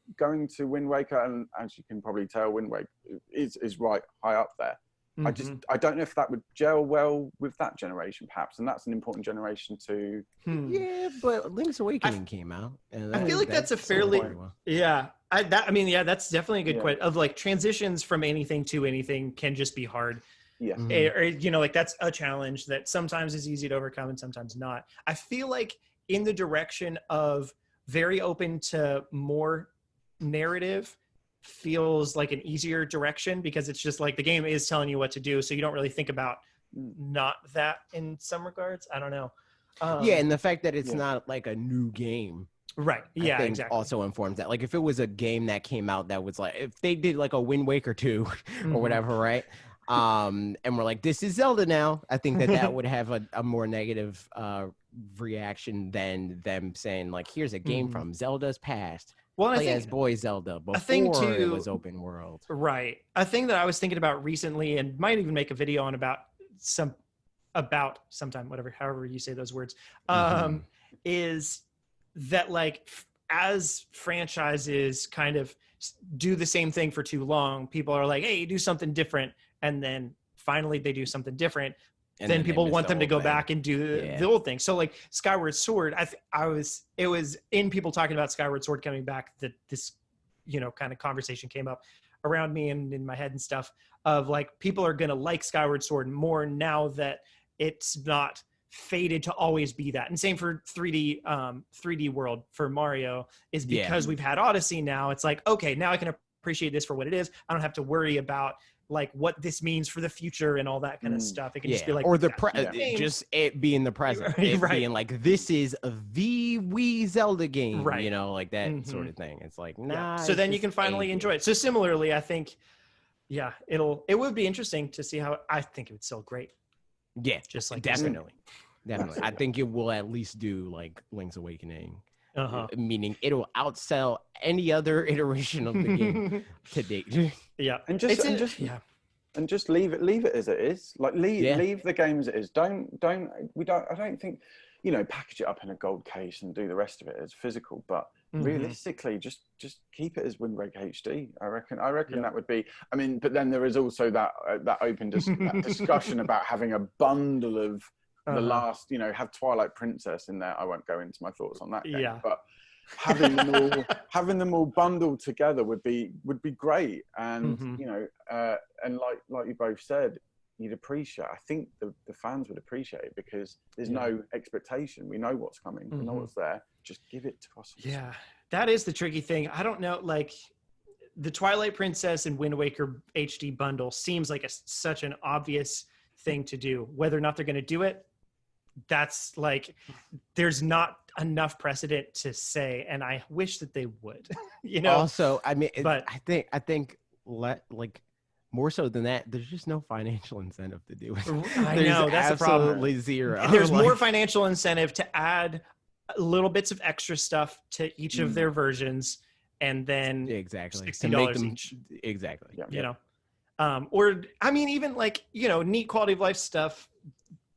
Speaker 3: Wind Waker, and as you can probably tell, Wind Waker is right high up there. I don't know if that would gel well with that generation perhaps, and that's an important generation to.
Speaker 1: Yeah, but Link's Awakening came out, and
Speaker 2: I feel like that's a fairly that's definitely a good question. Of like transitions from anything to anything can just be hard.
Speaker 3: Yeah.
Speaker 2: Or that's a challenge that sometimes is easy to overcome and sometimes not. I feel like in the direction of very open to more narrative feels like an easier direction, because it's just like the game is telling you what to do, so you don't really think about not that in some regards. I don't know.
Speaker 1: And the fact that it's not like a new game.
Speaker 2: Right.
Speaker 1: I think exactly. Also informs that. Like if it was a game that came out that was like, if they did like a Wind Waker 2 or whatever, right? And we're like, this is Zelda now. I think that would have a more negative reaction than them saying like, here's a game from Zelda's past. Well, play as boy Zelda before it was open world.
Speaker 2: Right. A thing that I was thinking about recently, and might even make a video on about sometime, however you say those words, is that like as franchises kind of do the same thing for too long, people are like, hey, do something different, and then finally they do something different,
Speaker 1: And
Speaker 2: then
Speaker 1: they
Speaker 2: people
Speaker 1: missed
Speaker 2: want
Speaker 1: the
Speaker 2: them to
Speaker 1: whole
Speaker 2: go
Speaker 1: thing.
Speaker 2: back and do the old thing. So like Skyward Sword, it was in people talking about Skyward Sword coming back that this, you know, kind of conversation came up around me and in my head and stuff of like, people are going to like Skyward Sword more now that it's not fated to always be that. And same for 3D World for Mario, is because we've had Odyssey now. It's like, okay, now I can appreciate this for what it is. I don't have to worry about like what this means for the future and all that kind of stuff. It can just be like,
Speaker 1: or just it being the present, it being like, this is the Wii Zelda game, you know, like that sort of thing. It's like, nah.
Speaker 2: So then you can finally enjoy it. So similarly, I think, it would be interesting to see how. I think it would sell great.
Speaker 1: Yeah,
Speaker 2: just like
Speaker 1: definitely. I think it will at least do like Link's Awakening. Meaning it'll outsell any other iteration of the game to date.
Speaker 3: And just leave it as it is. Like leave the game as it is. I don't think, you know, package it up in a gold case and do the rest of it as physical, but realistically just keep it as Wind Waker HD. I reckon that would be, I mean, but then there is also that open that discussion about having a bundle of the last, you know, have Twilight Princess in there. I won't go into my thoughts on that game, but having them all bundled together would be great. And you know, and like you both said, you'd appreciate. I think the fans would appreciate it because there's no expectation. We know what's coming. We know what's there. Just give it to us.
Speaker 2: Yeah, that is the tricky thing. I don't know, like the Twilight Princess and Wind Waker HD bundle seems like such an obvious thing to do. Whether or not they're going to do it, that's like, there's not enough precedent to say, and I wish that they would. You know. Also,
Speaker 1: I mean, but I think like more so than that, there's just no financial incentive to do it.
Speaker 2: I know that's
Speaker 1: absolutely
Speaker 2: the problem.
Speaker 1: Zero.
Speaker 2: There's more financial incentive to add little bits of extra stuff to each of their versions, and then $60 each.
Speaker 1: Exactly.
Speaker 2: You know, or I mean, even like, you know, neat quality of life stuff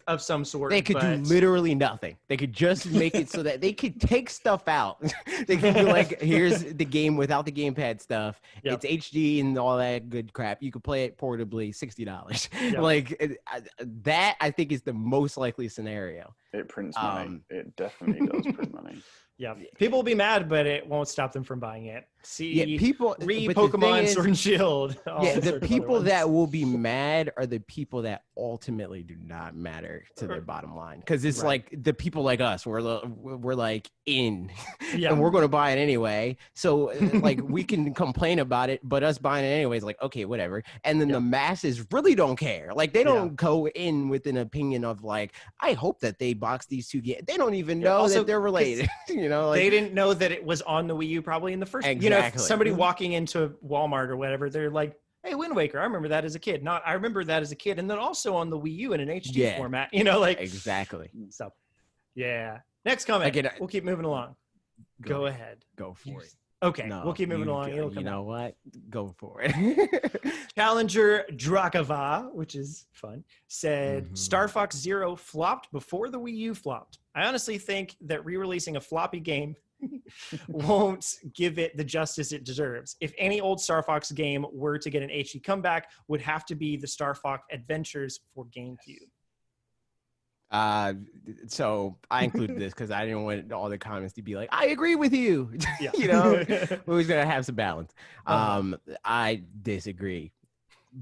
Speaker 2: of some sort.
Speaker 1: They could do literally nothing. They could just make it so that they could take stuff out. They could be like, here's the game without the gamepad stuff. It's HD and all that good crap. You could play it portably, $60. Like that, I think is the most likely scenario.
Speaker 3: It prints money. It definitely does print money.
Speaker 2: Yeah, people will be mad, but it won't stop them from buying it.
Speaker 1: People
Speaker 2: read Pokemon Sword and Shield.
Speaker 1: The people that will be mad are the people that ultimately do not matter to their bottom line, because it's like the people like us. We're like and we're going to buy it anyway. So like we can complain about it, but us buying it anyway is like, okay, whatever. And then the masses really don't care. Like they don't go in with an opinion of like, I hope that they box these two games. They don't even know that they're related. You know, like,
Speaker 2: they didn't know that it was on the Wii U probably in the first. You know, if somebody walking into Walmart or whatever, they're like, hey, Wind Waker, I remember that as a kid. I remember that as a kid, and then also on the Wii U in an HD format. You know, like So, next comment. Again, we'll keep moving along. Go ahead.
Speaker 1: Go for it.
Speaker 2: Okay, we'll keep moving along.
Speaker 1: You know what? Go for it.
Speaker 2: Challenger Drakava, which is fun, said Star Fox Zero flopped before the Wii U flopped. I honestly think that re-releasing a floppy game won't give it the justice it deserves. If any old Star Fox game were to get an HD comeback, would have to be the Star Fox Adventures for GameCube.
Speaker 1: So I included this because I didn't want all the comments to be like, I agree with you. You know, we're always gonna have some balance. I disagree,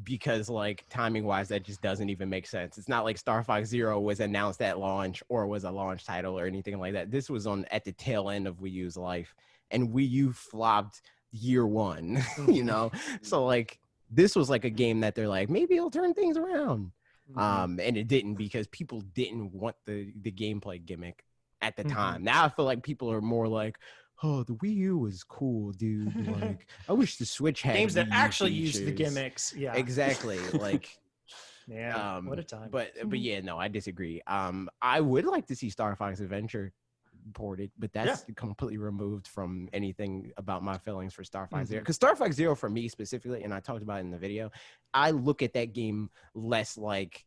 Speaker 1: because like timing wise, that just doesn't even make sense. It's not like Star Fox Zero was announced at launch or was a launch title or anything like that. This was at the tail end of Wii U's life, and Wii U flopped year one. You know, so like this was like a game that they're like, maybe it'll turn things around. And it didn't, because people didn't want the gameplay gimmick at the time. Now I feel like people are more like, oh, the Wii U was cool, dude. Like, I wish the Switch had
Speaker 2: games that
Speaker 1: Wii
Speaker 2: actually
Speaker 1: features.
Speaker 2: use the gimmicks. Yeah,
Speaker 1: exactly. Like,
Speaker 2: what a time.
Speaker 1: But yeah, no, I disagree. I would like to see Star Fox Adventure ported, but that's completely removed from anything about my feelings for Star Fox Zero. Because Star Fox Zero, for me specifically, and I talked about it in the video, I look at that game less like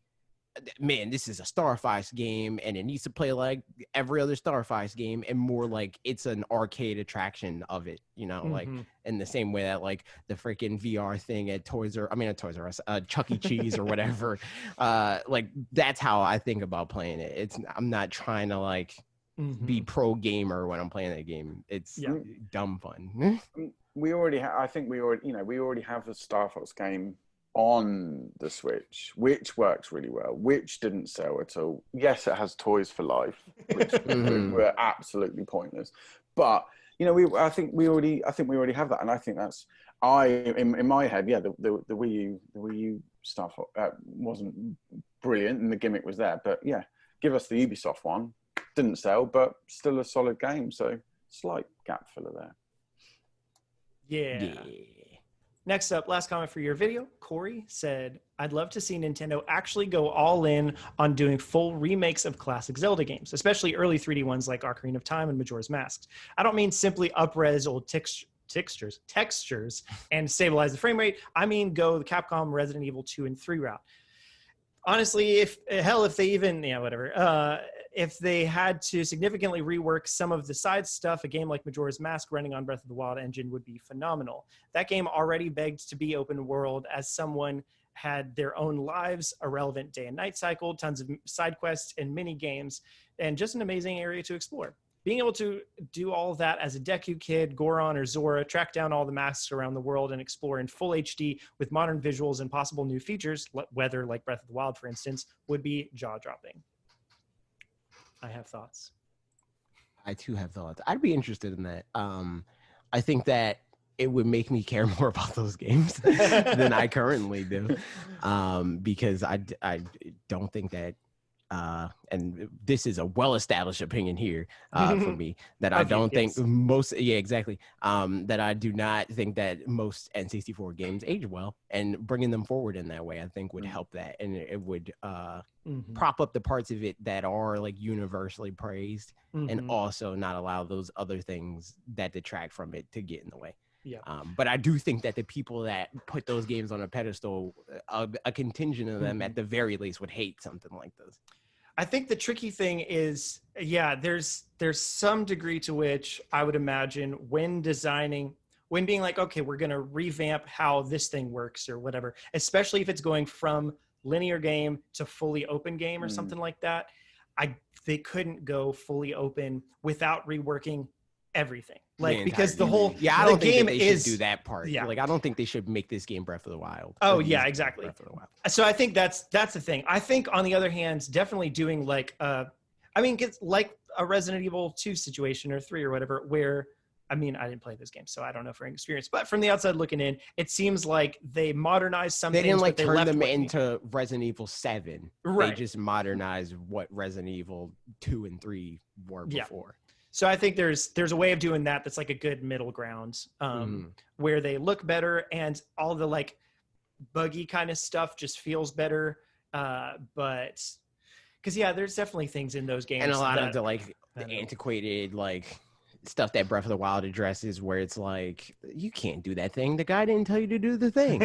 Speaker 1: man, this is a Star Fox game and it needs to play like every other Star Fox game, and more like it's an arcade attraction of it, you know, like in the same way that like the freaking VR thing at Toys R Us, Chuck E. Cheese or whatever. Like that's how I think about playing it. I'm not trying to like be pro gamer when I'm playing that game. It's dumb fun.
Speaker 3: I think we already have the Star Fox game on the Switch, which works really well, which didn't sell at all. Yes, it has Toys for Life, which were absolutely pointless. But you know, I think we already have that, and I think that's in my head, the Wii U stuff wasn't brilliant, and the gimmick was there. But yeah, give us the Ubisoft one, didn't sell, but still a solid game. So slight gap filler there.
Speaker 2: Yeah. Next up, last comment for your video. Corey said, I'd love to see Nintendo actually go all in on doing full remakes of classic Zelda games, especially early 3D ones like Ocarina of Time and Majora's Mask. I don't mean simply up-res old textures and stabilize the frame rate. I mean go the Capcom Resident Evil 2 and 3 route. Honestly, if they even, if they had to significantly rework some of the side stuff, a game like Majora's Mask running on Breath of the Wild engine would be phenomenal. That game already begged to be open world, as someone had their own lives, a relevant day and night cycle, tons of side quests and mini games, and just an amazing area to explore. Being able to do all of that as a Deku Kid, Goron, or Zora, track down all the masks around the world and explore in full HD with modern visuals and possible new features, whether like Breath of the Wild, for instance, would be jaw-dropping. I have thoughts.
Speaker 1: I too have thoughts. I'd be interested in that. I think that it would make me care more about those games than I currently do, because I don't think that, and this is a well-established opinion here for me, that I don't think most, that I do not think that most N64 games age well, and bringing them forward in that way, I think would help that, and it would prop up the parts of it that are like universally praised, and also not allow those other things that detract from it to get in the way.
Speaker 2: Yeah.
Speaker 1: But I do think that the people that put those games on a pedestal, a contingent of them at the very least would hate something like this.
Speaker 2: I think the tricky thing is, there's some degree to which I would imagine when being like, okay, we're going to revamp how this thing works or whatever, especially if it's going from linear game to fully open game or something like that. They couldn't go fully open without reworking everything, like, because the whole
Speaker 1: I don't
Speaker 2: think
Speaker 1: they should do that part. Like, I don't think they should make this game Breath of the Wild.
Speaker 2: Oh yeah, exactly. So I think that's the thing. I think on the other hand, definitely doing like it's like a Resident Evil 2 situation or 3 or whatever, where I didn't play this game, so I don't know from experience, but from the outside looking in, it seems like they modernized some things.
Speaker 1: They didn't like turn them
Speaker 2: into
Speaker 1: Resident Evil 7.
Speaker 2: Right.
Speaker 1: They just modernized what Resident Evil 2 and 3 were before.
Speaker 2: So I think there's a way of doing that that's like a good middle ground, where they look better and all the like buggy kind of stuff just feels better. But because there's definitely things in those games,
Speaker 1: and a lot of the antiquated like stuff that Breath of the Wild addresses, where it's like, you can't do that thing. The guy didn't tell you to do the thing.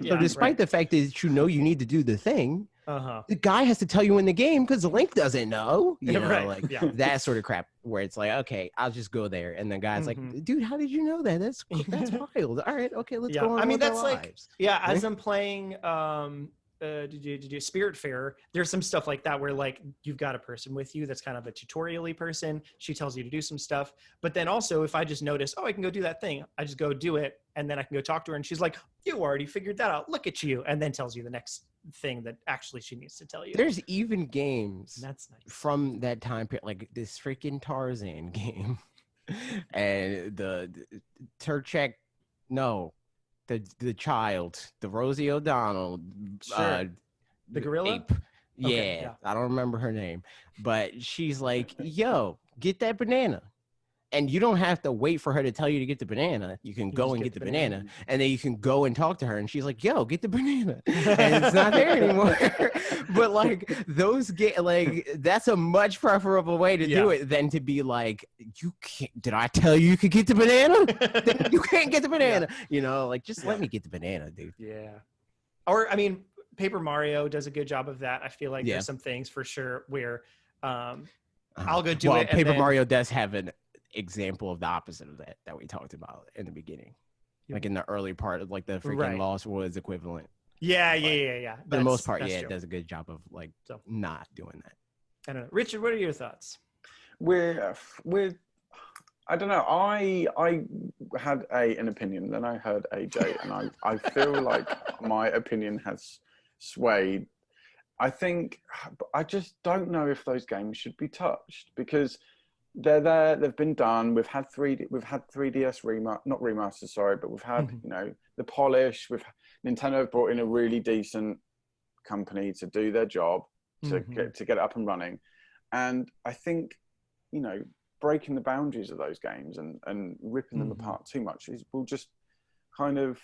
Speaker 1: So despite the fact that you know you need to do the thing, the guy has to tell you in the game because Link doesn't know. You know, that sort of crap, where it's like, okay, I'll just go there, and the guy's like, dude, how did you know that? That's wild. All right, okay, let's go on.
Speaker 2: That's like, as I'm playing Spiritfarer, there's some stuff like that where like you've got a person with you that's kind of a tutorial-y person. She tells you to do some stuff, but then also if I just notice, I can go do that thing, I just go do it, and then I can go talk to her, and she's like, you already figured that out, look at you, and then tells you the next thing that actually she needs to tell you.
Speaker 1: There's even games
Speaker 2: that's nice
Speaker 1: from that time period, like this freaking Tarzan game, and the Turchek, the child, the Rosie O'Donnell,
Speaker 2: the gorilla
Speaker 1: ape. I don't remember her name, but she's like, yo, get that banana. And you don't have to wait for her to tell you to get the banana. You can go and get the banana, and then you can go and talk to her, and she's like, yo, get the banana. And it's not there anymore. But like those that's a much preferable way to do it than to be like, you can't, did I tell you could get the banana? You can't get the banana. You know, like, just let me get the banana, dude.
Speaker 2: Yeah. Or Paper Mario does a good job of that. I feel like there's some things for sure where I'll go do it. And
Speaker 1: Paper Mario does have an example of the opposite of that we talked about in the beginning, like in the early part of like the freaking Lost Woods equivalent.
Speaker 2: Yeah.
Speaker 1: For the most part, it does a good job of like not doing that.
Speaker 2: I don't know. Richard, what are your thoughts?
Speaker 3: We're I don't know. I had an opinion, then I heard AJ, and I feel like my opinion has swayed. I think I just don't know if those games should be touched because they're there. They've been done. We've had 3DS not remasters, sorry, but we've had the polish. Nintendo have brought in a really decent company to do their job to get it up and running, and I think breaking the boundaries of those games and ripping them apart too much will just kind of,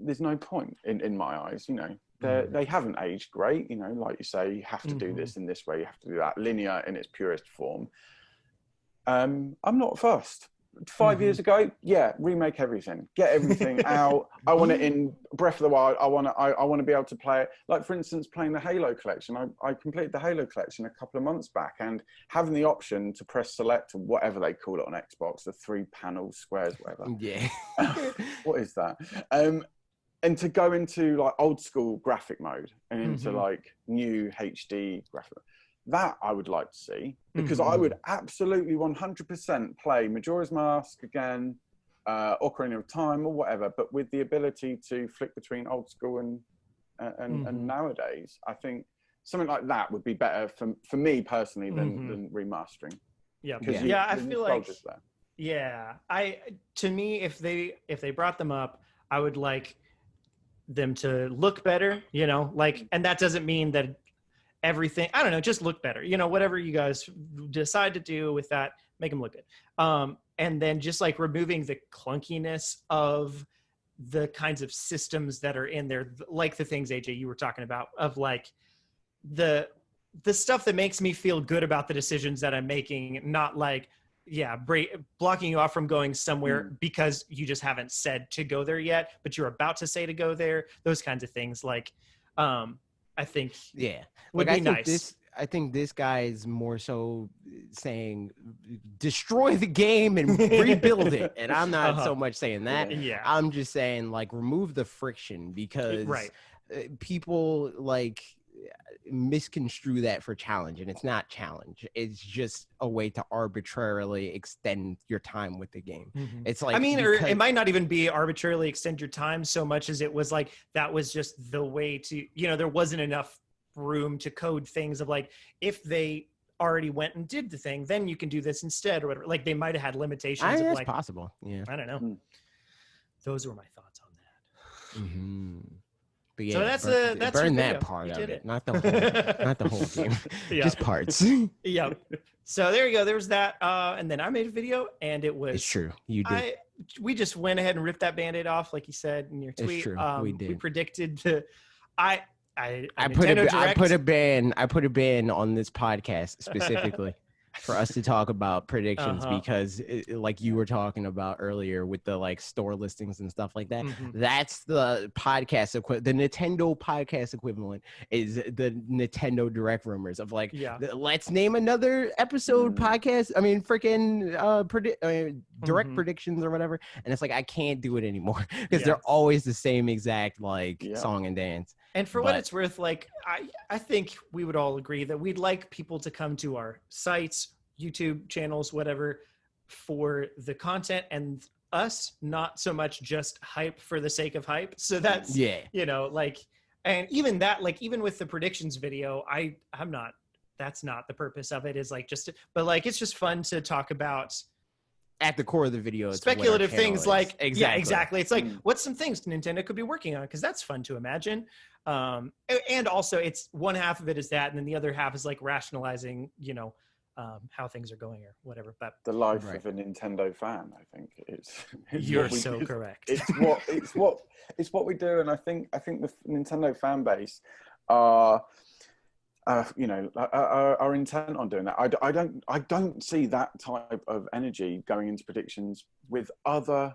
Speaker 3: there's no point in my eyes. They haven't aged great. Like you say, you have to do this in this way, you have to do that, linear in its purest form. I'm not fussed. 5 years ago, remake everything, get everything out. I want it in Breath of the Wild. I want to be able to play it. Like, for instance, playing the Halo collection. I completed the Halo collection a couple of months back, and having the option to press select, or whatever they call it on Xbox, the 3-panel squares, whatever.
Speaker 1: Yeah.
Speaker 3: What is that? And to go into like old school graphic mode and into like new HD graphic. That I would like to see, because I would absolutely 100% play Majora's Mask again, Ocarina of Time or whatever, but with the ability to flick between old school and nowadays. I think something like that would be better for me personally than remastering.
Speaker 2: Yeah, I feel like to me, if they brought them up, I would like them to look better, and that doesn't mean that everything, I don't know, just look better, whatever you guys decide to do with that, make them look good. And then just like removing the clunkiness of the kinds of systems that are in there, like the things AJ you were talking about, of like the stuff that makes me feel good about the decisions that I'm making, not like blocking you off from going somewhere because you just haven't said to go there yet, but you're about to say to go there. Those kinds of things, like I think would be nice.
Speaker 1: I think this guy is more so saying destroy the game and rebuild it. And I'm not so much saying that.
Speaker 2: Yeah.
Speaker 1: I'm just saying like remove the friction, because people like misconstrue that for challenge, and it's not challenge. It's just a way to arbitrarily extend your time with the game. It's like,
Speaker 2: or it might not even be arbitrarily extend your time so much as it was like that was just the way to, there wasn't enough room to code things of like, if they already went and did the thing, then you can do this instead or whatever. Like they might have had limitations.
Speaker 1: That's possible. Yeah,
Speaker 2: I don't know. Those were my thoughts on that.
Speaker 1: But yeah,
Speaker 2: so that's
Speaker 1: burn that part of it, not the whole game, just parts.
Speaker 2: Yeah. So there you go. There was that, and then I made a video, and it was.
Speaker 1: It's true. You did.
Speaker 2: We just went ahead and ripped that Band-Aid off, like you said in your tweet.
Speaker 1: It's true. We did.
Speaker 2: We predicted the. I
Speaker 1: put a ban on this podcast specifically for us to talk about predictions, because like you were talking about earlier with the like store listings and stuff like that, that's the podcast the Nintendo podcast equivalent is the Nintendo Direct rumors of like, let's name another episode podcast. I mean, freaking direct predictions or whatever. And it's like, I can't do it anymore because they're always the same exact like song and dance.
Speaker 2: And for what it's worth, like I think we would all agree that we'd like people to come to our sites, YouTube channels, whatever, for the content, and us not so much just hype for the sake of hype. So that's like, and even that, like even with the predictions video, I'm not. That's not the purpose of it. Is like but like it's just fun to talk about.
Speaker 1: At the core of the video,
Speaker 2: speculative things like
Speaker 1: exactly.
Speaker 2: It's like what's some things Nintendo could be working on, because that's fun to imagine. And also, it's one half of it is that, and then the other half is like rationalizing, how things are going or whatever. But
Speaker 3: the life of a Nintendo fan, I think,
Speaker 2: you're so correct.
Speaker 3: It's what we do, and I think the Nintendo fan base are. Are intent on doing that. I don't see that type of energy going into predictions with other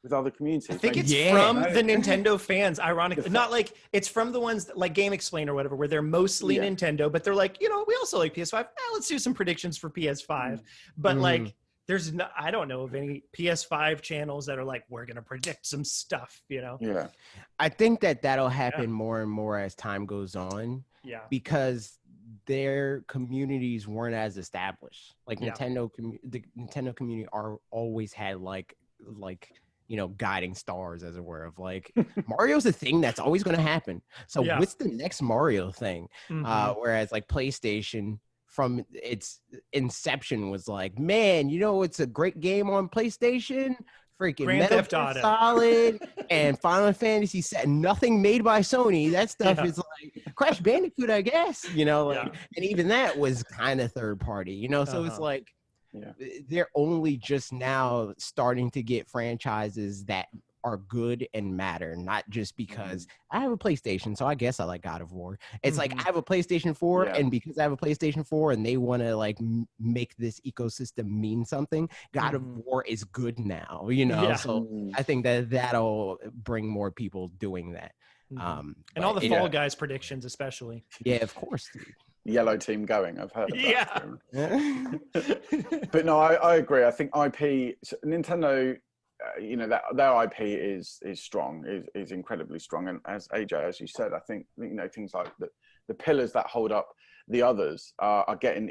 Speaker 3: with other communities.
Speaker 2: I think it's from the Nintendo fans, ironically. Not like it's from the ones that, like Game Explain or whatever, where they're mostly Nintendo, but they're like, you know, we also like PS5. Let's do some predictions for PS5. But like, there's no, I don't know of any PS5 channels that are like, we're going to predict some stuff, you know?
Speaker 3: Yeah.
Speaker 1: I think that that'll happen more and more as time goes on.
Speaker 2: Yeah.
Speaker 1: Because their communities weren't as established. Like the Nintendo community always had like, you know, guiding stars, as it were, of like Mario's a thing that's always going to happen. So what's the next Mario thing? Whereas like PlayStation from its inception was like, man, you know, it's a great game on PlayStation. Freaking
Speaker 2: Grand Theft Auto,
Speaker 1: Solid, and Final Fantasy VII. Nothing made by Sony. That stuff is like Crash Bandicoot, I guess. You know, like, and even that was kind of third party. You know, so it's like they're only just now starting to get franchises that are good and matter, not just because I have a PlayStation, so I guess I like God of War. It's like I have a PlayStation 4, and because I have a PlayStation 4 and they want to like make this ecosystem mean something, God of War is good now, you know? So I think that that'll bring more people doing that.
Speaker 2: And all the Fall Guys predictions, especially.
Speaker 1: Yeah, of course, dude.
Speaker 3: Yellow team going. I've heard of that. But no, I agree. I think IP, Nintendo, you know, that their IP is strong, is incredibly strong. And as AJ, as you said, I think, you know, things like the pillars that hold up the others are getting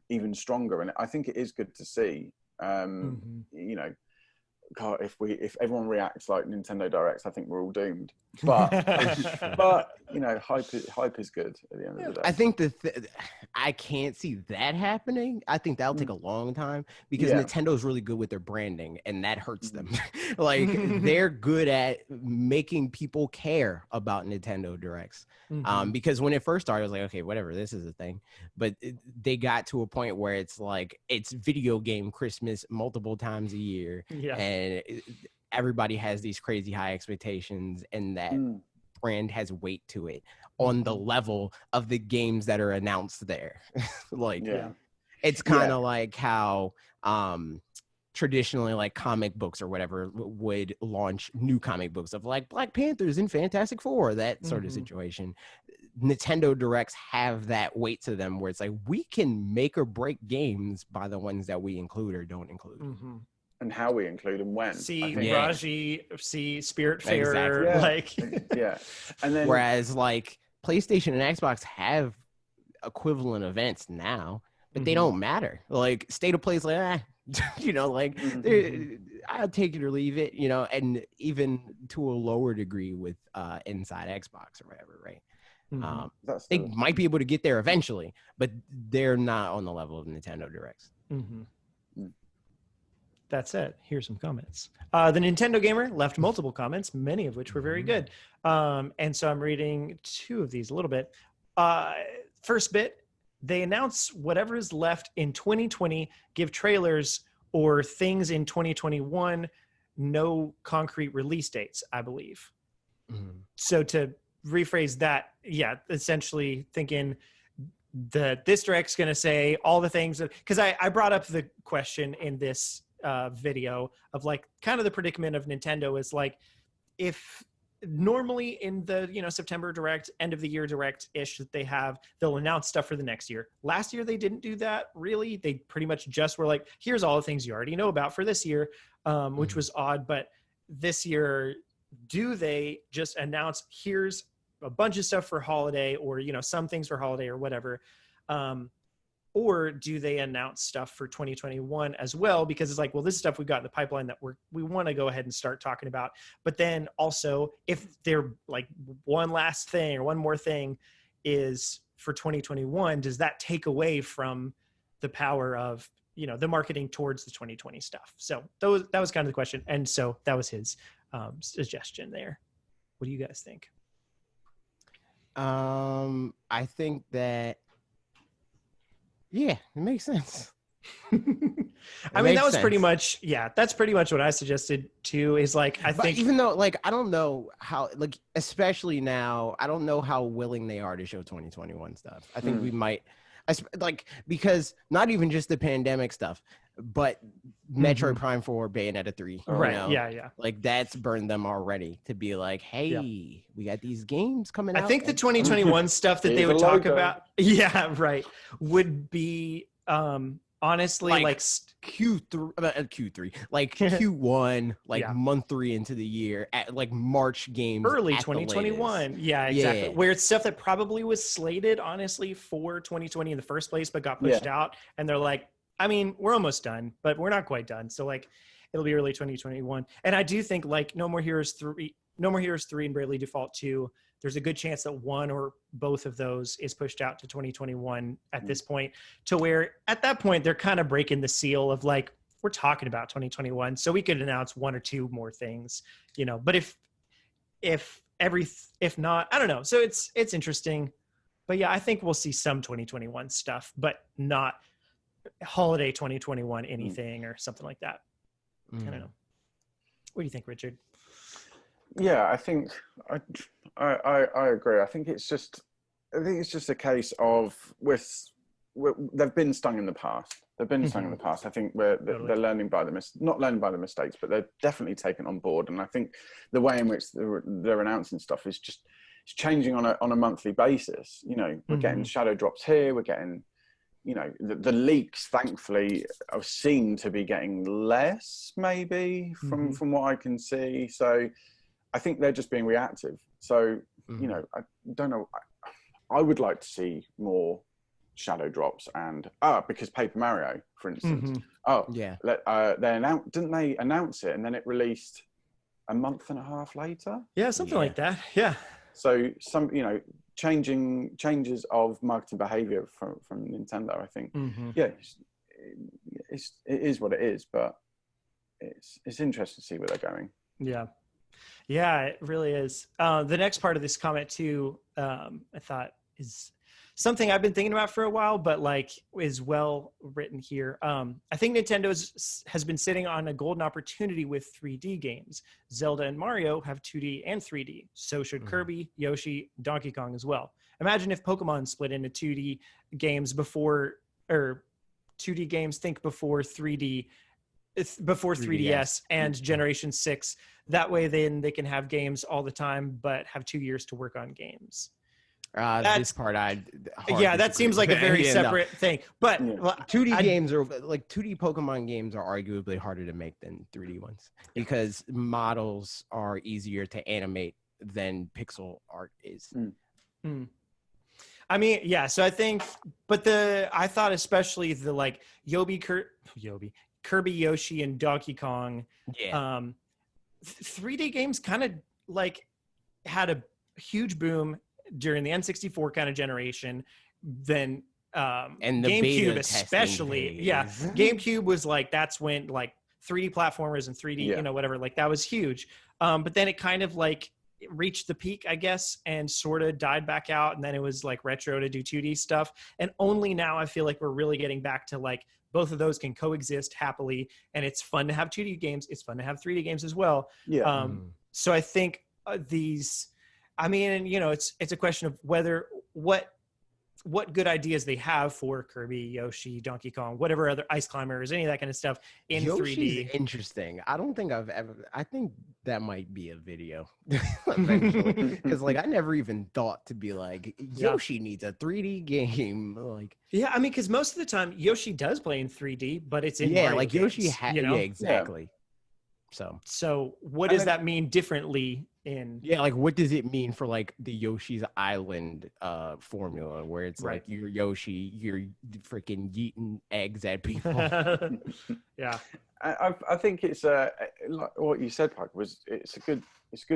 Speaker 3: even stronger. And I think it is good to see. You know, God, if everyone reacts like Nintendo Directs, I think we're all doomed. But but you know, hype is good at the end of the day.
Speaker 1: I think I can't see that happening. I think that'll take a long time because Nintendo's really good with their branding, and that hurts them. Like they're good at making people care about Nintendo Directs. Because when it first started, I was like, okay, whatever, this is a thing. But they got to a point where it's like it's video game Christmas multiple times a year, and everybody has these crazy high expectations, and that brand has weight to it on the level of the games that are announced there. Like, it's kind of like how traditionally like comic books or whatever would launch new comic books of like Black Panthers and Fantastic Four, that sort of situation. Nintendo Directs have that weight to them where it's like, we can make or break games by the ones that we include or don't include.
Speaker 3: And how we include them when.
Speaker 2: Raji, Spiritfarer, like
Speaker 3: and then
Speaker 1: whereas like PlayStation and Xbox have equivalent events now, but they don't matter. Like State of Play's like, you know, like I'll take it or leave it, you know, and even to a lower degree with Inside Xbox or whatever, right? They might be able to get there eventually, but they're not on the level of Nintendo Directs.
Speaker 2: That said, here's some comments. The Nintendo Gamer left multiple comments, many of which were very good. And so I'm reading two of these a little bit. First bit, they announce whatever is left in 2020, give trailers or things in 2021, no concrete release dates, I believe. So to rephrase that, essentially thinking that this direct's going to say all the things that, because I brought up the question in this video of like kind of the predicament of Nintendo is like, if normally in the, you know, September Direct, end of the year Direct ish that they have, they'll announce stuff for the next year. Last year they didn't do that really. They pretty much just were like, here's all the things you already know about for this year, which was odd. But this year, do they just announce here's a bunch of stuff for holiday, or, you know, some things for holiday or whatever, or do they announce stuff for 2021 as well? Because it's like, well, this stuff we've got in the pipeline that we want to go ahead and start talking about. But then also, if they're like one last thing or one more thing is for 2021, does that take away from the power of, you know, the marketing towards the 2020 stuff? So that was kind of the question. And so that was his suggestion there. What do you guys think?
Speaker 1: I think that, yeah, it makes sense.
Speaker 2: I mean, that was pretty much, that's pretty much what I suggested too, is like, I think
Speaker 1: even though like, I don't know how, like, especially now, I don't know how willing they are to show 2021 stuff. I think we might, like, because not even just the pandemic stuff, but Metroid Prime 4, Bayonetta 3,
Speaker 2: right?
Speaker 1: You know?
Speaker 2: Yeah.
Speaker 1: Like that's burned them already to be like, hey, we got these games coming out.
Speaker 2: I think the 2021 stuff that they would talk about, would be honestly like
Speaker 1: Q3, like Q1, like month 3 into the year, at like March games,
Speaker 2: early 2021. Yeah, exactly. Where it's stuff that probably was slated honestly for 2020 in the first place, but got pushed out, and they're like, I mean, we're almost done, but we're not quite done. So like, it'll be early 2021. And I do think like No More Heroes 3 and Bravely Default 2, there's a good chance that one or both of those is pushed out to 2021 at this point, to where at that point they're kind of breaking the seal of like, we're talking about 2021, so we could announce one or two more things, you know. But if not, I don't know. So it's interesting. But yeah, I think we'll see some 2021 stuff, but not holiday 2021 anything or something like that. I don't know. What do you think, Richard?
Speaker 3: Yeah, I think I agree. I think it's just a case of they've been stung in the past. They've been stung in the past. I think they're learning by not learning by the mistakes, but they're definitely taken on board. And I think the way in which they're announcing stuff is just it's changing on a monthly basis. You know, we're getting shadow drops here. We're getting, you know, the leaks, thankfully, seem to be getting less, maybe, from what I can see. So I think they're just being reactive. So, you know, I don't know. I would like to see more shadow drops and, because Paper Mario, for instance. Didn't they announce it and then it released a month and a half later?
Speaker 2: Yeah, something like that. Yeah.
Speaker 3: So some, you know, changes of marketing behavior from Nintendo, I think. It is what it is, but it's interesting to see where they're going.
Speaker 2: Yeah, it really is. The next part of this comment too, I thought is something I've been thinking about for a while, but like is well written here. I think Nintendo has been sitting on a golden opportunity with 3D games. Zelda and Mario have 2D and 3D. So should Kirby, Yoshi, Donkey Kong as well. Imagine if Pokemon split into 2D games before 3D, before 3DS and Generation 6. That way then they can have games all the time, but have 2 years to work on games.
Speaker 1: This part
Speaker 2: that seems like a very separate thing. But
Speaker 1: 2D games are like 2D Pokemon games are arguably harder to make than 3D ones because models are easier to animate than pixel art is.
Speaker 2: I mean, yeah. So I think, but I thought especially the like Kirby, Yoshi, and Donkey Kong. 3D games kind of like had a huge boom during the N64 kind of generation, then
Speaker 1: and the
Speaker 2: GameCube especially. GameCube was like, that's when like 3D platformers and 3D, you know, whatever, like that was huge. But then it kind of like reached the peak, I guess, and sort of died back out. And then it was like retro to do 2D stuff. And only now I feel like we're really getting back to like both of those can coexist happily. And it's fun to have 2D games. It's fun to have 3D games as well. So I think I mean, you know, it's a question of whether what good ideas they have for Kirby, Yoshi, Donkey Kong, whatever other Ice Climbers, any of that kind of stuff in
Speaker 1: Yoshi's
Speaker 2: 3D.
Speaker 1: Interesting. I don't think I think that might be a video eventually, because like I never even thought to be like Yoshi needs a 3D game. Like,
Speaker 2: I mean, because most of the time Yoshi does play in 3D, but it's in Mario
Speaker 1: like
Speaker 2: games,
Speaker 1: Yoshi
Speaker 2: you know?
Speaker 1: exactly.
Speaker 2: So what does that mean differently in?
Speaker 1: Like what does it mean for like the Yoshi's Island formula where it's like you're Yoshi, you're freaking yeeting eggs at people?
Speaker 3: I think it's like what you said, Pug, it's a good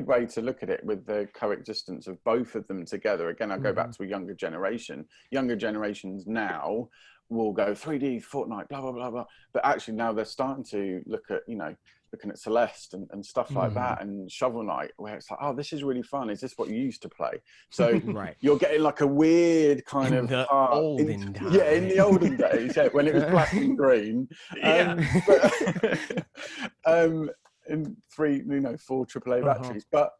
Speaker 3: way to look at it with the coexistence of both of them together. Again, I go back to a younger generation. Younger generations now will go 3D, Fortnite, blah blah blah blah. But actually now they're starting to look at, you know, looking at Celeste and stuff like that, and Shovel Knight, where it's like, oh, this is really fun. Is this what you used to play? So you're getting like a weird kind of
Speaker 1: olden days.
Speaker 3: In the olden days, when it was black and green. And 4 AAA batteries. But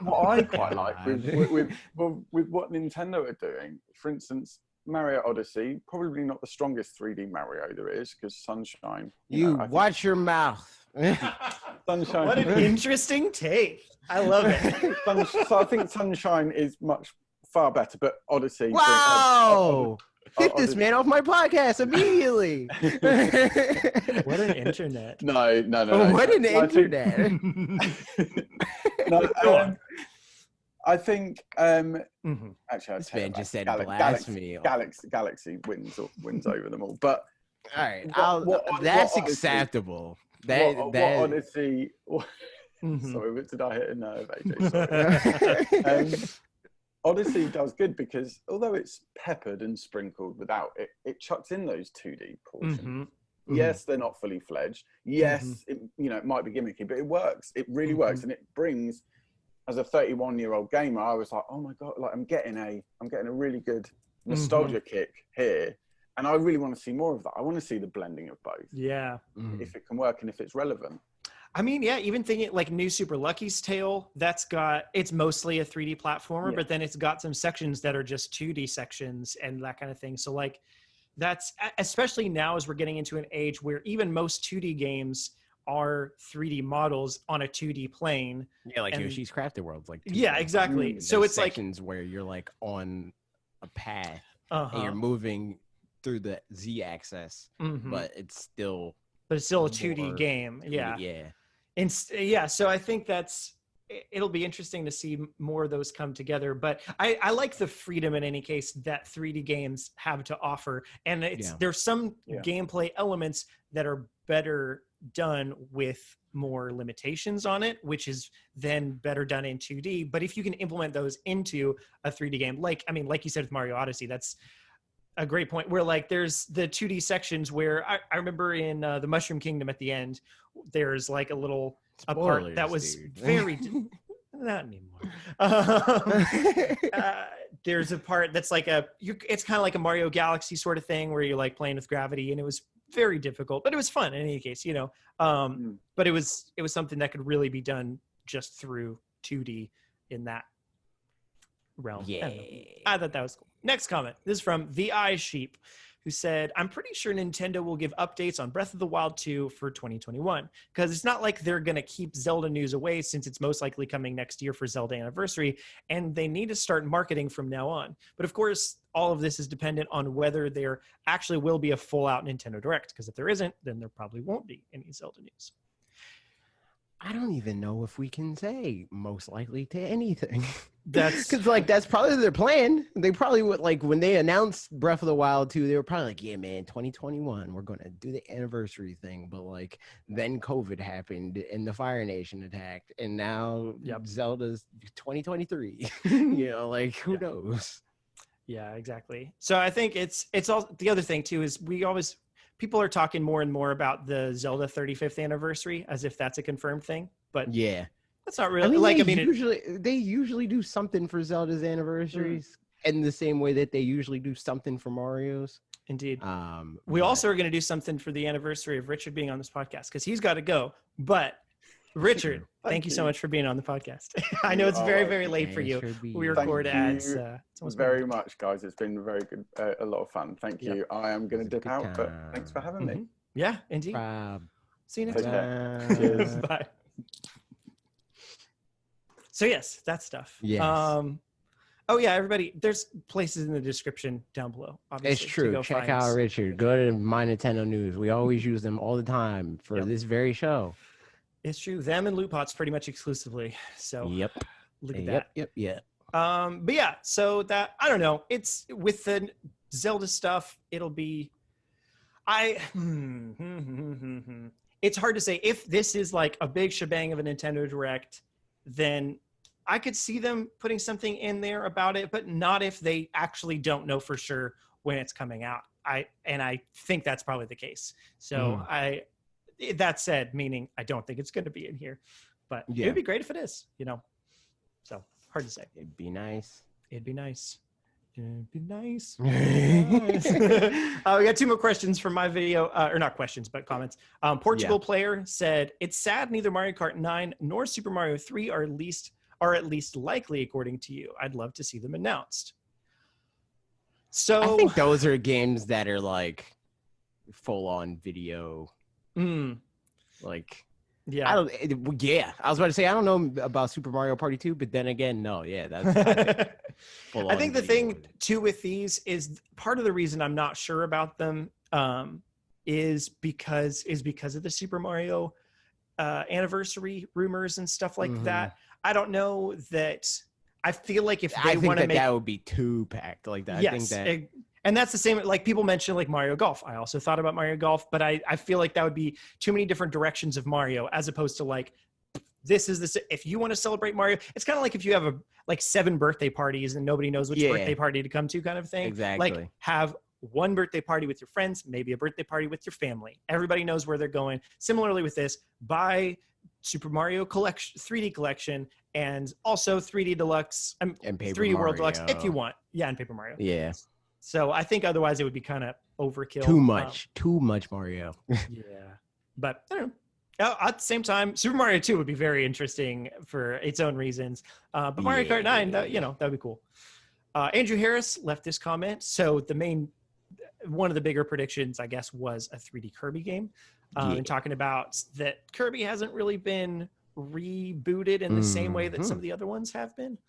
Speaker 3: what I quite like with what Nintendo are doing, for instance, Mario Odyssey, probably not the strongest 3D Mario there is, because Sunshine.
Speaker 1: Watch your mouth.
Speaker 3: Sunshine.
Speaker 2: What an interesting take. I love it.
Speaker 3: So I think Sunshine is far better, but Odyssey.
Speaker 1: Wow! Get this man off my podcast immediately.
Speaker 2: What an internet.
Speaker 3: No.
Speaker 1: What an internet.
Speaker 3: I think actually
Speaker 1: this man just said blasphemy.
Speaker 3: Galaxy wins over them all. But
Speaker 1: all right, that's acceptable. What
Speaker 3: Odyssey? Sorry, but did I hit a nerve, AJ? Sorry. Odyssey does good because although it's peppered and sprinkled without it chucks in those 2D portions. Yes, they're not fully fledged. Yes, it might be gimmicky, but it works. It really works, and it brings. As a 31-year-old gamer, I was like, oh my god, like I'm getting a really good nostalgia kick here, and I really want to see more of that. I want to see the blending of both.
Speaker 2: Yeah,
Speaker 3: if it can work and if it's relevant.
Speaker 2: I mean, yeah, even thinking like New Super Lucky's Tale, it's mostly a 3D platformer, but then it's got some sections that are just 2D sections and that kind of thing. So like that's, especially now as we're getting into an age where even most 2D games are 3D models on a 2D plane.
Speaker 1: Yeah, like Yoshi's Crafted World's like 2D.
Speaker 2: Yeah, exactly. So it's
Speaker 1: sections where you're like on a path and you're moving through the Z-axis, but it's still
Speaker 2: a 2D game. Yeah. And so I think it'll be interesting to see more of those come together. But I like the freedom in any case that 3D games have to offer. And there's some gameplay elements that are better done with more limitations on it, which is then better done in 2D. But if you can implement those into a 3D game, like you said with Mario Odyssey, that's a great point where like there's the 2D sections where I remember in the Mushroom Kingdom at the end, there's like a part that was very not anymore. There's a part that's like it's kind of like a Mario Galaxy sort of thing where you're like playing with gravity, and it was very difficult, but it was fun in any case, but it was something that could really be done just through 2D in that realm.
Speaker 1: Yeah.
Speaker 2: I thought that was cool. Next comment. This is from The Eye Sheep, who said, I'm pretty sure Nintendo will give updates on Breath of the Wild 2 for 2021, because it's not like they're going to keep Zelda news away since it's most likely coming next year for Zelda Anniversary, and they need to start marketing from now on. But of course, all of this is dependent on whether there actually will be a full-out Nintendo Direct, because if there isn't, then there probably won't be any Zelda news.
Speaker 1: I don't even know if we can say most likely to anything.
Speaker 2: That's
Speaker 1: because like that's probably their plan. They probably would, like when they announced Breath of the Wild 2, they were probably like, yeah, man, 2021, we're going to do the anniversary thing. But like then COVID happened and the Fire Nation attacked, and now Zelda's 2023. Like who knows?
Speaker 2: Yeah, exactly. So I think it's all the other thing too is people are talking more and more about the Zelda 35th anniversary as if that's a confirmed thing, but
Speaker 1: yeah,
Speaker 2: that's not really.
Speaker 1: They usually do something for Zelda's anniversaries in the same way that they usually do something for Mario's.
Speaker 2: Indeed. We also are going to do something for the anniversary of Richard being on this podcast because he's got to go. But Richard, thank you so much for being on the podcast. I know it's very, very late for you. We record ads.
Speaker 3: Very much, guys. It's been very good, a lot of fun. Thank you. I am going to dip out, but thanks for having me.
Speaker 2: Yeah, indeed. See you next time.
Speaker 3: Cheers.
Speaker 2: Bye. So yes, that stuff.
Speaker 1: Yes.
Speaker 2: Oh yeah, everybody. There's places in the description down below.
Speaker 1: It's true. Check out Richard. Go to MyNintendoNews. We always use them all the time for this very show.
Speaker 2: It's true. Them and Lootpots pretty much exclusively. So look at that.
Speaker 1: Yep.
Speaker 2: But yeah, so that I don't know. It's with the Zelda stuff. It'll be. It's hard to say if this is like a big shebang of a Nintendo Direct, then I could see them putting something in there about it, but not if they actually don't know for sure when it's coming out. I think that's probably the case. So that said, meaning I don't think it's going to be in here, but it'd be great if it is, so hard to say.
Speaker 1: It'd be nice.
Speaker 2: We got two more questions from my video, or not questions, but comments. Portugal player said, it's sad neither Mario Kart 9 nor Super Mario 3 are at least likely according to you. I'd love to see them announced. So
Speaker 1: I think those are games that are like full on video. Like,
Speaker 2: yeah.
Speaker 1: I was about to say, I don't know about Super Mario Party 2, but then again, no, yeah, that's full on.
Speaker 2: I think the thing too with these is part of the reason I'm not sure about them is because of the Super Mario anniversary rumors and stuff like that. I don't know that. I feel like if they want to make
Speaker 1: that would be too packed like that.
Speaker 2: Yes,
Speaker 1: I think that,
Speaker 2: and that's the same. Like people mention like Mario Golf. I also thought about Mario Golf, but I feel like that would be too many different directions of Mario, as opposed to like this is this. If you want to celebrate Mario, it's kind of like if you have like 7 birthday parties and nobody knows which birthday party to come to, kind of thing.
Speaker 1: Exactly.
Speaker 2: Like have one birthday party with your friends, maybe a birthday party with your family. Everybody knows where they're going. Similarly with this, buy Super Mario collection, 3D collection, and also 3D Deluxe and
Speaker 1: Paper
Speaker 2: 3D
Speaker 1: Mario.
Speaker 2: World Deluxe if you want. Yeah, and Paper Mario.
Speaker 1: Yeah.
Speaker 2: So I think otherwise it would be kind of overkill.
Speaker 1: Too much Mario.
Speaker 2: Yeah. But I don't know. At the same time, Super Mario 2 would be very interesting for its own reasons. But Mario Kart 9, that would be cool. Andrew Harris left this comment. So one of the bigger predictions, I guess, was a 3D Kirby game. And talking about that Kirby hasn't really been rebooted in the same way that some of the other ones have been.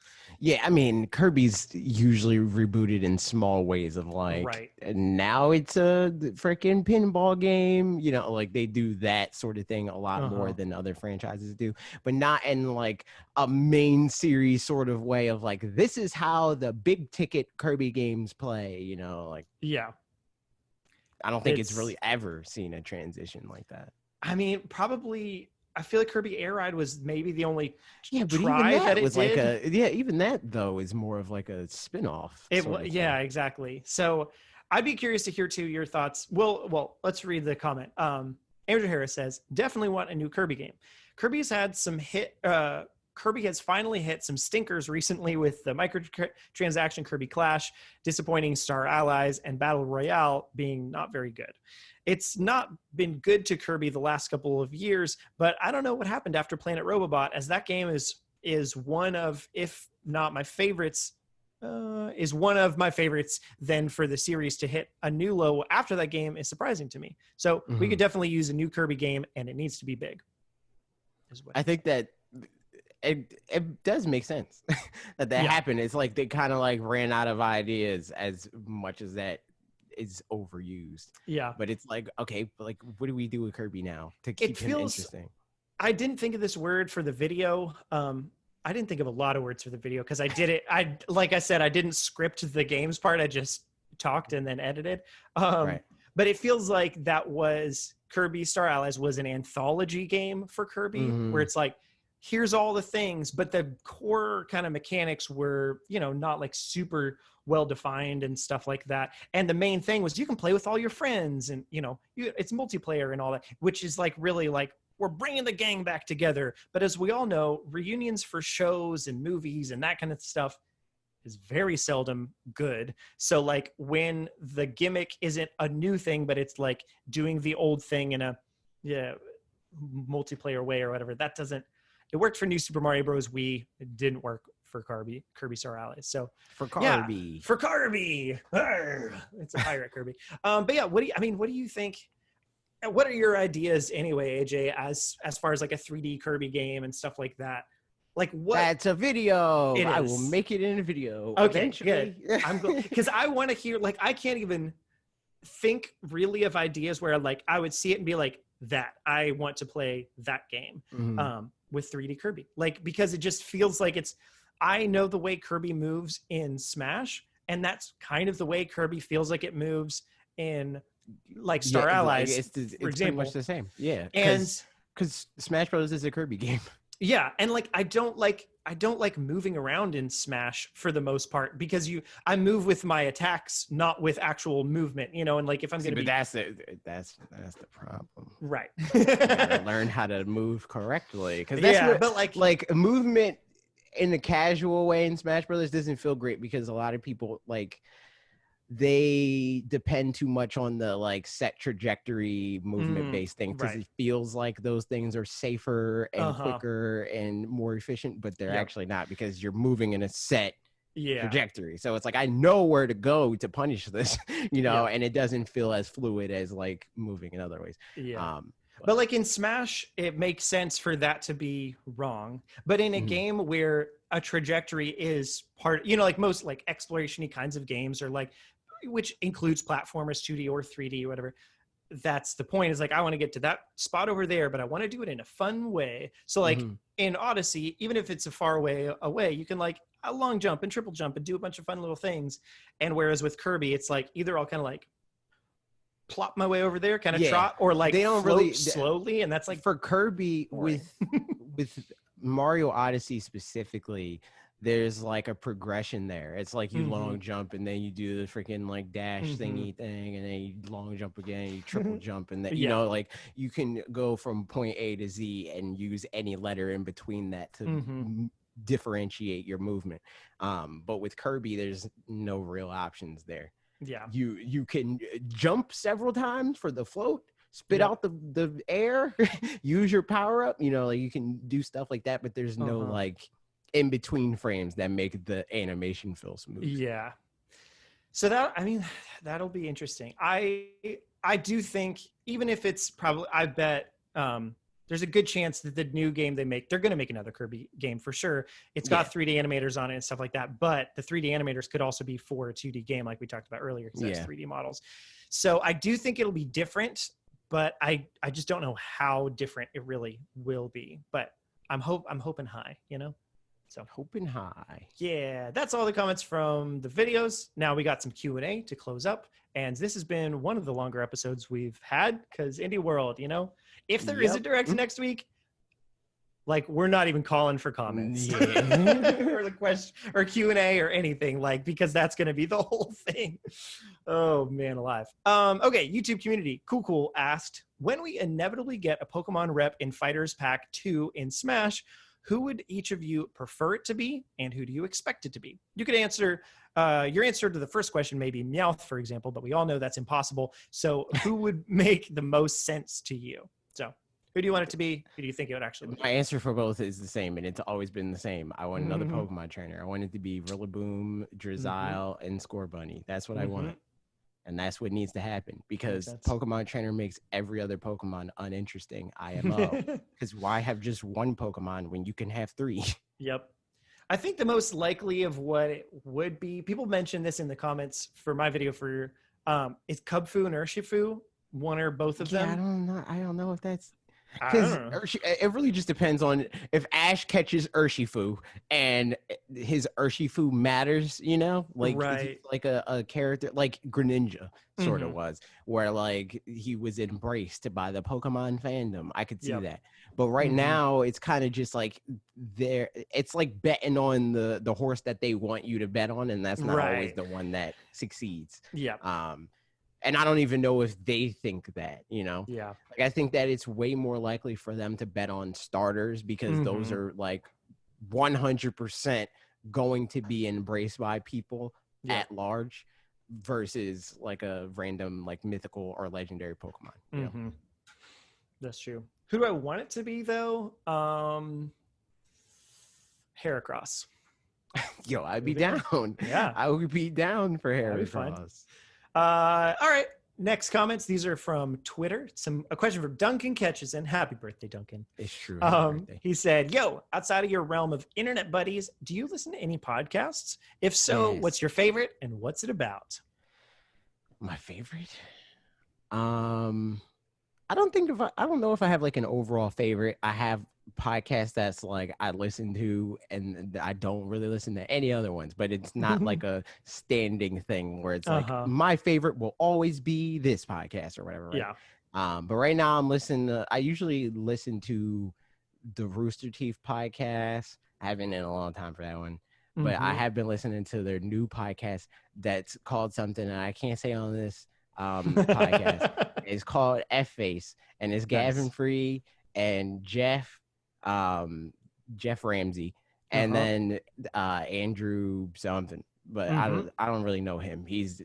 Speaker 1: Yeah, I mean, Kirby's usually rebooted in small ways of like,
Speaker 2: right.
Speaker 1: And now it's a freaking pinball game, like they do that sort of thing a lot more than other franchises do, but not in like a main series sort of way of like, this is how the big ticket Kirby games play, like.
Speaker 2: Yeah.
Speaker 1: I don't think it's really ever seen a transition like that.
Speaker 2: I mean, probably. I feel like Kirby Air Ride was maybe the only
Speaker 1: but
Speaker 2: try
Speaker 1: even that
Speaker 2: it
Speaker 1: was
Speaker 2: did.
Speaker 1: Even that though is more of like a spin-off.
Speaker 2: Exactly. So I'd be curious to hear too your thoughts. Well, let's read the comment. Andrew Harris says, definitely want a new Kirby game. Kirby has finally hit some stinkers recently with the microtransaction Kirby Clash, disappointing Star Allies, and Battle Royale being not very good. It's not been good to Kirby the last couple of years, but I don't know what happened after Planet Robobot, as that game is one of, if not my favorites, is one of my favorites. Then for the series to hit a new low after that game is surprising to me. So we could definitely use a new Kirby game, and it needs to be big.
Speaker 1: I think that it does make sense that happened. It's like they kind of like ran out of ideas as much as that is overused.
Speaker 2: Yeah.
Speaker 1: But it's like, okay, but like what do we do with Kirby now to keep him interesting?
Speaker 2: I didn't think of this word for the video. I didn't think of a lot of words for the video because I did it. Like I said, I didn't script the games part. I just talked and then edited. Right. But it feels like that was Kirby Star Allies was an anthology game for Kirby where it's like, here's all the things, but the core kind of mechanics were, not like super well defined and stuff like that. And the main thing was you can play with all your friends and, it's multiplayer and all that, which is like really like we're bringing the gang back together. But as we all know, reunions for shows and movies and that kind of stuff is very seldom good. So like when the gimmick isn't a new thing, but it's like doing the old thing in a multiplayer way or whatever, it worked for New Super Mario Bros. Wii. It didn't work for Kirby Star Allies. So
Speaker 1: for Kirby,
Speaker 2: it's a pirate Kirby. But yeah, what do you think? What are your ideas anyway, AJ, as far as like a 3D Kirby game and stuff like that? Like what?
Speaker 1: That's a video. I will make it in a video.
Speaker 2: Okay,
Speaker 1: eventually.
Speaker 2: Good. I'm because I want to hear. Like I can't even think really of ideas where like I would see it and be like, that I want to play that game. With 3D Kirby, like because it just feels like I know the way Kirby moves in Smash, and that's kind of the way Kirby feels like it moves in like Star Allies.
Speaker 1: It's
Speaker 2: for example,
Speaker 1: pretty much the same. Yeah,
Speaker 2: and
Speaker 1: because Smash Bros is a Kirby game.
Speaker 2: Yeah, and like I don't like moving around in Smash for the most part because I move with my attacks, not with actual movement, and like if I'm going to be.
Speaker 1: That's the problem,
Speaker 2: right?
Speaker 1: You gotta learn how to move correctly because but like movement in a casual way in Smash Brothers doesn't feel great because a lot of people like. They depend too much on the like set trajectory movement based thing because it feels like those things are safer and quicker and more efficient, but they're actually not because you're moving in a set trajectory. So it's like I know where to go to punish this, and it doesn't feel as fluid as like moving in other ways.
Speaker 2: But like in Smash, it makes sense for that to be wrong. But in a game where a trajectory is part, like most like exploration-y kinds of games, or like, which includes platformers, 2D or 3D or whatever, that's the point, is like, I want to get to that spot over there, but I want to do it in a fun way. So like in Odyssey, even if it's a far way away, you can like a long jump and triple jump and do a bunch of fun little things. And whereas with Kirby, it's like either I'll kind of like plop my way over there, kind of trot, or like they don't float slowly, and that's like
Speaker 1: for Kirby with Mario Odyssey specifically. There's like a progression there. It's like you long jump and then you do the freaking like dash thingy thing, and then you long jump again, you triple jump, and then like you can go from point A to Z and use any letter in between that to differentiate your movement. But with Kirby, there's no real options there. You can jump several times for the float, spit out the air, use your power up, like you can do stuff like that, but there's no like in between frames that make the animation feel smooth.
Speaker 2: So that'll be interesting. I do think, even if it's probably, I bet there's a good chance that the new game they're going to make another Kirby game for sure. It's got 3D animators on it and stuff like that, but the 3D animators could also be for a 2D game like we talked about earlier, because that's 3D models. So I do think it'll be different, but I just don't know how different it really will be. But I'm hoping high, So
Speaker 1: hoping high.
Speaker 2: Yeah, that's all the comments from the videos. Now we got some Q&A to close up, and this has been one of the longer episodes we've had, because Indie World, if there is a Direct next week, like, we're not even calling for comments or the question or Q&A or anything, like, because that's going to be the whole thing. Oh man, alive. Okay, YouTube community Cool asked, when we inevitably get a Pokemon rep in Fighters Pack 2 in Smash, who would each of you prefer it to be, and who do you expect it to be? You could answer, your answer to the first question may be Meowth, for example, but we all know that's impossible. So who would make the most sense to you? So who do you want it to be? Who do you think it would actually be?
Speaker 1: My answer for both is the same, and it's always been the same. I want another Pokemon trainer. I want it to be Rillaboom, Drizzile, and Scorbunny. That's what I want. And that's what needs to happen, because Pokemon trainer makes every other Pokemon uninteresting. IMO. Because why have just one Pokemon when you can have 3?
Speaker 2: Yep. I think the most likely of what it would be, people mentioned this in the comments for my video for, is Cubfu and Urshifu one or both of them?
Speaker 1: I don't know if that's... Because it really just depends on if Ash catches Urshifu and his Urshifu matters, like like a character like Greninja sort of was, where like he was embraced by the Pokemon fandom. I could see that. But right now it's kind of just like it's like betting on the horse that they want you to bet on, and that's not always the one that succeeds. And I don't even know if they think that, Like, I think that it's way more likely for them to bet on starters, because those are like 100% going to be embraced by people at large, versus like a random like mythical or legendary Pokemon.
Speaker 2: That's true. Who do I want it to be though? Heracross.
Speaker 1: Yo, I'd be down. Yeah, I would be down for Heracross.
Speaker 2: All right, next comments. These are from Twitter. A question from Duncan Ketchison. Happy birthday, Duncan.
Speaker 1: It's true.
Speaker 2: He said, yo, outside of your realm of internet buddies, do you listen to any podcasts? If so, what's your favorite and what's it about?
Speaker 1: My favorite? I don't know if I have like an overall favorite. I have podcasts that's like I listen to, and I don't really listen to any other ones, but it's not like a standing thing where it's like my favorite will always be this podcast or whatever. Right? But right now I usually listen to the Rooster Teeth podcast. I haven't in a long time for that one, but I have been listening to their new podcast that's called something that I can't say on this podcast. It's called F Face, and it's Gavin Free and Jeff Ramsey, and then Andrew something. but I don't really know him. He's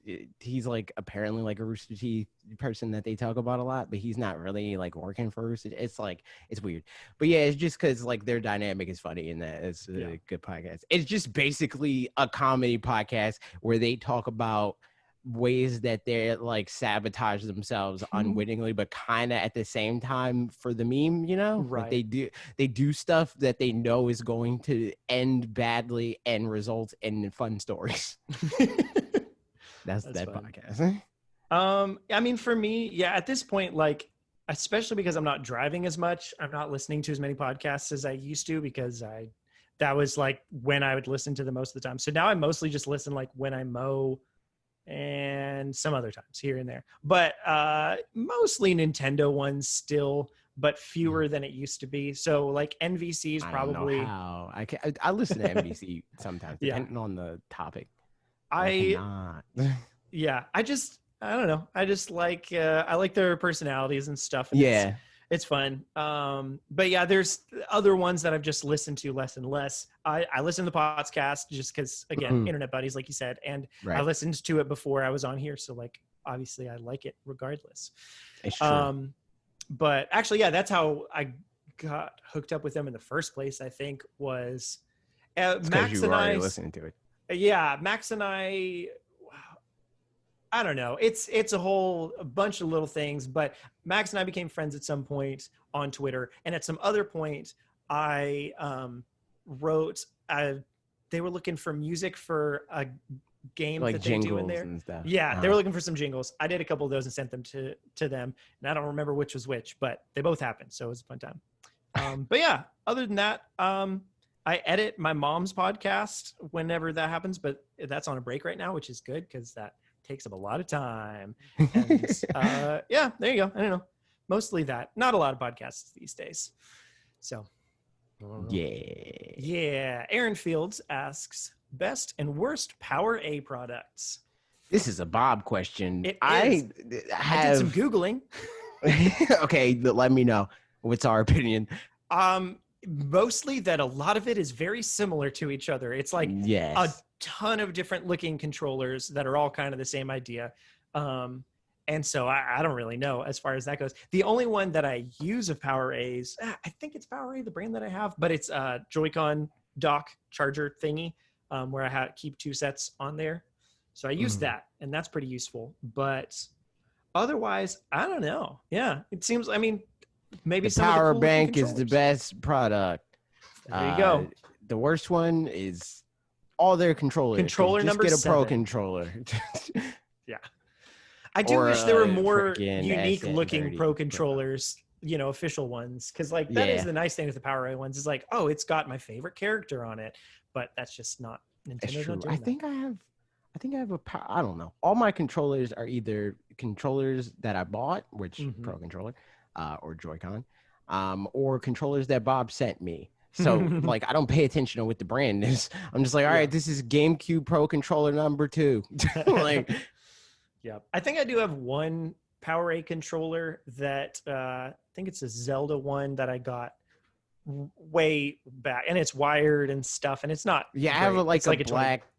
Speaker 1: like apparently like a Rooster Teeth person that they talk about a lot, but he's not really like working for Rooster. It's weird. But yeah, it's just because like their dynamic is funny and that it's a good podcast. It's just basically a comedy podcast where they talk about ways that they're like sabotage themselves unwittingly, but kind of at the same time for the meme, you know,
Speaker 2: right?
Speaker 1: Like they do stuff that they know is going to end badly and result in fun stories. That's that fun podcast.
Speaker 2: I mean, for me, at this point, like, especially because I'm not driving as much, I'm not listening to as many podcasts as I used to because that was like when I would listen to them most of the time. So now I mostly just listen like when I mow and some other times here and there, but mostly Nintendo ones still, but fewer than it used to be. So like NVC's probably.
Speaker 1: I don't know how I listen to NVC sometimes depending on the topic.
Speaker 2: I don't know. I just like I like their personalities and stuff. And it's fun. But yeah, there's other ones that I've just listened to less and less. I listen to the podcast just because, again, internet buddies, like you said, and I listened to it before I was on here. So like, obviously I like it regardless.
Speaker 1: It's true.
Speaker 2: But actually, that's how I got hooked up with them in the first place, I think, was Max and I
Speaker 1: listening to it.
Speaker 2: Yeah, Max and I don't know. It's a bunch of little things, but Max and I became friends at some point on Twitter. And at some other point, I wrote, they were looking for music for a game
Speaker 1: like
Speaker 2: that they do in there.
Speaker 1: And stuff.
Speaker 2: Yeah, they were looking for some jingles. I did a couple of those and sent them to them. And I don't remember which was which, but they both happened. So it was a fun time. But yeah, other than that, I edit my mom's podcast whenever that happens, but that's on a break right now, which is good because that takes up a lot of time. And there you go. I don't know. Mostly that. Not a lot of podcasts these days. So yeah. Aaron Fields asks, best and worst Power A products.
Speaker 1: This is a Bob question.
Speaker 2: I did some Googling.
Speaker 1: Okay, let me know. What's our opinion?
Speaker 2: Mostly that a lot of it is very similar to each other. It's like a ton of different looking controllers that are all kind of the same idea. And so I don't really know as far as that goes. The only one that I use of Power A's, I think it's Power A, the brand that I have, but it's a Joy-Con dock charger thingy where I keep two sets on there. So I use that, and that's pretty useful. But otherwise, I don't know. Yeah, it seems, I mean, maybe
Speaker 1: the power bank is the best product.
Speaker 2: There you go.
Speaker 1: The worst one is all their controllers.
Speaker 2: Controller number 7.
Speaker 1: Just get a pro controller.
Speaker 2: Yeah. I do wish there were more unique looking pro controllers, you know, official ones. Cause like that is the nice thing with the Power A ones is like, oh, it's got my favorite character on it, but that's just not Nintendo's not doing
Speaker 1: I think I have I don't know. All my controllers are either controllers that I bought, which pro controller, or Joy-Con, or controllers that Bob sent me. So like, I don't pay attention to what the brand is. I'm just like, all right, this is GameCube Pro controller number 2. Like,
Speaker 2: yeah, I think I do have one Power A controller that I think it's a Zelda one that I got way back, and it's wired and stuff, and it's not. Yeah,
Speaker 1: I have a black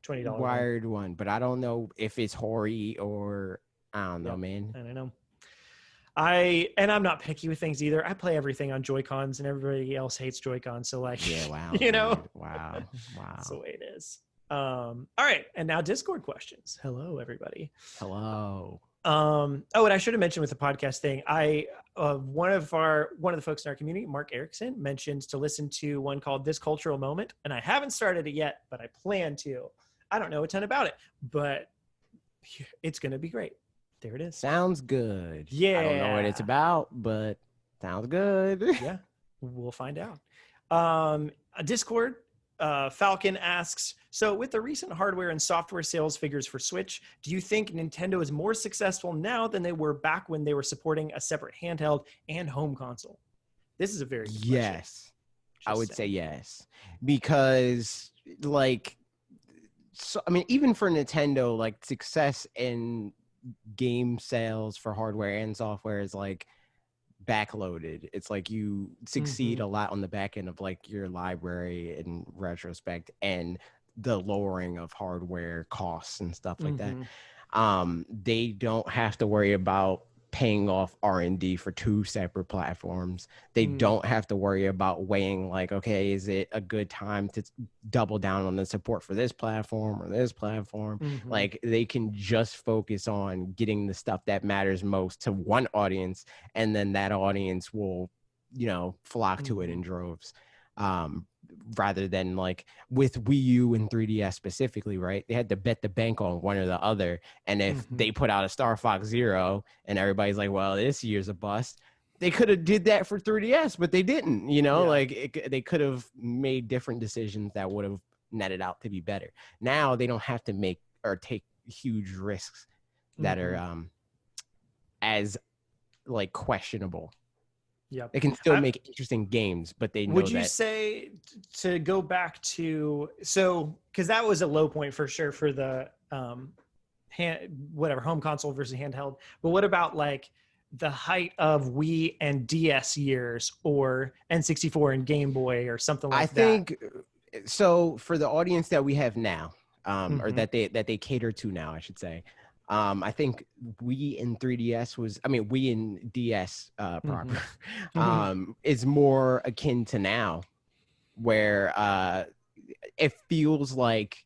Speaker 2: $20
Speaker 1: wired one, but I don't know if it's Hori or I don't know, man.
Speaker 2: I don't know. I'm not picky with things either. I play everything on Joy-Cons, and everybody else hates Joy-Cons. So like,
Speaker 1: wow,
Speaker 2: you know,
Speaker 1: wow.
Speaker 2: That's the way it is. All right, and now Discord questions. Hello, everybody.
Speaker 1: Hello.
Speaker 2: And I should have mentioned with the podcast thing. One of the folks in our community, Mark Erickson, mentioned to listen to one called This Cultural Moment, and I haven't started it yet, but I plan to. I don't know a ton about it, but it's going to be great. There it is.
Speaker 1: Sounds good.
Speaker 2: Yeah.
Speaker 1: I don't know what it's about, but sounds good.
Speaker 2: Yeah, we'll find out. Discord, Falcon asks, so with the recent hardware and software sales figures for Switch, do you think Nintendo is more successful now than they were back when they were supporting a separate handheld and home console? This is a very good question.
Speaker 1: I would say yes. Because, like, so, I mean, even for Nintendo, like, success in game sales for hardware and software is like backloaded. It's like you succeed a lot on the back end of like your library in retrospect, and the lowering of hardware costs and stuff like
Speaker 2: Mm-hmm.
Speaker 1: that. They don't have to worry about paying off R&D for 2 separate platforms. They don't have to worry about weighing like, okay, is it a good time to double down on the support for this platform or this platform?
Speaker 2: Mm-hmm.
Speaker 1: Like they can just focus on getting the stuff that matters most to one audience, and then that audience will, you know, flock to it in droves. Rather than like with Wii U and 3DS specifically, right? They had to bet the bank on one or the other. And if they put out a Star Fox Zero and everybody's like, well, this year's a bust, they could have did that for 3DS, but they didn't, you know, like they could have made different decisions that would have netted out to be better. Now they don't have to make or take huge risks that are as like questionable.
Speaker 2: Yep.
Speaker 1: They can still make interesting games, but they know.
Speaker 2: Would you say, to go back to, so because that was a low point for sure for the home console versus handheld, but what about like the height of Wii and DS years, or N64 and Game Boy or something like that? I think
Speaker 1: so. For the audience that we have now, or that they cater to now, I should say. I think Wii and 3DS Wii and DS proper is more akin to now, where it feels like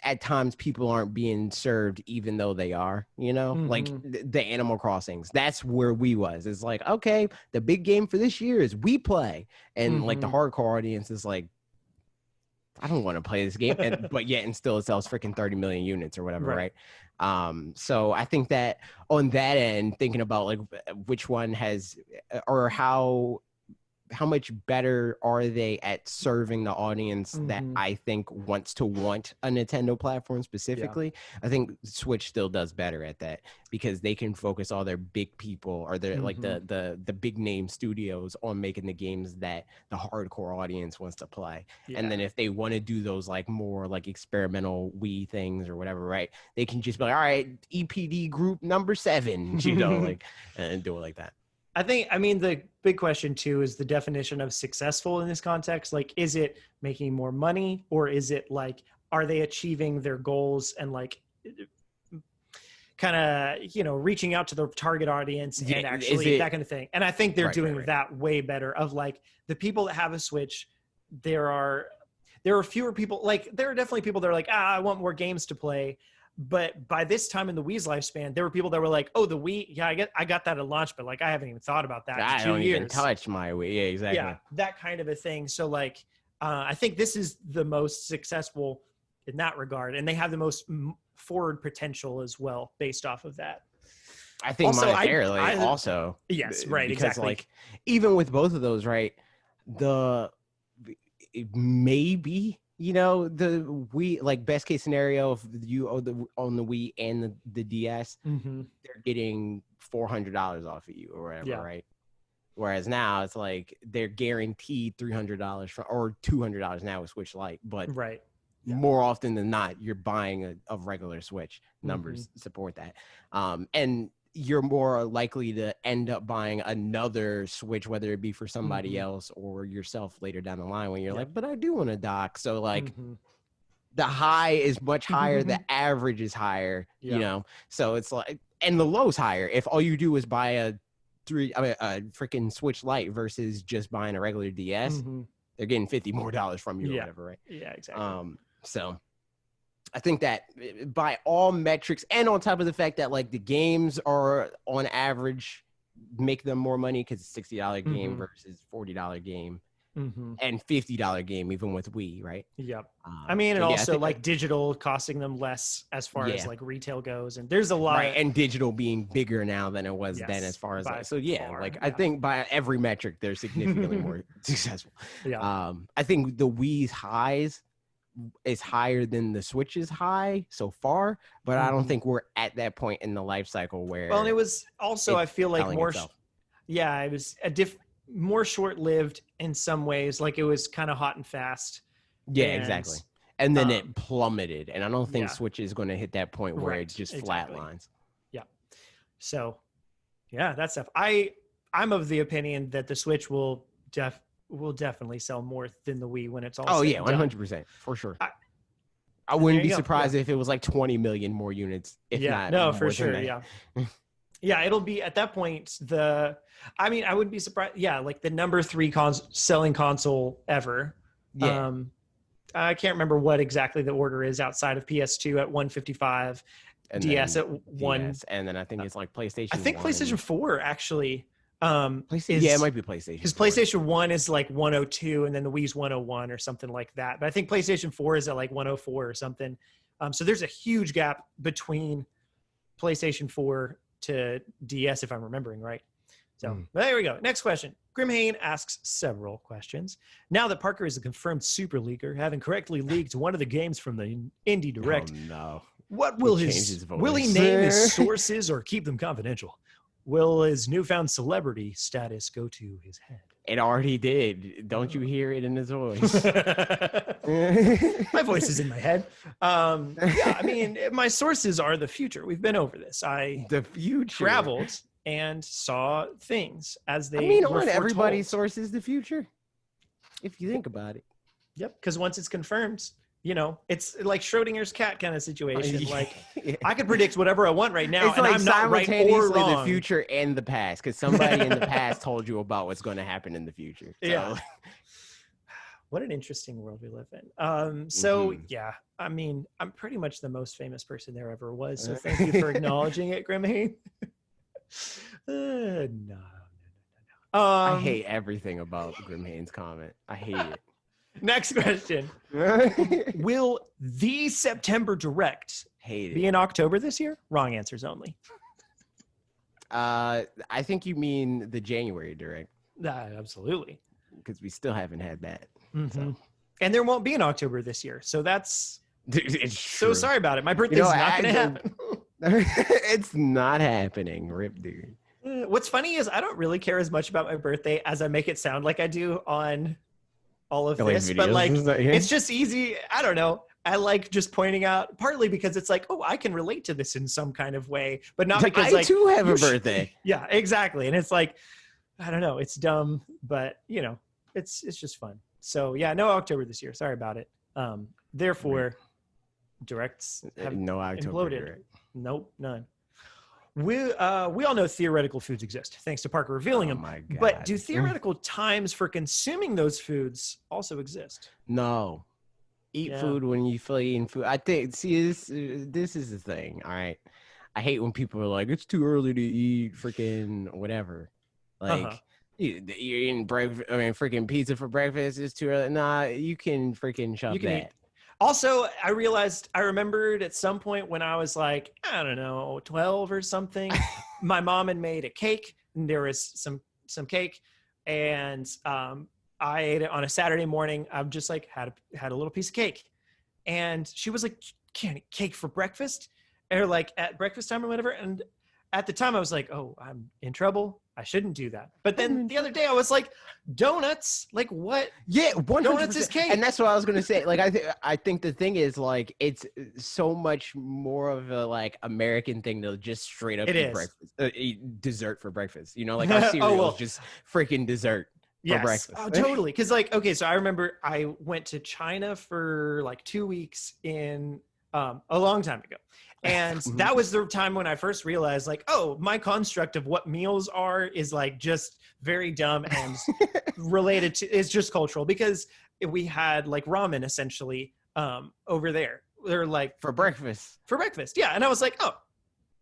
Speaker 1: at times people aren't being served even though they are, you know, like the Animal Crossings. That's where we was. It's like, okay, the big game for this year is We Play, and like the hardcore audience is like, I don't want to play this game, but yet and still it sells freaking 30 million units or whatever, right? So I think that on that end, thinking about like which one has, or how much better are they at serving the audience that I think wants to want a Nintendo platform specifically. I think Switch still does better at that, because they can focus all their big people or their like the big name studios on making the games that the hardcore audience wants to play. And then if they want to do those like more like experimental Wii things or whatever, right, they can just be like, all right, EPD group number 7, you know, like, and do it like that.
Speaker 2: I mean, the big question too is the definition of successful in this context. Like, is it making more money, or is it like, are they achieving their goals and like kind of, you know, reaching out to the target audience and actually that kind of thing. And I think they're doing that way better. Of like the people that have a Switch, there are fewer people. Like there are definitely people that are like, I want more games to play. But by this time in the Wii's lifespan, there were people that were like, "Oh, the Wii, yeah, I got that at launch, but like I haven't even thought about that."
Speaker 1: I don't even touch my Wii. Yeah, exactly.
Speaker 2: Yeah, that kind of a thing. So like, I think this is the most successful in that regard, and they have the most forward potential as well, based off of that.
Speaker 1: I think also, monetarily, also.
Speaker 2: Yes, right,
Speaker 1: because,
Speaker 2: exactly.
Speaker 1: Like, even with both of those, right, maybe. You know, the Wii, like best case scenario, if you own the Wii and the DS, they're getting $400 off of you or whatever, right? Whereas now it's like they're guaranteed $300 or $200 now with Switch Lite, but more often than not, you're buying a regular Switch. Numbers support that, and you're more likely to end up buying another Switch, whether it be for somebody else or yourself later down the line, when you're like, but I do want to dock. So like the high is much higher, the average is higher, you know? So it's like, and the low's higher. If all you do is buy a freaking Switch Lite versus just buying a regular DS, they're getting $50 more from you or whatever, right?
Speaker 2: Yeah, exactly.
Speaker 1: So I think that by all metrics, and on top of the fact that like the games are on average make them more money, because it's $60 game versus $40 game and $50 game, even with Wii, right?
Speaker 2: Yep. I mean, and also like digital costing them less as far as like retail goes, and there's a lot,
Speaker 1: and digital being bigger now than it was then, as far as like, so I think by every metric they're significantly more successful. I think the Wii's highs is higher than the Switch's high so far, but I don't think we're at that point in the life cycle where.
Speaker 2: Well, and it was also, I feel like more. It was more short-lived in some ways. Like it was kind of hot and fast.
Speaker 1: Yeah, exactly. And then it plummeted, and I don't think Switch is going to hit that point where it just flatlines.
Speaker 2: Yeah. So, yeah, that stuff. I'm of the opinion that the Switch will definitely sell more than the Wii when it's all.
Speaker 1: Oh yeah, 100% for sure. I wouldn't be surprised if it was like 20 million more units. If not,
Speaker 2: no, for
Speaker 1: more
Speaker 2: sure.
Speaker 1: than
Speaker 2: Yeah. Yeah, it'll be at that point I wouldn't be surprised. Yeah, like the number 3 selling console ever.
Speaker 1: Yeah.
Speaker 2: I can't remember what exactly the order is outside of PS2 at 155,
Speaker 1: And
Speaker 2: DS
Speaker 1: then
Speaker 2: at 1.
Speaker 1: and then I think it's like PlayStation.
Speaker 2: I think
Speaker 1: 1.
Speaker 2: PlayStation 4 actually.
Speaker 1: Yeah, it might be PlayStation.
Speaker 2: Because PlayStation 1 is like 102, and then the Wii's 101 or something like that. But I think PlayStation 4 is at like 104 or something. So there's a huge gap between PlayStation 4 to DS, if I'm remembering right. So there we go. Next question. Grimhane asks several questions. Now that Parker is a confirmed super leaker, having correctly leaked one of the games from the Indie Direct,
Speaker 1: no.
Speaker 2: What will he name his sources or keep them confidential? Will his newfound celebrity status go to his head?
Speaker 1: It already did. Don't you hear it in his voice?
Speaker 2: My voice is in my head. Yeah, I mean, my sources are the future. We've been over this.
Speaker 1: The future.
Speaker 2: Traveled and saw things as they
Speaker 1: aren't everybody's sources the future? If you think about it.
Speaker 2: Yep, because once it's confirmed, it's like Schrodinger's cat kind of situation. Like, I could predict whatever I want right now,
Speaker 1: it's
Speaker 2: and
Speaker 1: like
Speaker 2: I'm not right or wrong.
Speaker 1: The future and the past, because somebody in the past told you about what's going to happen in the future. So.
Speaker 2: Yeah. What an interesting world we live in. Yeah, I'm pretty much the most famous person there ever was. So thank you for acknowledging it, Grimhane. No.
Speaker 1: I hate everything about Grimhane's comment. I hate it.
Speaker 2: Next question. Will the September Direct be in October this year? Wrong answers only.
Speaker 1: I think you mean the January Direct.
Speaker 2: Absolutely.
Speaker 1: Because we still haven't had that.
Speaker 2: So. And there won't be an October this year. So that's...
Speaker 1: It's
Speaker 2: so
Speaker 1: true.
Speaker 2: sorry about it. My birthday's not going to happen.
Speaker 1: It's not happening. Rip, dude.
Speaker 2: What's funny is I don't really care as much about my birthday as I make it sound like I do on all of this. But like, it's just easy. I don't know. I like just pointing out, partly because it's like, oh, I can relate to this in some kind of way, but not because
Speaker 1: I too have a birthday.
Speaker 2: Yeah, exactly. And it's like, I don't know. It's dumb, but it's just fun. So yeah, no October this year. Sorry about it. Therefore, directs have
Speaker 1: no October
Speaker 2: imploded.
Speaker 1: Direct.
Speaker 2: Nope, none. We all know theoretical foods exist, thanks to Parker revealing them.
Speaker 1: My God.
Speaker 2: But do theoretical times for consuming those foods also exist?
Speaker 1: No. Eat food when you feel eating food. I think, this is the thing, all right? I hate when people are like, it's too early to eat freaking whatever. Like, you're eating freaking pizza for breakfast. It's too early. Nah, you can freaking shove that.
Speaker 2: Eat. Also, I remembered at some point when I was like, I don't know, 12 or something, my mom had made a cake, and there was some cake, and I ate it on a Saturday morning. I'm just like, had a little piece of cake, and she was like, can't eat cake for breakfast, or like at breakfast time or whatever. And at the time I was like, oh, I'm in trouble. I shouldn't do that. But then the other day I was like, donuts, like what?
Speaker 1: Yeah, 100%.
Speaker 2: Donuts is cake.
Speaker 1: And that's what I was gonna say. Like, I think the thing is, like, it's so much more of a like American thing to just straight up eat dessert for breakfast. Like our cereal is just freaking dessert for breakfast.
Speaker 2: Oh, totally. Because like, okay, so I remember I went to China for like 2 weeks in a long time ago. And that was the time when I first realized, like, oh, my construct of what meals are is like just very dumb and related to, it's just cultural, because we had like ramen essentially over there. They're like
Speaker 1: for breakfast. Yeah.
Speaker 2: And I was like, oh,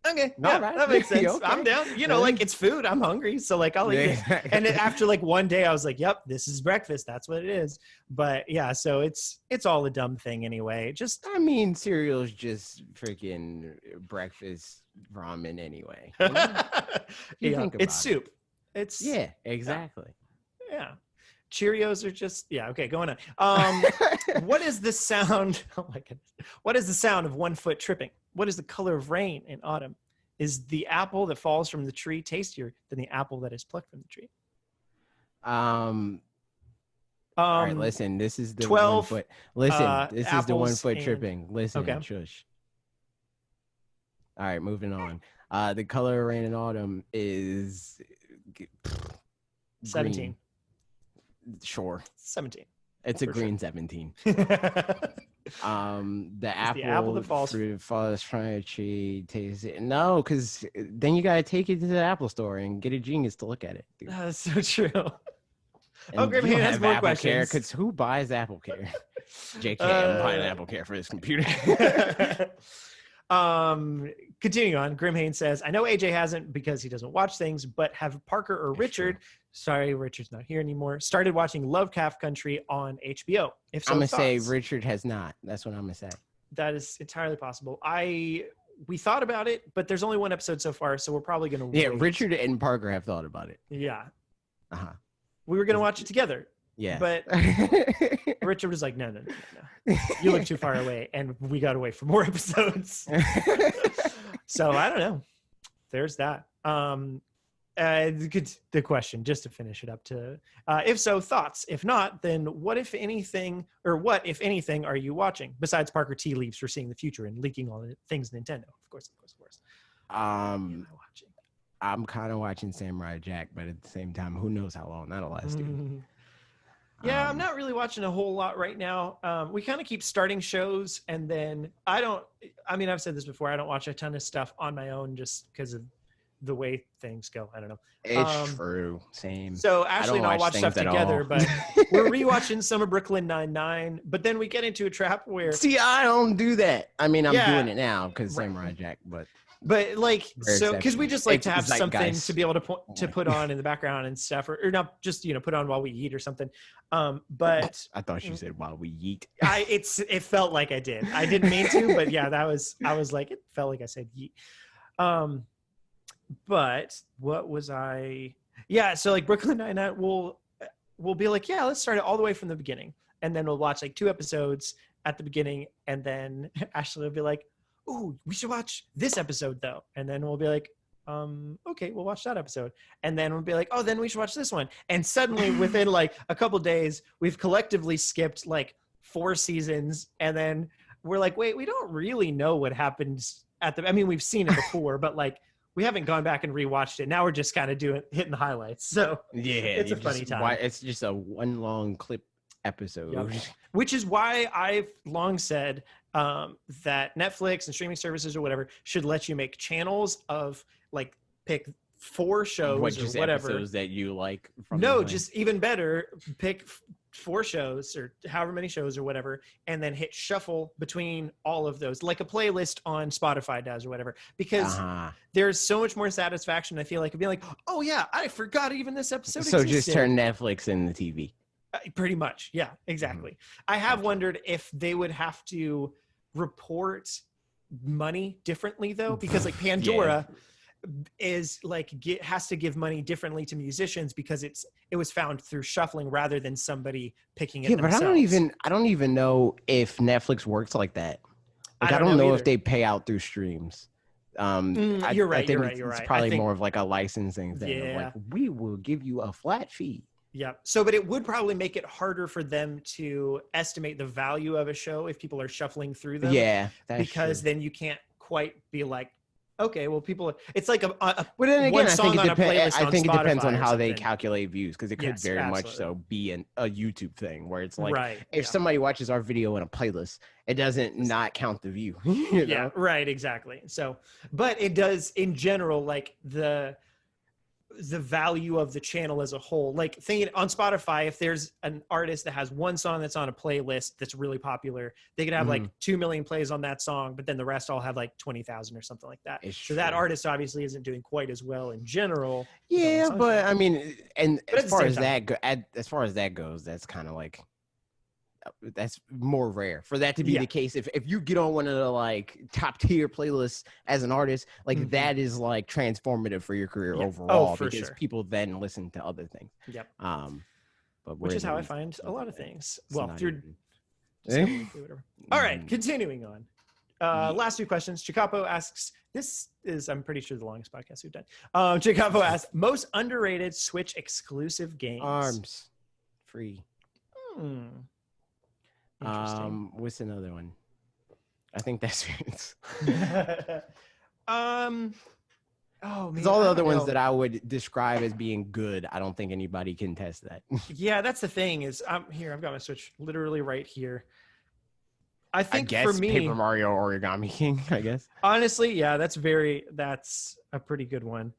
Speaker 2: okay, yeah, right. That makes sense. Okay. I'm down. Like it's food. I'm hungry, so like I'll eat it. And then after like one day, I was like, "Yep, this is breakfast. That's what it is." But yeah, so it's all a dumb thing anyway.
Speaker 1: Cereal is just freaking breakfast ramen anyway.
Speaker 2: It's soup. It's
Speaker 1: exactly.
Speaker 2: Yeah. Cheerios are just okay. Going on. What is the sound? Oh my goodness! What is the sound of 1 foot tripping? What is the color of rain in autumn? Is the apple that falls from the tree tastier than the apple that is plucked from the tree?
Speaker 1: All right, listen. This is the
Speaker 2: 12.
Speaker 1: 1 foot. Listen, this is the 1 foot
Speaker 2: and,
Speaker 1: tripping. Listen, shush. All right, moving on. The color of rain in autumn is
Speaker 2: 17.
Speaker 1: Green. Sure.
Speaker 2: 17.
Speaker 1: It's a green 17. The apple,
Speaker 2: the apple that falls.
Speaker 1: Fruit falls from a tree. Taste it. No, because then you gotta take it to the Apple store and get a genius to look at it. Dude.
Speaker 2: That's so true.
Speaker 1: And
Speaker 2: Grim
Speaker 1: you don't
Speaker 2: has
Speaker 1: have
Speaker 2: more
Speaker 1: Apple Care,
Speaker 2: questions.
Speaker 1: because who buys Apple Care? JK, I'm buying Apple Care for this computer.
Speaker 2: Continuing on, Grimhane says, I know AJ hasn't because he doesn't watch things, but have Parker or Richard, sorry, Richard's not here anymore, started watching Lovecraft Country on HBO? If so,
Speaker 1: I'm going to
Speaker 2: thoughts?
Speaker 1: say Richard has not. That's what I'm going to say.
Speaker 2: That is entirely possible. We thought about it, but there's only one episode so far, so we're probably going to wait.
Speaker 1: Richard and Parker have thought about it.
Speaker 2: Yeah.
Speaker 1: Uh-huh.
Speaker 2: We were going to watch it together.
Speaker 1: Yeah.
Speaker 2: But Richard was like, no. You live too far away, and we got to wait for more episodes. So I don't know. There's that. The question, just to finish it up to, if so, thoughts. If not, then what, if anything, are you watching besides Parker Tea Leaves for seeing the future and leaking all the things Nintendo? Of course.
Speaker 1: I'm kind of watching Samurai Jack, but at the same time, who knows how long that'll last. Dude.
Speaker 2: Yeah, I'm not really watching a whole lot right now. We kind of keep starting shows, and then I've said this before, I don't watch a ton of stuff on my own just because of the way things go. I don't know.
Speaker 1: It's true. Same.
Speaker 2: So Ashley and I watch stuff together, but we're rewatching some of Brooklyn Nine-Nine, but then we get into a trap where...
Speaker 1: See, I don't do that. I mean, I'm doing it now because Samurai Jack,
Speaker 2: But like, so because we just like to have something to be able to put on in the background and stuff, or not just put on while we eat or something. But
Speaker 1: I thought you said while we eat.
Speaker 2: It felt like I did. I didn't mean to, but yeah, I was like, it felt like I said yeet. But what was I? Yeah, so like Brooklyn Nine-Nine, we'll be like, yeah, let's start it all the way from the beginning, and then we'll watch like 2 episodes at the beginning, and then Ashley will be like, oh, we should watch this episode though. And then we'll be like, okay, we'll watch that episode. And then we'll be like, oh, then we should watch this one. And suddenly within like a couple days, we've collectively skipped like 4 seasons. And then we're like, wait, we don't really know what happens we've seen it before, but like we haven't gone back and rewatched it. Now we're just kind of hitting the highlights. So
Speaker 1: yeah,
Speaker 2: it's a funny time.
Speaker 1: It's just a one long clip episode.
Speaker 2: Yep. Which is why I've long said that Netflix and streaming services or whatever should let you make channels of like pick 4 shows or whatever
Speaker 1: episodes that you like.
Speaker 2: Just even better, pick 4 shows or however many shows or whatever, and then hit shuffle between all of those, like a playlist on Spotify does or whatever, because there's so much more satisfaction. I feel like it'd be like, oh yeah, I forgot even this episode existed.
Speaker 1: Just turn Netflix in the TV.
Speaker 2: Pretty much. Yeah, exactly. I have wondered if they would have to report money differently though, because like Pandora is like has to give money differently to musicians because it was found through shuffling rather than somebody picking it themselves.
Speaker 1: But I don't even know if Netflix works like that. Like, I don't know if they pay out through streams.
Speaker 2: You're right.
Speaker 1: It's probably more of like a licensing thing.
Speaker 2: Yeah.
Speaker 1: Of like, we will give you a flat fee.
Speaker 2: Yeah. So, but it would probably make it harder for them to estimate the value of a show if people are shuffling through them.
Speaker 1: Yeah.
Speaker 2: Because then you can't quite be like, okay, well, it's like
Speaker 1: but then again, I think it depends on how they
Speaker 2: something.
Speaker 1: Calculate views, because it could very much so be a YouTube thing where it's like, if somebody watches our video in a playlist, it doesn't not count the view.
Speaker 2: Yeah, right, exactly. So, but it does in general, like the value of the channel as a whole. Like thinking on Spotify, if there's an artist that has one song that's on a playlist that's really popular, they could have like 2 million plays on that song, but then the rest all have like 20,000 or something like that. So that artist obviously isn't doing quite as well in general.
Speaker 1: Yeah, but I mean, and as far as that goes, that's kind of like, that's more rare for that to be the case. If you get on one of the like top tier playlists as an artist, like that is like transformative for your career overall, because people then listen to other things.
Speaker 2: Yep.
Speaker 1: But
Speaker 2: which is how I find a lot of things. Well, through whatever. All right, continuing on. Last 2 questions. Chicapo asks, this is, I'm pretty sure, the longest podcast we've done. Chicapo asks, most underrated Switch exclusive games.
Speaker 1: ARMS. Free. What's another one? I think that's it. Because all the other ones that I would describe as being good, I don't think anybody can test that.
Speaker 2: Yeah, that's the thing is, I've got my Switch literally right here. I think
Speaker 1: guess
Speaker 2: for me,
Speaker 1: Paper Mario Origami King, I guess.
Speaker 2: Honestly, yeah, that's a pretty good one.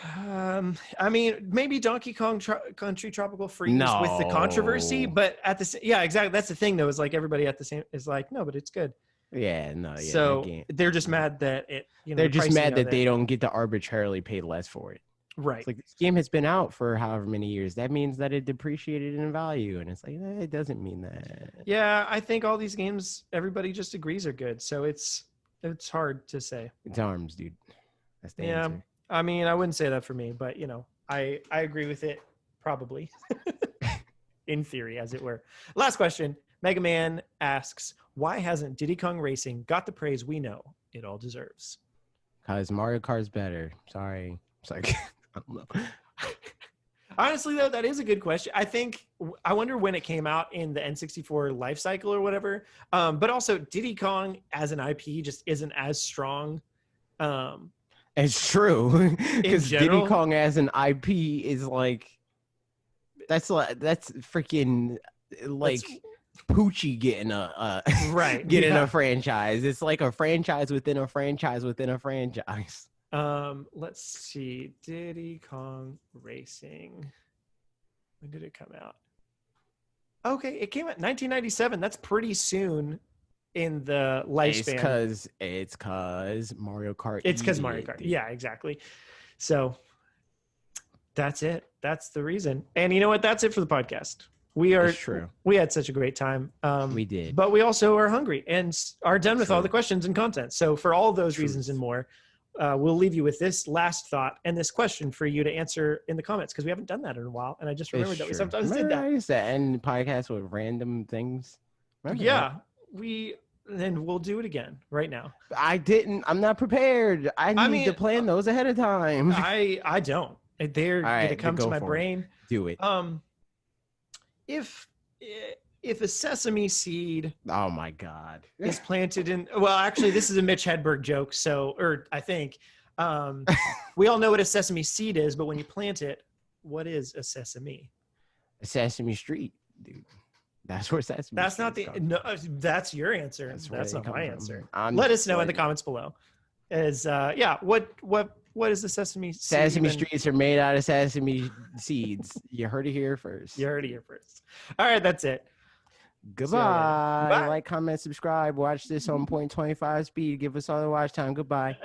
Speaker 2: I mean, maybe Donkey Kong Country Tropical Freeze with the controversy, but yeah, exactly. That's the thing though, is like everybody at the same is like, no, but it's good.
Speaker 1: Yeah, no, yeah.
Speaker 2: So they're just mad that
Speaker 1: they're just mad that they don't get to arbitrarily pay less for it.
Speaker 2: Right.
Speaker 1: It's like this game has been out for however many years. That means that it depreciated in value, and it's like it doesn't mean that.
Speaker 2: Yeah, I think all these games, everybody just agrees are good. So it's hard to say.
Speaker 1: It's ARMS, dude. That's the answer.
Speaker 2: I mean, I wouldn't say that for me, but I agree with it probably, in theory, as it were. Last question. Mega Man asks, why hasn't Diddy Kong Racing got the praise we know it all deserves?
Speaker 1: Because Mario Kart's better. Sorry. It's like, I don't know.
Speaker 2: Honestly, though, that is a good question. I wonder when it came out in the N64 life cycle or whatever. But also, Diddy Kong as an IP just isn't as strong.
Speaker 1: It's true. Because Diddy Kong as an IP is like, that's freaking like Poochie getting a a franchise. It's like a franchise within a franchise within a franchise.
Speaker 2: Let's see. Diddy Kong Racing. When did it come out? Okay, it came out 1997. That's pretty soon in the lifespan.
Speaker 1: It's cause Mario Kart.
Speaker 2: It's because Mario Kart. Yeah, exactly. So that's it. That's the reason. And you know what? That's it for the podcast. We had such a great time.
Speaker 1: We did.
Speaker 2: But we also are hungry and are done with all the questions and content. So for all those reasons and more, we'll leave you with this last thought and this question for you to answer in the comments, because we haven't done that in a while. And I just remembered that we sometimes did that.
Speaker 1: I used to end podcasts with random things.
Speaker 2: Remember then we'll do it again right now.
Speaker 1: I'm not prepared. I need to plan those ahead of time.
Speaker 2: I don't. They're going to come to my brain.
Speaker 1: Do it.
Speaker 2: If a sesame seed,
Speaker 1: oh my God,
Speaker 2: is planted in, well, actually, this is a Mitch Hedberg joke. I think we all know what a sesame seed is, but when you plant it, what is a sesame?
Speaker 1: A Sesame Street, dude. That's where Sesame.
Speaker 2: That's not the. No, that's your answer. That's not my answer. Let us know in the comments below. What is the sesame seed?
Speaker 1: Sesame streets are made out of sesame seeds. You heard it here first.
Speaker 2: All right, that's it.
Speaker 1: Goodbye. Like, comment, subscribe. Watch this on 0.25 speed. Give us all the watch time. Goodbye.